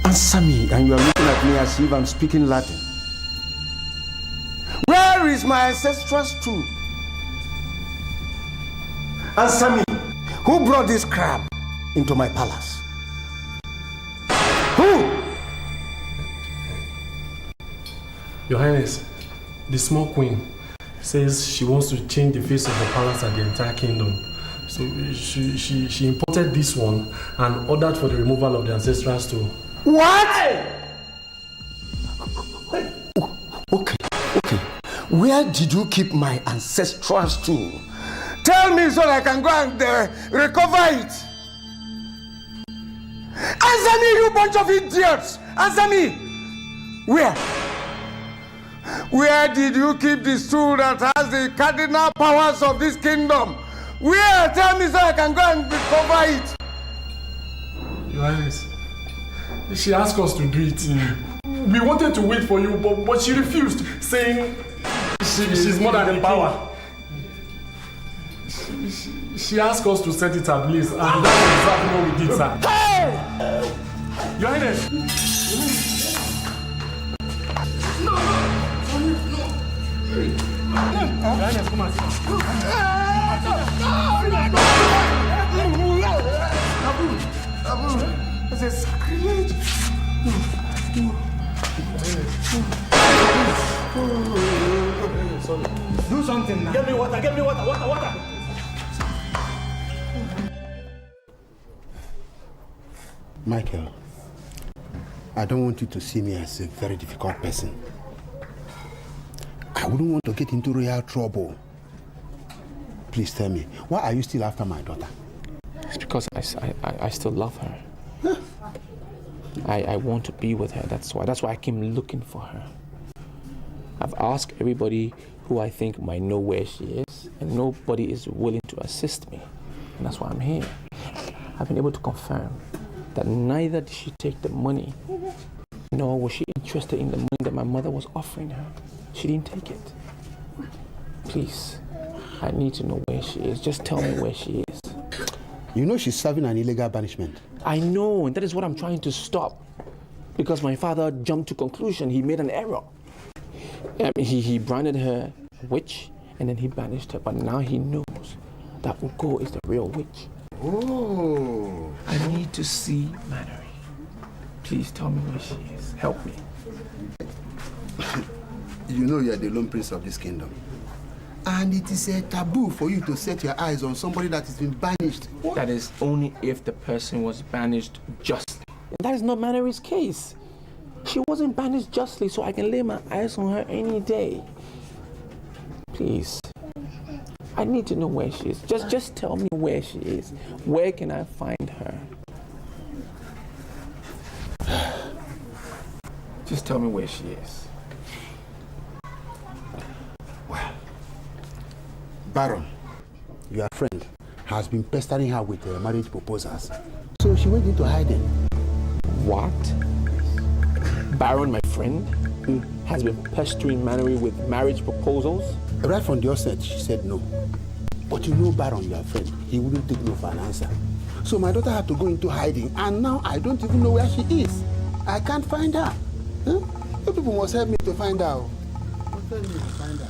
Answer me, and you are looking at me as if I'm speaking Latin. Where is my ancestral stool? Answer me. Who brought this crab into my palace? Who? Your Highness, the small queen says she wants to change the face of the palace and the entire kingdom. So she imported this one and ordered for the removal of the ancestral stool. What? Okay. Where did you keep my ancestral stool? Tell me so that I can go and recover it. Answer me, you bunch of idiots! Answer me! Where did you keep the stool that has the cardinal powers of this kingdom? Where? Tell me so I can go and recover it. Your Highness, she asked us to do it. We wanted to wait for you, but she refused, saying she's more than the power. She asked us to set it ablaze, and that's exactly what we did, sir. Hey! Your Highness! No! Your Highness, come on. Abu, it's a sacrilege. Do something now. Get me water. Michael, I don't want you to see me as a very difficult person. I wouldn't want to get into real trouble. Please tell me, why are you still after my daughter? It's because I still love her. Huh? I want to be with her. That's why I came looking for her. I've asked everybody who I think might know where she is, and nobody is willing to assist me. And that's why I'm here. I've been able to confirm that neither did she take the money, nor was she interested in the money that my mother was offering her. She didn't take it. Please, I need to know where she is. Just tell me where she is. You know she's serving an illegal banishment. I know, and that is what I'm trying to stop. Because my father jumped to conclusion. He made an error. He branded her witch and then he banished her. But now he knows that Ugo is the real witch. Oh. I need to see Manari. Please tell me where she is. Help me. You know you are the lone prince of this kingdom. And it is a taboo for you to set your eyes on somebody that has been banished. What? That is only if the person was banished justly. And that is not Manari's case. She wasn't banished justly, so I can lay my eyes on her any day. Please. I need to know where she is. Just tell me where she is. Where can I find her? Just tell me where she is. Well, Baron, your friend, has been pestering her with marriage proposals. So she went into hiding. What? Baron, my friend, has been pestering Manari with marriage proposals? Right from the outset, she said no. But you know Baron, your friend, he wouldn't take no for an answer. So my daughter had to go into hiding, and now I don't even know where she is. I can't find her. Huh? You people must help me to find out. Must help me to find her.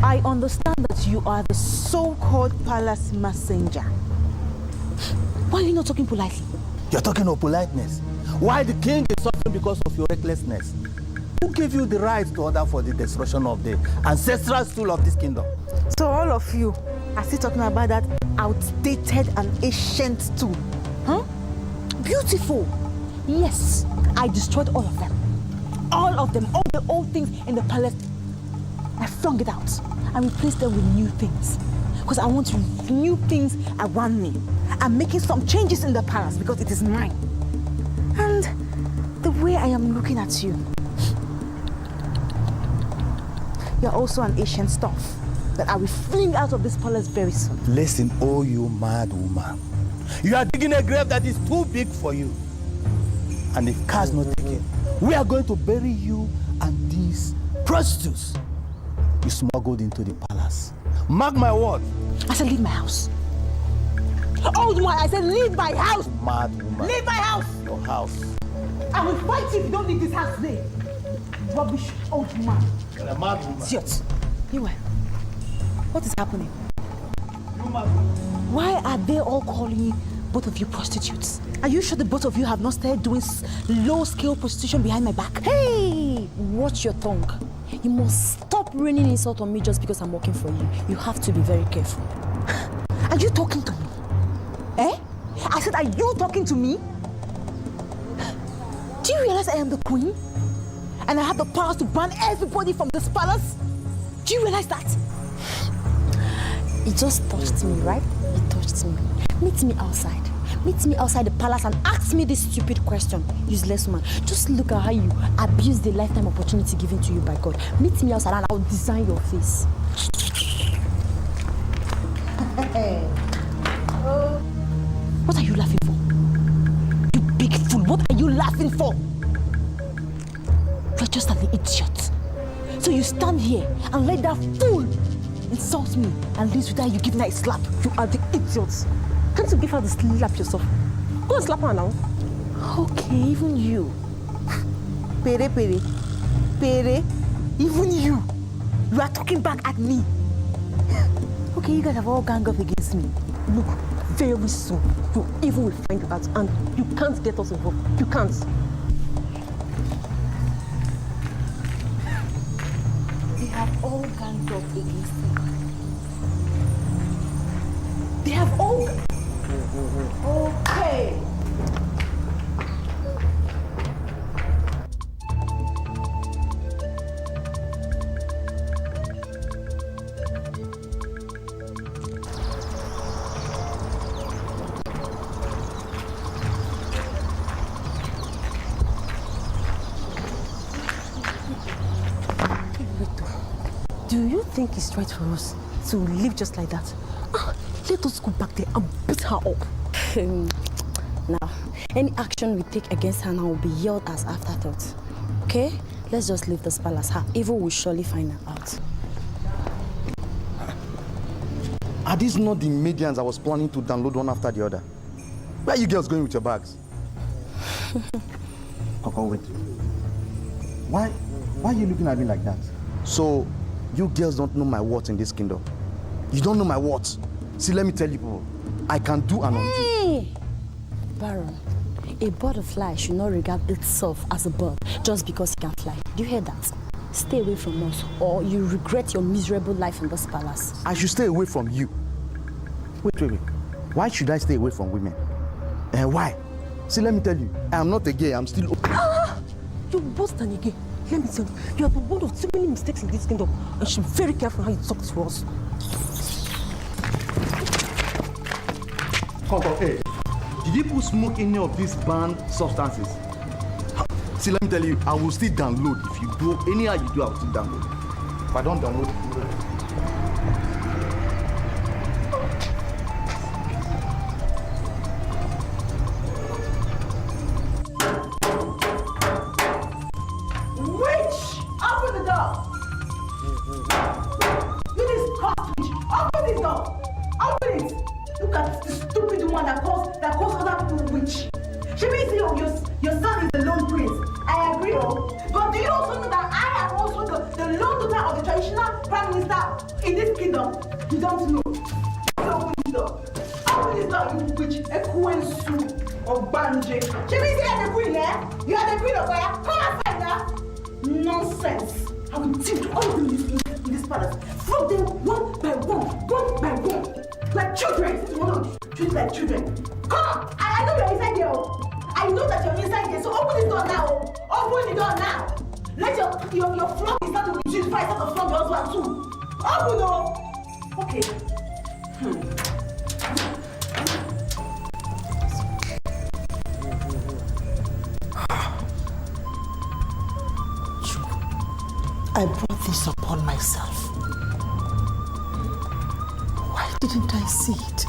I understand that you are the so-called palace messenger. Why are you not talking politely? You're talking of politeness. Why the king is suffering because of your recklessness? Who gave you the right to order for the destruction of the ancestral stool of this kingdom? So all of you are still talking about that outdated and ancient tool. Huh? Beautiful. Yes, I destroyed all of them. All of them, all the old things in the palace. I flung it out and replaced them with new things. Because I want new things around me. I'm making some changes in the palace because it is mine. And the way I am looking at you, you're also an ancient stuff that I will fling out of this palace very soon. Listen, oh you mad woman. You are digging a grave that is too big for you. And if car's not taken, we are going to bury you and these prostitutes you smuggled into the palace. Mark my word. I said leave my house. Old man, I said leave my house. Mad woman. Leave my house. Your house. I will fight you if you don't leave this house today. Rubbish old man. You're a mad woman. Idiot. You are. What is happening? You mad woman. Why are they all calling you, both of you, prostitutes? Are you sure the both of you have not started doing low-scale prostitution behind my back? Hey! Watch your tongue. You must stop raining insult on me just because I'm working for you. You have to be very careful. Are you talking to me? Eh? I said, are you talking to me? Do you realize I am the queen? And I have the power to ban everybody from this palace? Do you realize that? It just touched me, right? It touched me. Meet me outside. Meet me outside the palace and ask me this stupid question, useless woman. Just look at how you abuse the lifetime opportunity given to you by God. Meet me outside and I'll design your face. What are you laughing for? You big fool, what are you laughing for? You're just an idiot. So you stand here and let that fool insult me and leave without you giving her a slap. You are the idiot. Can't you give her the slap yourself? Go and slap her now. Okay, even you. Pere, pere. Pere, even you. You are talking back at me. Okay, you guys have all gang up against me. Look, very soon, you even will find out and you can't get us involved. You can't. They have all ganged up against me. They have all... Okay. Do you think it's right for us to live just like that? Let us go back there and beat her up. Now, any action we take against her now will be yelled as afterthought. Okay? Let's just leave this palace. Her evil will surely find her out. Are these not the medians I was planning to download one after the other? Where are you girls going with your bags? Coco, wait. Why are you looking at me like that? So, you girls don't know my worth in this kingdom. You don't know my worth. See, let me tell you people, I can do and undo. Hey! Baron, a butterfly should not regard itself as a bird just because it can fly. Do you hear that? Stay away from us or you regret your miserable life in this palace. I should stay away from you. Wait. Why should I stay away from women? Why? See, let me tell you, I am not a gay, I'm still... You're worse than a gay. Let me tell you, you are the one of too many mistakes in this kingdom. And you should be very careful how you talk to us. Tonto, hey, did you put smoke in any of these banned substances? See, let me tell you, I will still download. If you do, anyhow you do, I will still download. If I don't download, I brought this upon myself. Why didn't I see it?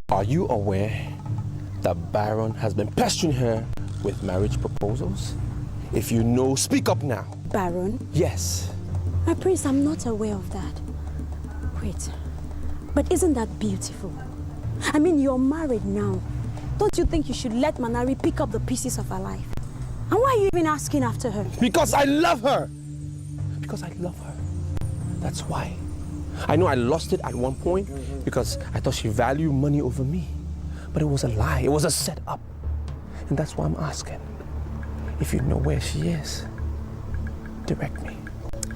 Are you aware that Baron has been pestering her with marriage proposals? If you know, speak up now. Baron? Yes. My prince, I'm not aware of that. Wait, but isn't that beautiful? I mean, you're married now. Don't you think you should let Manari pick up the pieces of her life? And why are you even asking after her? Because I love her. Because I love her. That's why. I know I lost it at one point because I thought she valued money over me. But it was a lie. It was a setup. And that's why I'm asking. If you know where she is, direct me.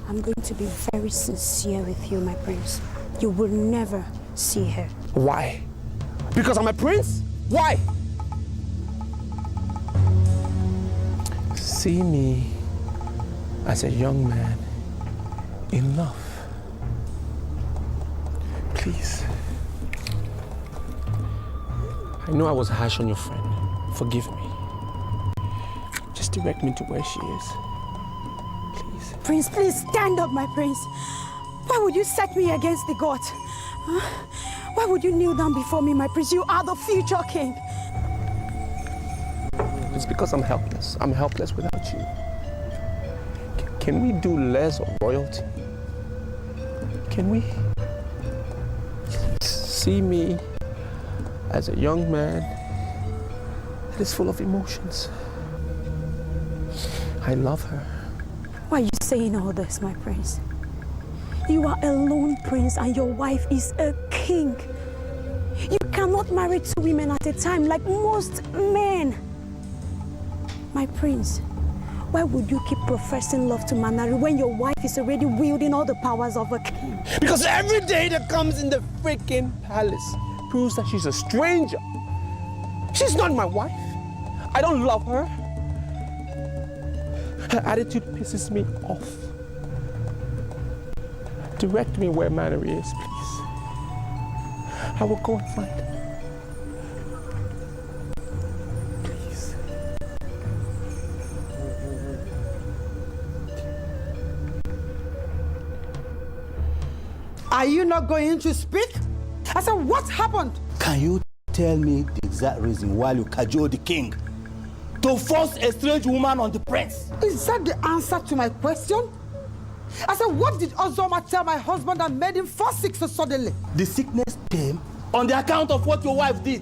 I'm going to be very sincere with you, my prince. You will never see her. Why? Because I'm a prince? Why? See me as a young man in love. Please. I know I was harsh on your friend. Forgive me. Just direct me to where she is. Please. Prince, please stand up, my prince. Why would you set me against the gods? Huh? Why would you kneel down before me, my prince? You are the future king. It's because I'm helpless. I'm helpless without you. Can we do less of royalty? Can we? See me as a young man that is full of emotions. I love her. Why are you saying all this, my prince? You are a lone prince and your wife is a king. You cannot marry two women at a time like most men. My prince, why would you keep professing love to Manari when your wife is already wielding all the powers of a king? Because every day that comes in the freaking palace proves that she's a stranger. She's not my wife. I don't love her. Her attitude pisses me off. Direct me where Manari is, please. I will go and find her. Please. Are you not going to speak? I said, what happened? Can you tell me the exact reason why you cajole the king to force a strange woman on the prince? Is that the answer to my question? I said, what did Ozoma tell my husband that made him fall sick so suddenly? The sickness came on the account of what your wife did.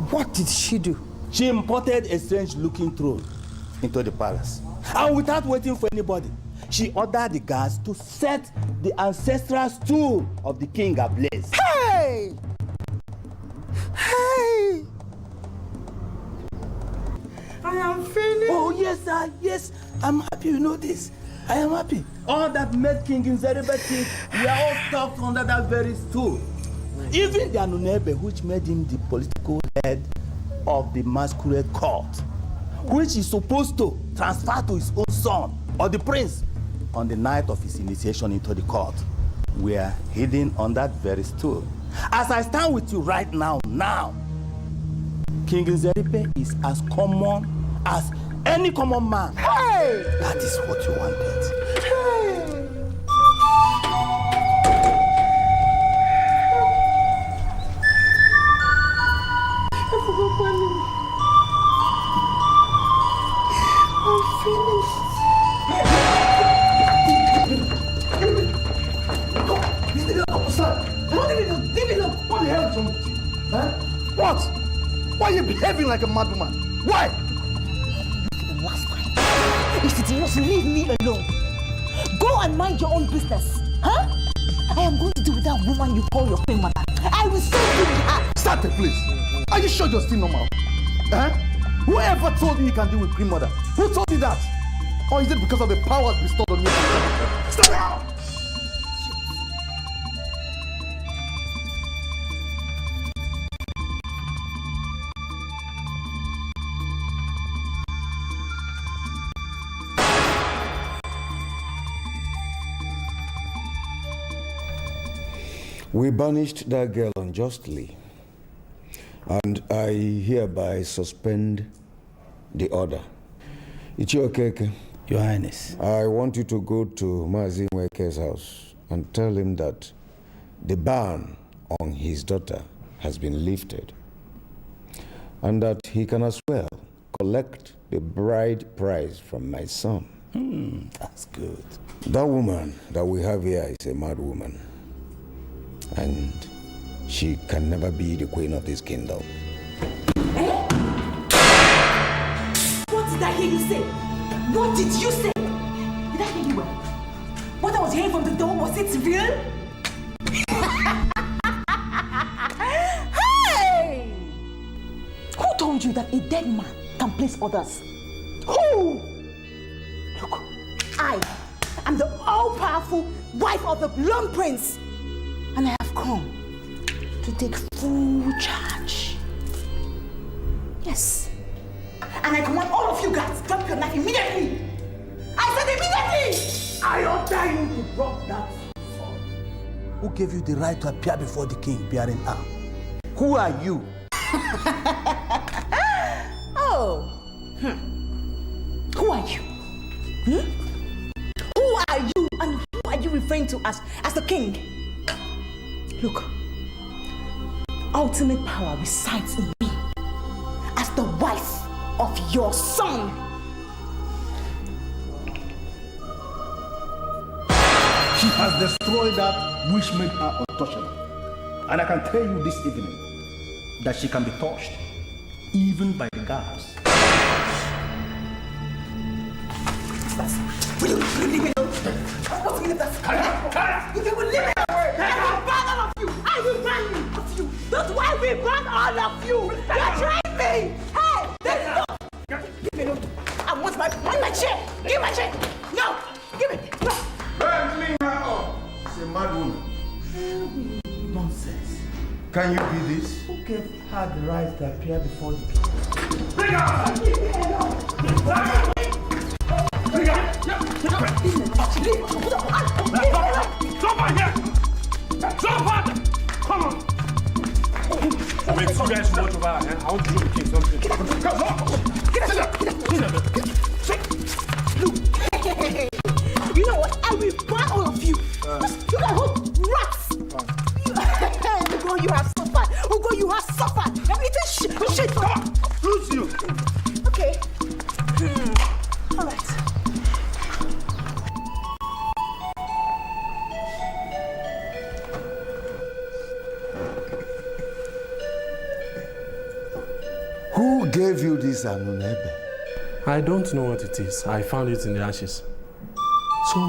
What did she do? She imported a strange-looking throne into the palace. And without waiting for anybody, she ordered the guards to set the ancestral stool of the king ablaze. Hey! Hey! I am finished. Oh, yes, sir. Yes, I'm happy you know this. I am happy. All that made King Nzeribe king, we are all stuck under that very stool. Even the Anunebe, which made him the political head of the masquerade court, which is supposed to transfer to his own son, or the prince, on the night of his initiation into the court, were hidden on that very stool. As I stand with you right now, King Nzeribe is as common as any common man. Hey! That is what you wanted. Hey! I'm finished. What the hell is wrong with you? Huh? What? Why are you behaving like a madwoman? Why? The last time. If you just leave me alone, go and mind your own business. Huh? I am going to do with that woman you call your queen mother. I will send you her. Stop it, please. Are you sure you're still normal? Huh? Whoever told you can deal with queen mother? Who told you that? Or is it because of the powers bestowed on you? Stop it! We banished that girl unjustly, and I hereby suspend the order. Ichiokeke, Your Highness, I want you to go to Mazi Nweke's house and tell him that the ban on his daughter has been lifted, and that he can as well collect the bride price from my son. That's good. That woman that we have here is a mad woman, and she can never be the queen of this kingdom. Eh? What did I hear you say? What did you say? Did I hear you well? What I was hearing from the door, was it real? Hey! Who told you that a dead man can place orders? Who? Look, I am the all-powerful wife of the blonde prince, and I have come to take full charge. Yes. And I command all of you guys, drop your knife immediately. I said immediately! I order you to drop that sword. Who gave you the right to appear before the king bearing arm? Who are you? Oh. Who are you? Who are you, and who are you referring to as the king? Look, ultimate power resides in me as the wife of your son. She has destroyed that which made her untouchable. And I can tell you this evening that she can be touched, even by the guards. Will you leave me alone? What's me that? If you will leave me alone, I will ban all of you. I will ban you of you. That's why we ban all of you. You're trying me. Hey, there's no. Leave me alone. I want my chair. Give my chair. No, give it. No. Clean her up. She's a mad woman. Nonsense. Can you be this? gave her the right to appear before the people. Come on! Make you guys watch over her. I want to do the king something. You know what? I will burn all of you. You are whole rats. Ugo, you have suffered. Ugo, you have suffered. Everything shit. Come on. Lose you. Okay. All right. Who gave you this Anunebe? I don't know what it is. I found it in the ashes. So,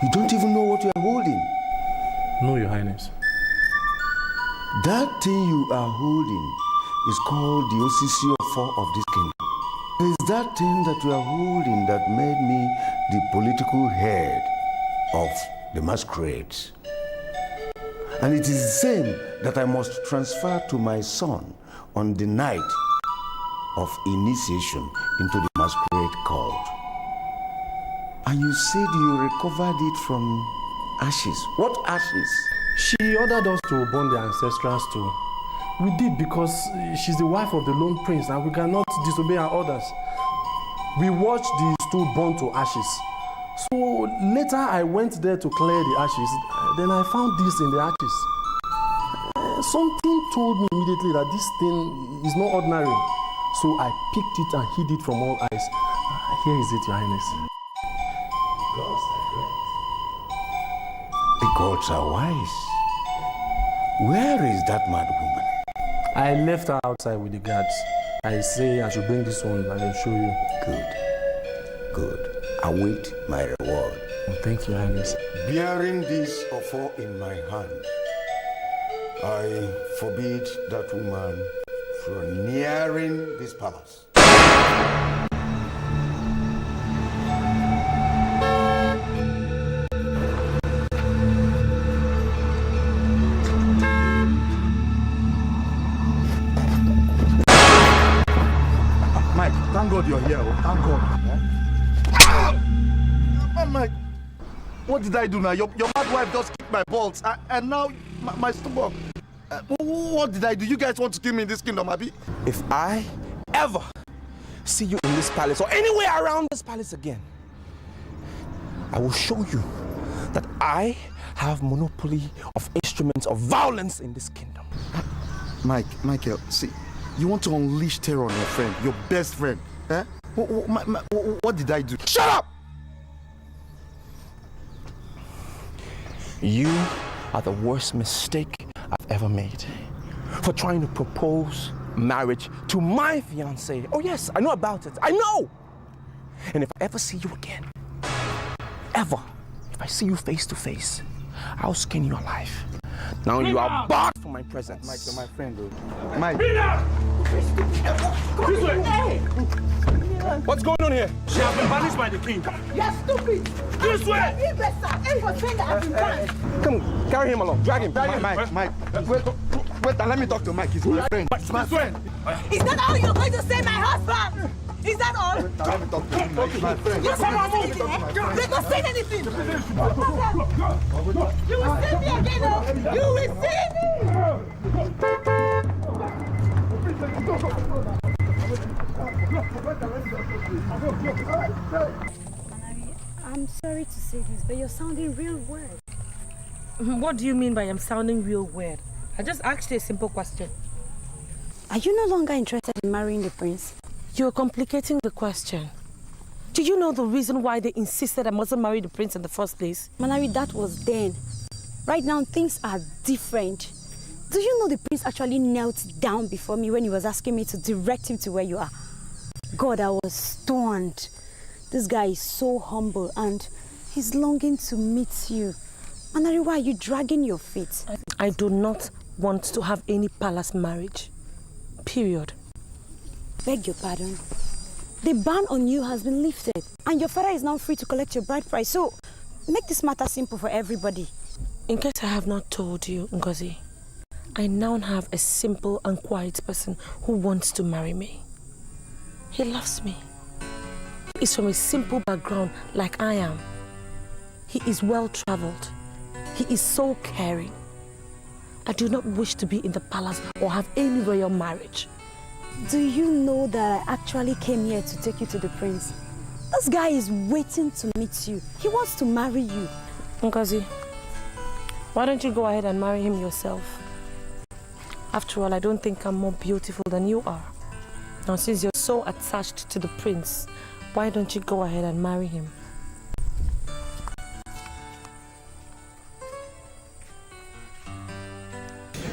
you don't even know what you are holding? No, Your Highness. That thing you are holding is called the Osisi of this kingdom. It is that thing that you are holding that made me the political head of the masquerades. And it is the same that I must transfer to my son on the night of initiation into the masquerade cult. And you said you recovered it from ashes. What ashes? She ordered us to burn the ancestral stone. We did because she's the wife of the lone prince and we cannot disobey her orders. We watched the stool burn to ashes. So later I went there to clear the ashes. Then I found this in the ashes. Something told me immediately that this thing is not ordinary. So I picked it and hid it from all eyes. Here is it, Your Highness. The gods are wise. Where is that mad woman? I left her outside with the guards. I say I should bring this one and I'll show you. Good. Await my reward. Thank you, Your Highness. Bearing this offer in my hand, I forbid that woman from nearing this palace. Mike, thank God you're here. Thank God. Mike, what did I do now? Your mad wife just kicked my balls, and now my stomach. What did I do? You guys want to kill me in this kingdom, Abi? If I ever see you in this palace or anywhere around this palace again, I will show you that I have monopoly of instruments of violence in this kingdom. Michael, see, you want to unleash terror on your friend, your best friend. Eh? What did I do? Shut up! You are the worst mistake I've ever made for trying to propose marriage to my fiancée. Oh yes, I know about it. I know! And if I ever see you again, if I see you face to face, I'll skin you alive. Now you are barred from my presence. Mike, you're my friend, though. Mike. This way! What's going on here? She has been banished by the king. You're stupid. This way! Come, carry him along. Drag him. Mike. Wait, let me talk to Mike. He's my friend. He's my friend. Is that all you're going to say, my husband? Is that all? Let me talk to him. He's my friend. You're not saying anything. They're not saying anything. You will see me again, oh. You will see me. I'm sorry to say this, but you're sounding real weird. What do you mean by I'm sounding real weird? I just asked you a simple question. Are you no longer interested in marrying the prince? You're complicating the question. Do you know the reason why they insisted I mustn't marry the prince in the first place? Manari, that was then. Right now, things are different. Do you know the prince actually knelt down before me when he was asking me to direct him to where you are? God, I was stunned. This guy is so humble and he's longing to meet you. Manari, why are you dragging your feet? I do not want to have any palace marriage. Period. Beg your pardon. The ban on you has been lifted and your father is now free to collect your bride price. So, make this matter simple for everybody. In case I have not told you, Ngozi, I now have a simple and quiet person who wants to marry me. He loves me. He is from a simple background like I am. He is well-traveled. He is so caring. I do not wish to be in the palace or have any royal marriage. Do you know that I actually came here to take you to the prince? This guy is waiting to meet you. He wants to marry you. Ngozi, why don't you go ahead and marry him yourself? After all, I don't think I'm more beautiful than you are. Now, since you're so attached to the prince, why don't you go ahead and marry him?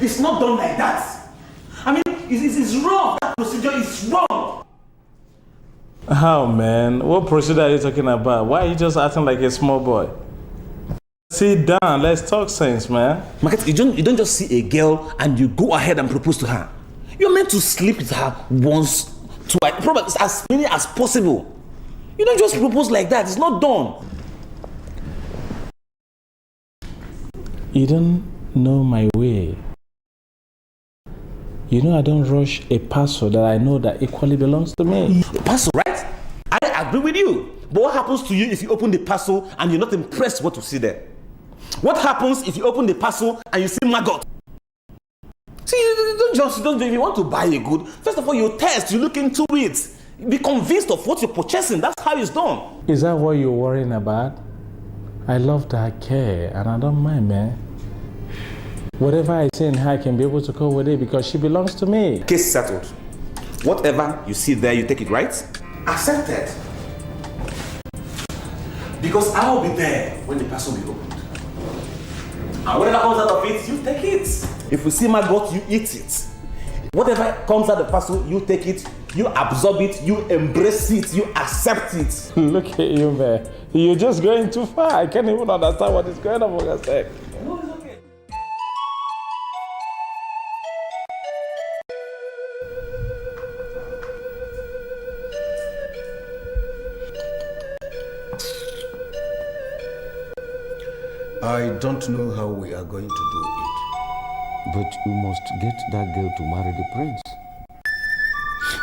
It's not done like that. I mean, it's wrong. That procedure is wrong. Oh man, what procedure are you talking about? Why are you just acting like a small boy? Sit down, let's talk sense, man. Market, you don't just see a girl and you go ahead and propose to her. You're meant to sleep with her once, twice, probably as many as possible. You don't just propose like that. It's not done. You don't know my way. You know I don't rush a parcel that I know that equally belongs to me. A parcel, right? I agree with you. But what happens to you if you open the parcel and you're not impressed what you see there? What happens if you open the parcel and you see maggot? See, you don't if you want to buy a good, first of all, you test, you look into it. Be convinced of what you're purchasing. That's how it's done. Is that what you're worrying about? I love that care and I don't mind, man. Whatever I say in her, I can be able to cope with it because she belongs to me. Case settled. Whatever you see there, you take it, right? Accepted. Because I'll be there when the parcel will be opened. And whatever comes out of it, you take it. If you see maggot, you eat it. Whatever comes out of the parcel, you take it, you absorb it, you embrace it, you accept it. Look at you, man. You're just going too far. I can't even understand what is going on for your sake. No, it's okay. I don't know how we are going to do it, but we must get that girl to marry the prince.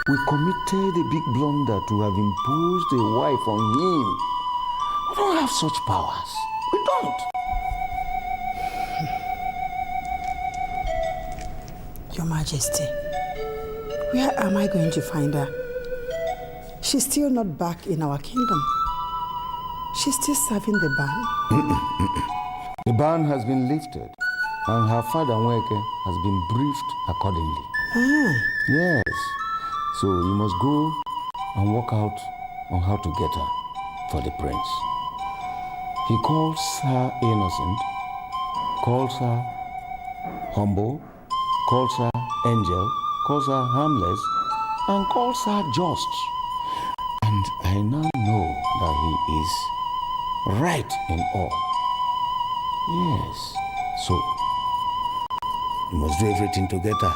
We committed a big blunder to have imposed a wife on him. We don't have such powers. We don't. Your Majesty, where am I going to find her? She's still not back in our kingdom. She's still serving the ban. The ban has been lifted, and her father, Nweke, has been briefed accordingly. Ah. Yes. So you must go and work out on how to get her for the prince. He calls her innocent, calls her humble, calls her angel, calls her harmless, and calls her just. And I now know that he is right in all. Yes. So you must do everything to get her.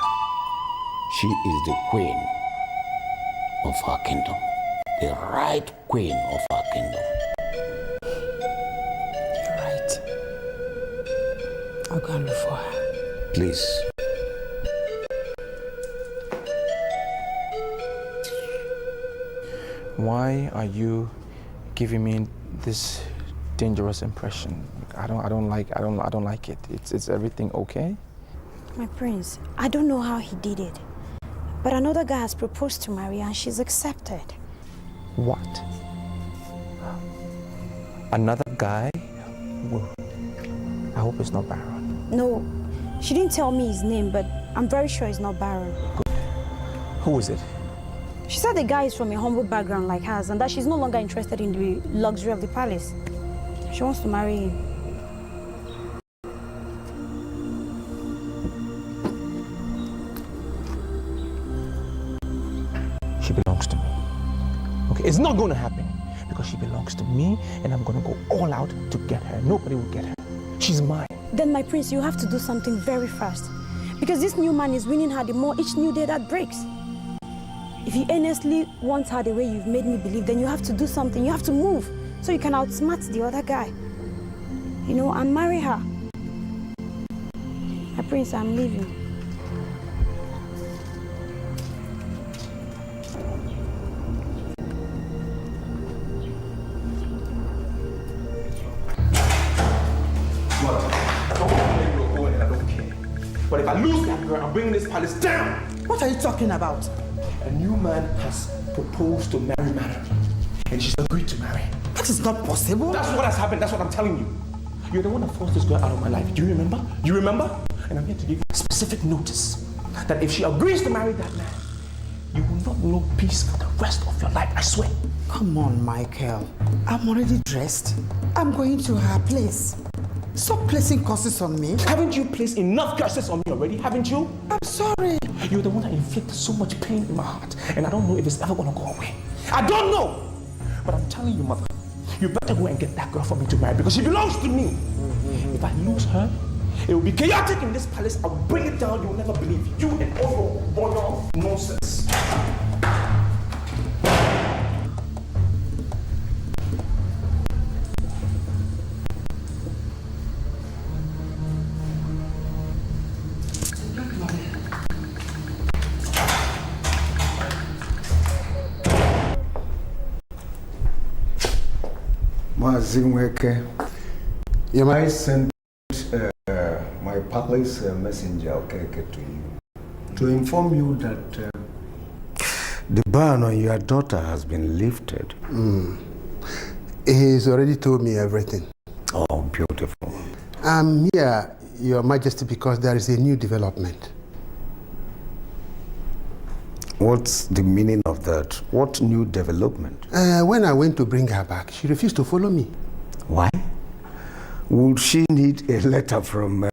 She is the queen of our kingdom. The right queen of our kingdom. You're right. I'll go and look for her. Please. Why are you giving me this dangerous impression? I don't like it. It's everything okay? My prince, I don't know how he did it, but another guy has proposed to Maria and she's accepted. What? Another guy? Well, I hope it's not Baron. No, she didn't tell me his name, but I'm very sure it's not Baron. Who is it? She said the guy is from a humble background like hers and that she's no longer interested in the luxury of the palace. She wants to marry him. She belongs to me. Okay, it's not going to happen because she belongs to me and I'm going to go all out to get her. Nobody will get her. She's mine. Then, my prince, you have to do something very fast because this new man is winning her the more each new day that breaks. If you earnestly want her the way you've made me believe, then you have to do something. You have to move so you can outsmart the other guy. You know, and marry her. My prince, I'm leaving. But if I lose that girl, I'm bringing this palace down. What are you talking about? A new man has proposed to marry Manari, and she's agreed to marry. That is not possible. That's what has happened. That's what I'm telling you. You're the one that forced this girl out of my life. Do you remember? You remember? And I'm here to give you specific notice that if she agrees to marry that man, you will not know peace for the rest of your life, I swear. Come on, Michael. I'm already dressed. I'm going to her place. Stop placing curses on me. Haven't you placed enough curses on me already? Haven't you? I'm sorry. You're the one that inflicted so much pain in my heart, and I don't know if it's ever gonna go away. I don't know. But I'm telling you, mother, you better go and get that girl for me to marry because she belongs to me. If I lose her, it will be chaotic in this palace. I will bring it down. You will never believe you and all your royal nonsense. Mazinweke, I sent my palace messenger Okeke to you to inform you that the ban on your daughter has been lifted. He's already told me everything. Oh, beautiful. I'm here, Your Majesty, because there is a new development. What's the meaning of that? What new development? When I went to bring her back, she refused to follow me. Why? Would she need a letter from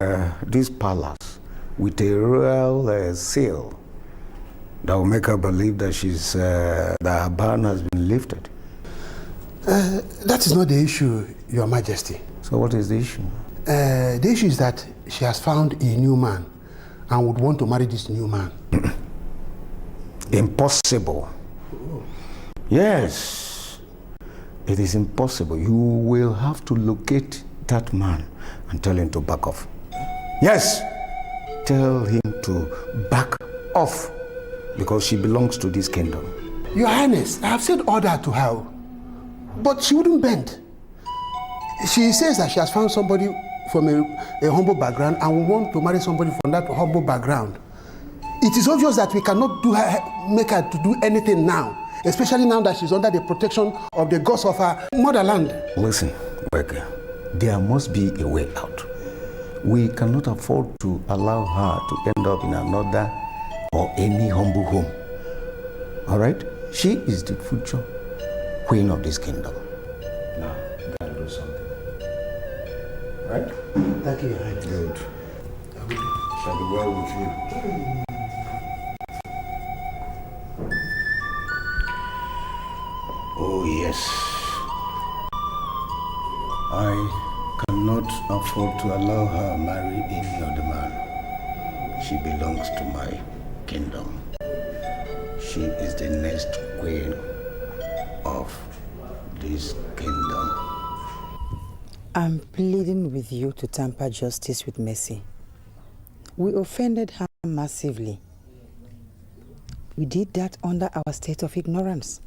this palace with a royal seal that will make her believe that that her ban has been lifted? That is not the issue, Your Majesty. So what is the issue? The issue is that she has found a new man and would want to marry this new man. Impossible. Yes, it is impossible. You will have to locate that man and tell him to back off. Yes, tell him to back off because she belongs to this kingdom. Your Highness, I have said all that to her, but she wouldn't bend. She says that she has found somebody from a humble background and will want to marry somebody from that humble background. It is obvious that we cannot make her to do anything now, especially now that she's under the protection of the gods of her motherland. Listen, Vicker, there must be a way out. We cannot afford to allow her to end up in another or any humble home. All right? She is the future queen of this kingdom. Now, you gotta do something. Right? Thank you, Your Highness. Good. Shall be well with you. Oh, yes. I cannot afford to allow her marry any other man. She belongs to my kingdom. She is the next queen of this kingdom. I'm pleading with you to temper justice with mercy. We offended her massively. We did that under our state of ignorance.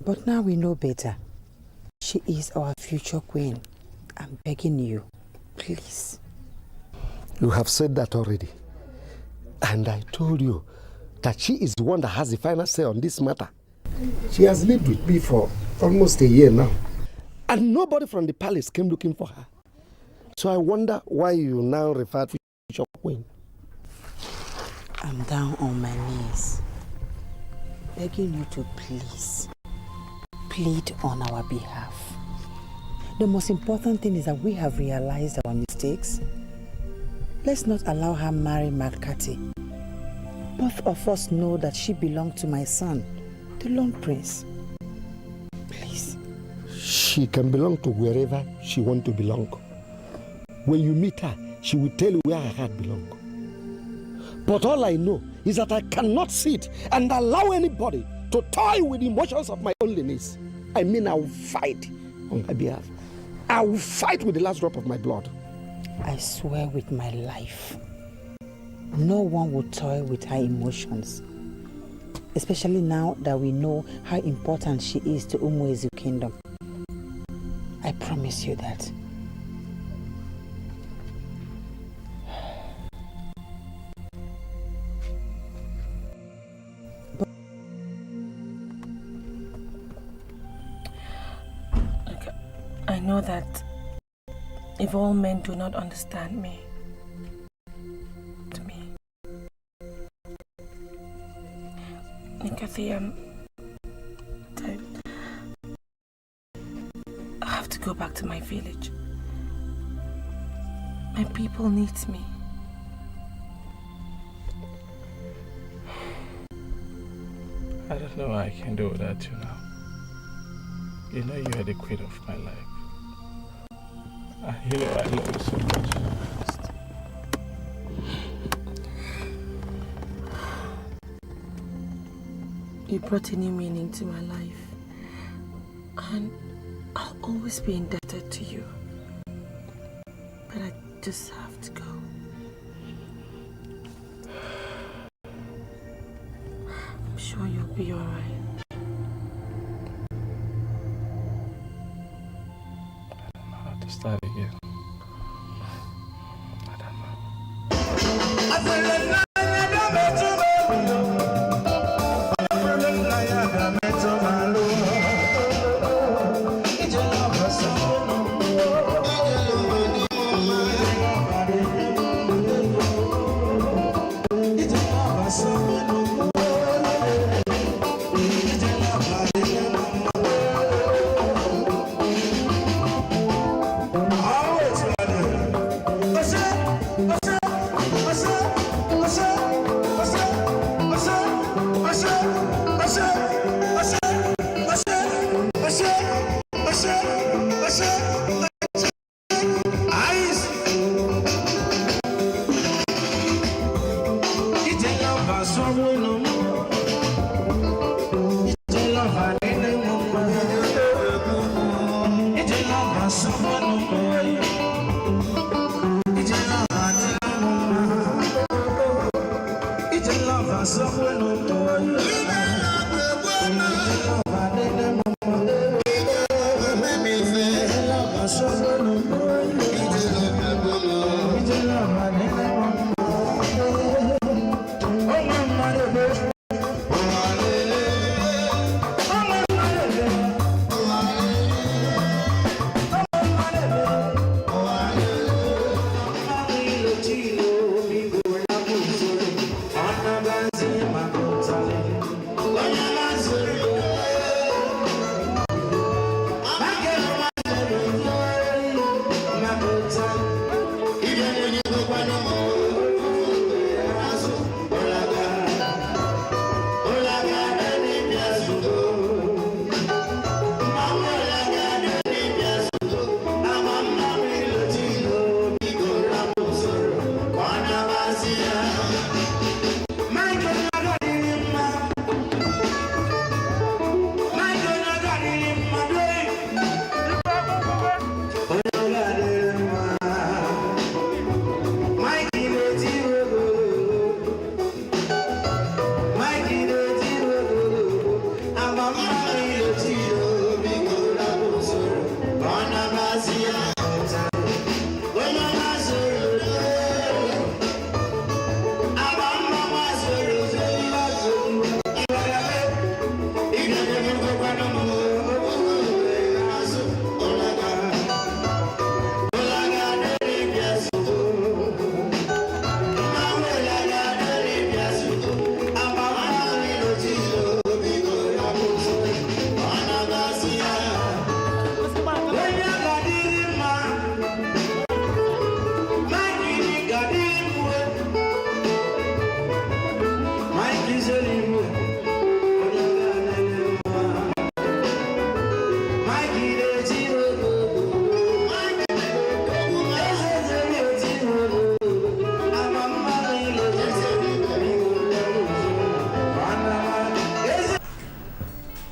But now we know better. She is our future queen. I'm begging you, please. You have said that already. And I told you that she is the one that has the final say on this matter. She has lived with me for almost a year now. And nobody from the palace came looking for her. So I wonder why you now refer to future queen. I'm down on my knees, begging you to please plead on our behalf. The most important thing is that we have realized our mistakes. Let's not allow her marry Makati. Both of us know that she belonged to my son, the Lone Prince. Please. She can belong to wherever she wants to belong. When you meet her, she will tell you where her heart belongs. But all I know is that I cannot sit and allow anybody to toy with the emotions of my loneliness. I mean, I will fight on her behalf. I will fight with the last drop of my blood. I swear with my life, no one will toy with her emotions. Especially now that we know how important she is to Ugezu kingdom. I promise you that. know that if all men do not understand me, to me, Nikati, I have to go back to my village. My people need me. I don't know what I can do without you now. You know you are the queen of my life. You know I love you so much. You brought a new meaning to my life, and I'll always be indebted to you. But I just have to go. I'm sure you'll be alright. Start again.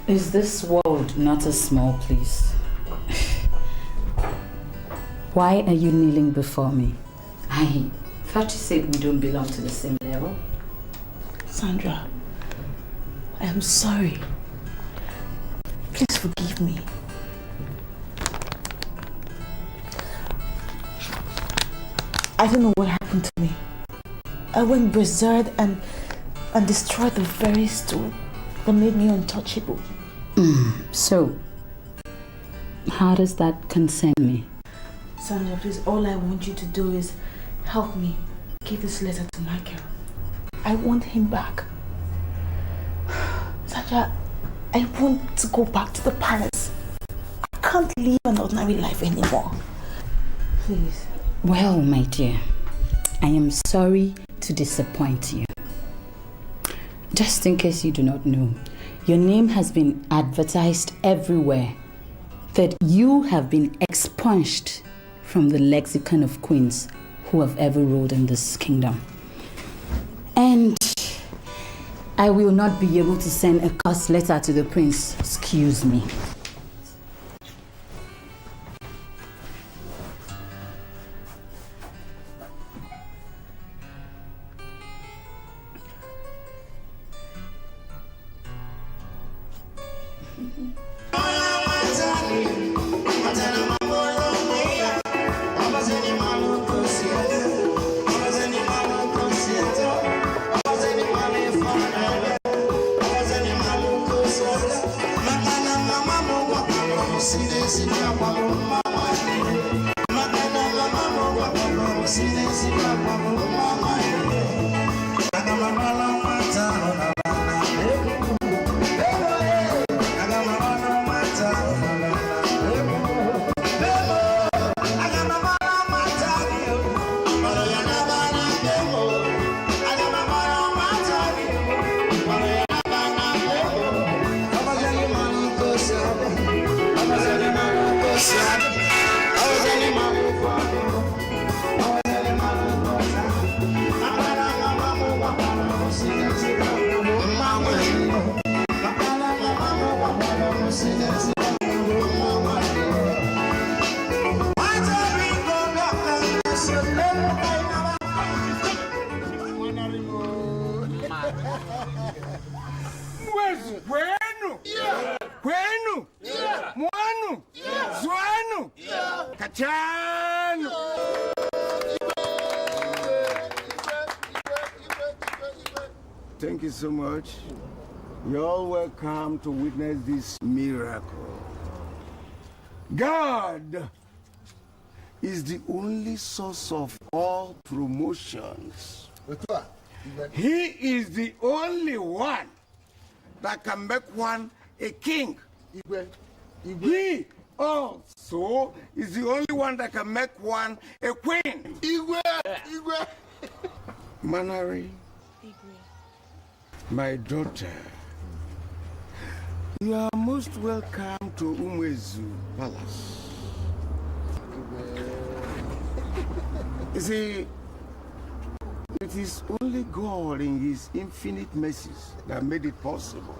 Is this world not a small place? Why are you kneeling before me? I thought you said we don't belong to the same level. Sandra, I am sorry. Please forgive me. I don't know what happened to me. I went berserk and destroyed the very stone that made me untouchable. So, How does that concern me? Sandra, please, all I want you to do is help me give this letter to Michael. I want him back. Sandra, I want to go back to the palace. I can't live an ordinary life anymore. Please. Well, my dear, I am sorry to disappoint you. Just in case you do not know, your name has been advertised everywhere that you have been expunged from the lexicon of queens who have ever ruled in this kingdom. And I will not be able to send a curse letter to the prince. Excuse me. Thank you so much. You're all welcome to witness this miracle. God is the only source of all promotions. He is the only one that can make one a king. He also is the only one that can make one a queen. Manari, my daughter, you are most welcome to Ugezu Palace. You see, it is only God in His infinite mercies that made it possible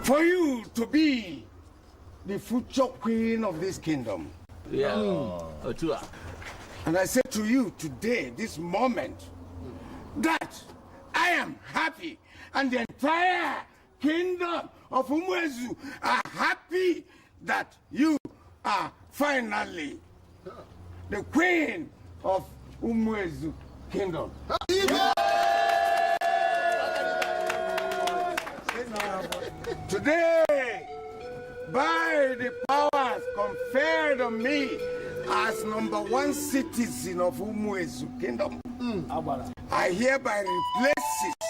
for you to be the future queen of this kingdom. And I say to you today, this moment, that I am happy and the entire kingdom of Ugezu are happy that you are finally the queen of Ugezu kingdom. Today, by the powers conferred on me as #1 citizen of Ugezu kingdom, I hereby replace it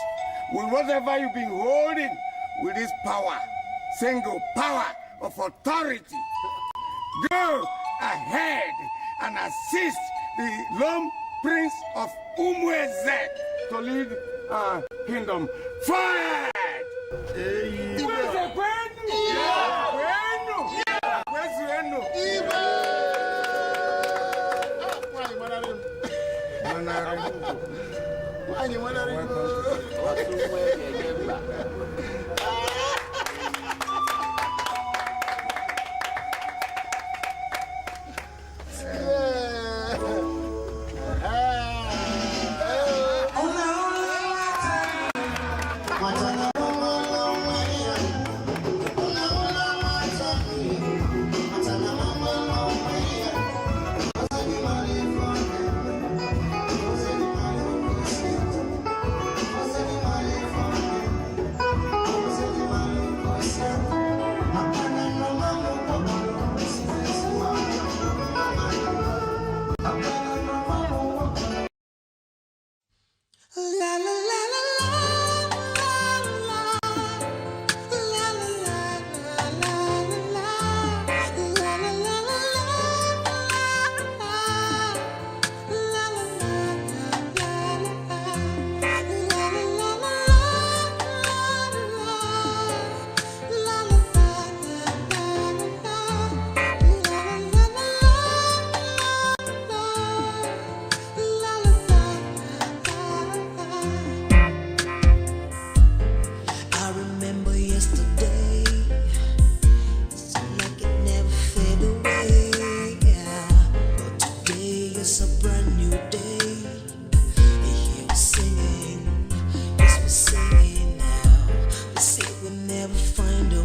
with whatever you've been holding with this power, single power of authority. Go ahead and assist the lone prince of Ugezu to lead our kingdom forward.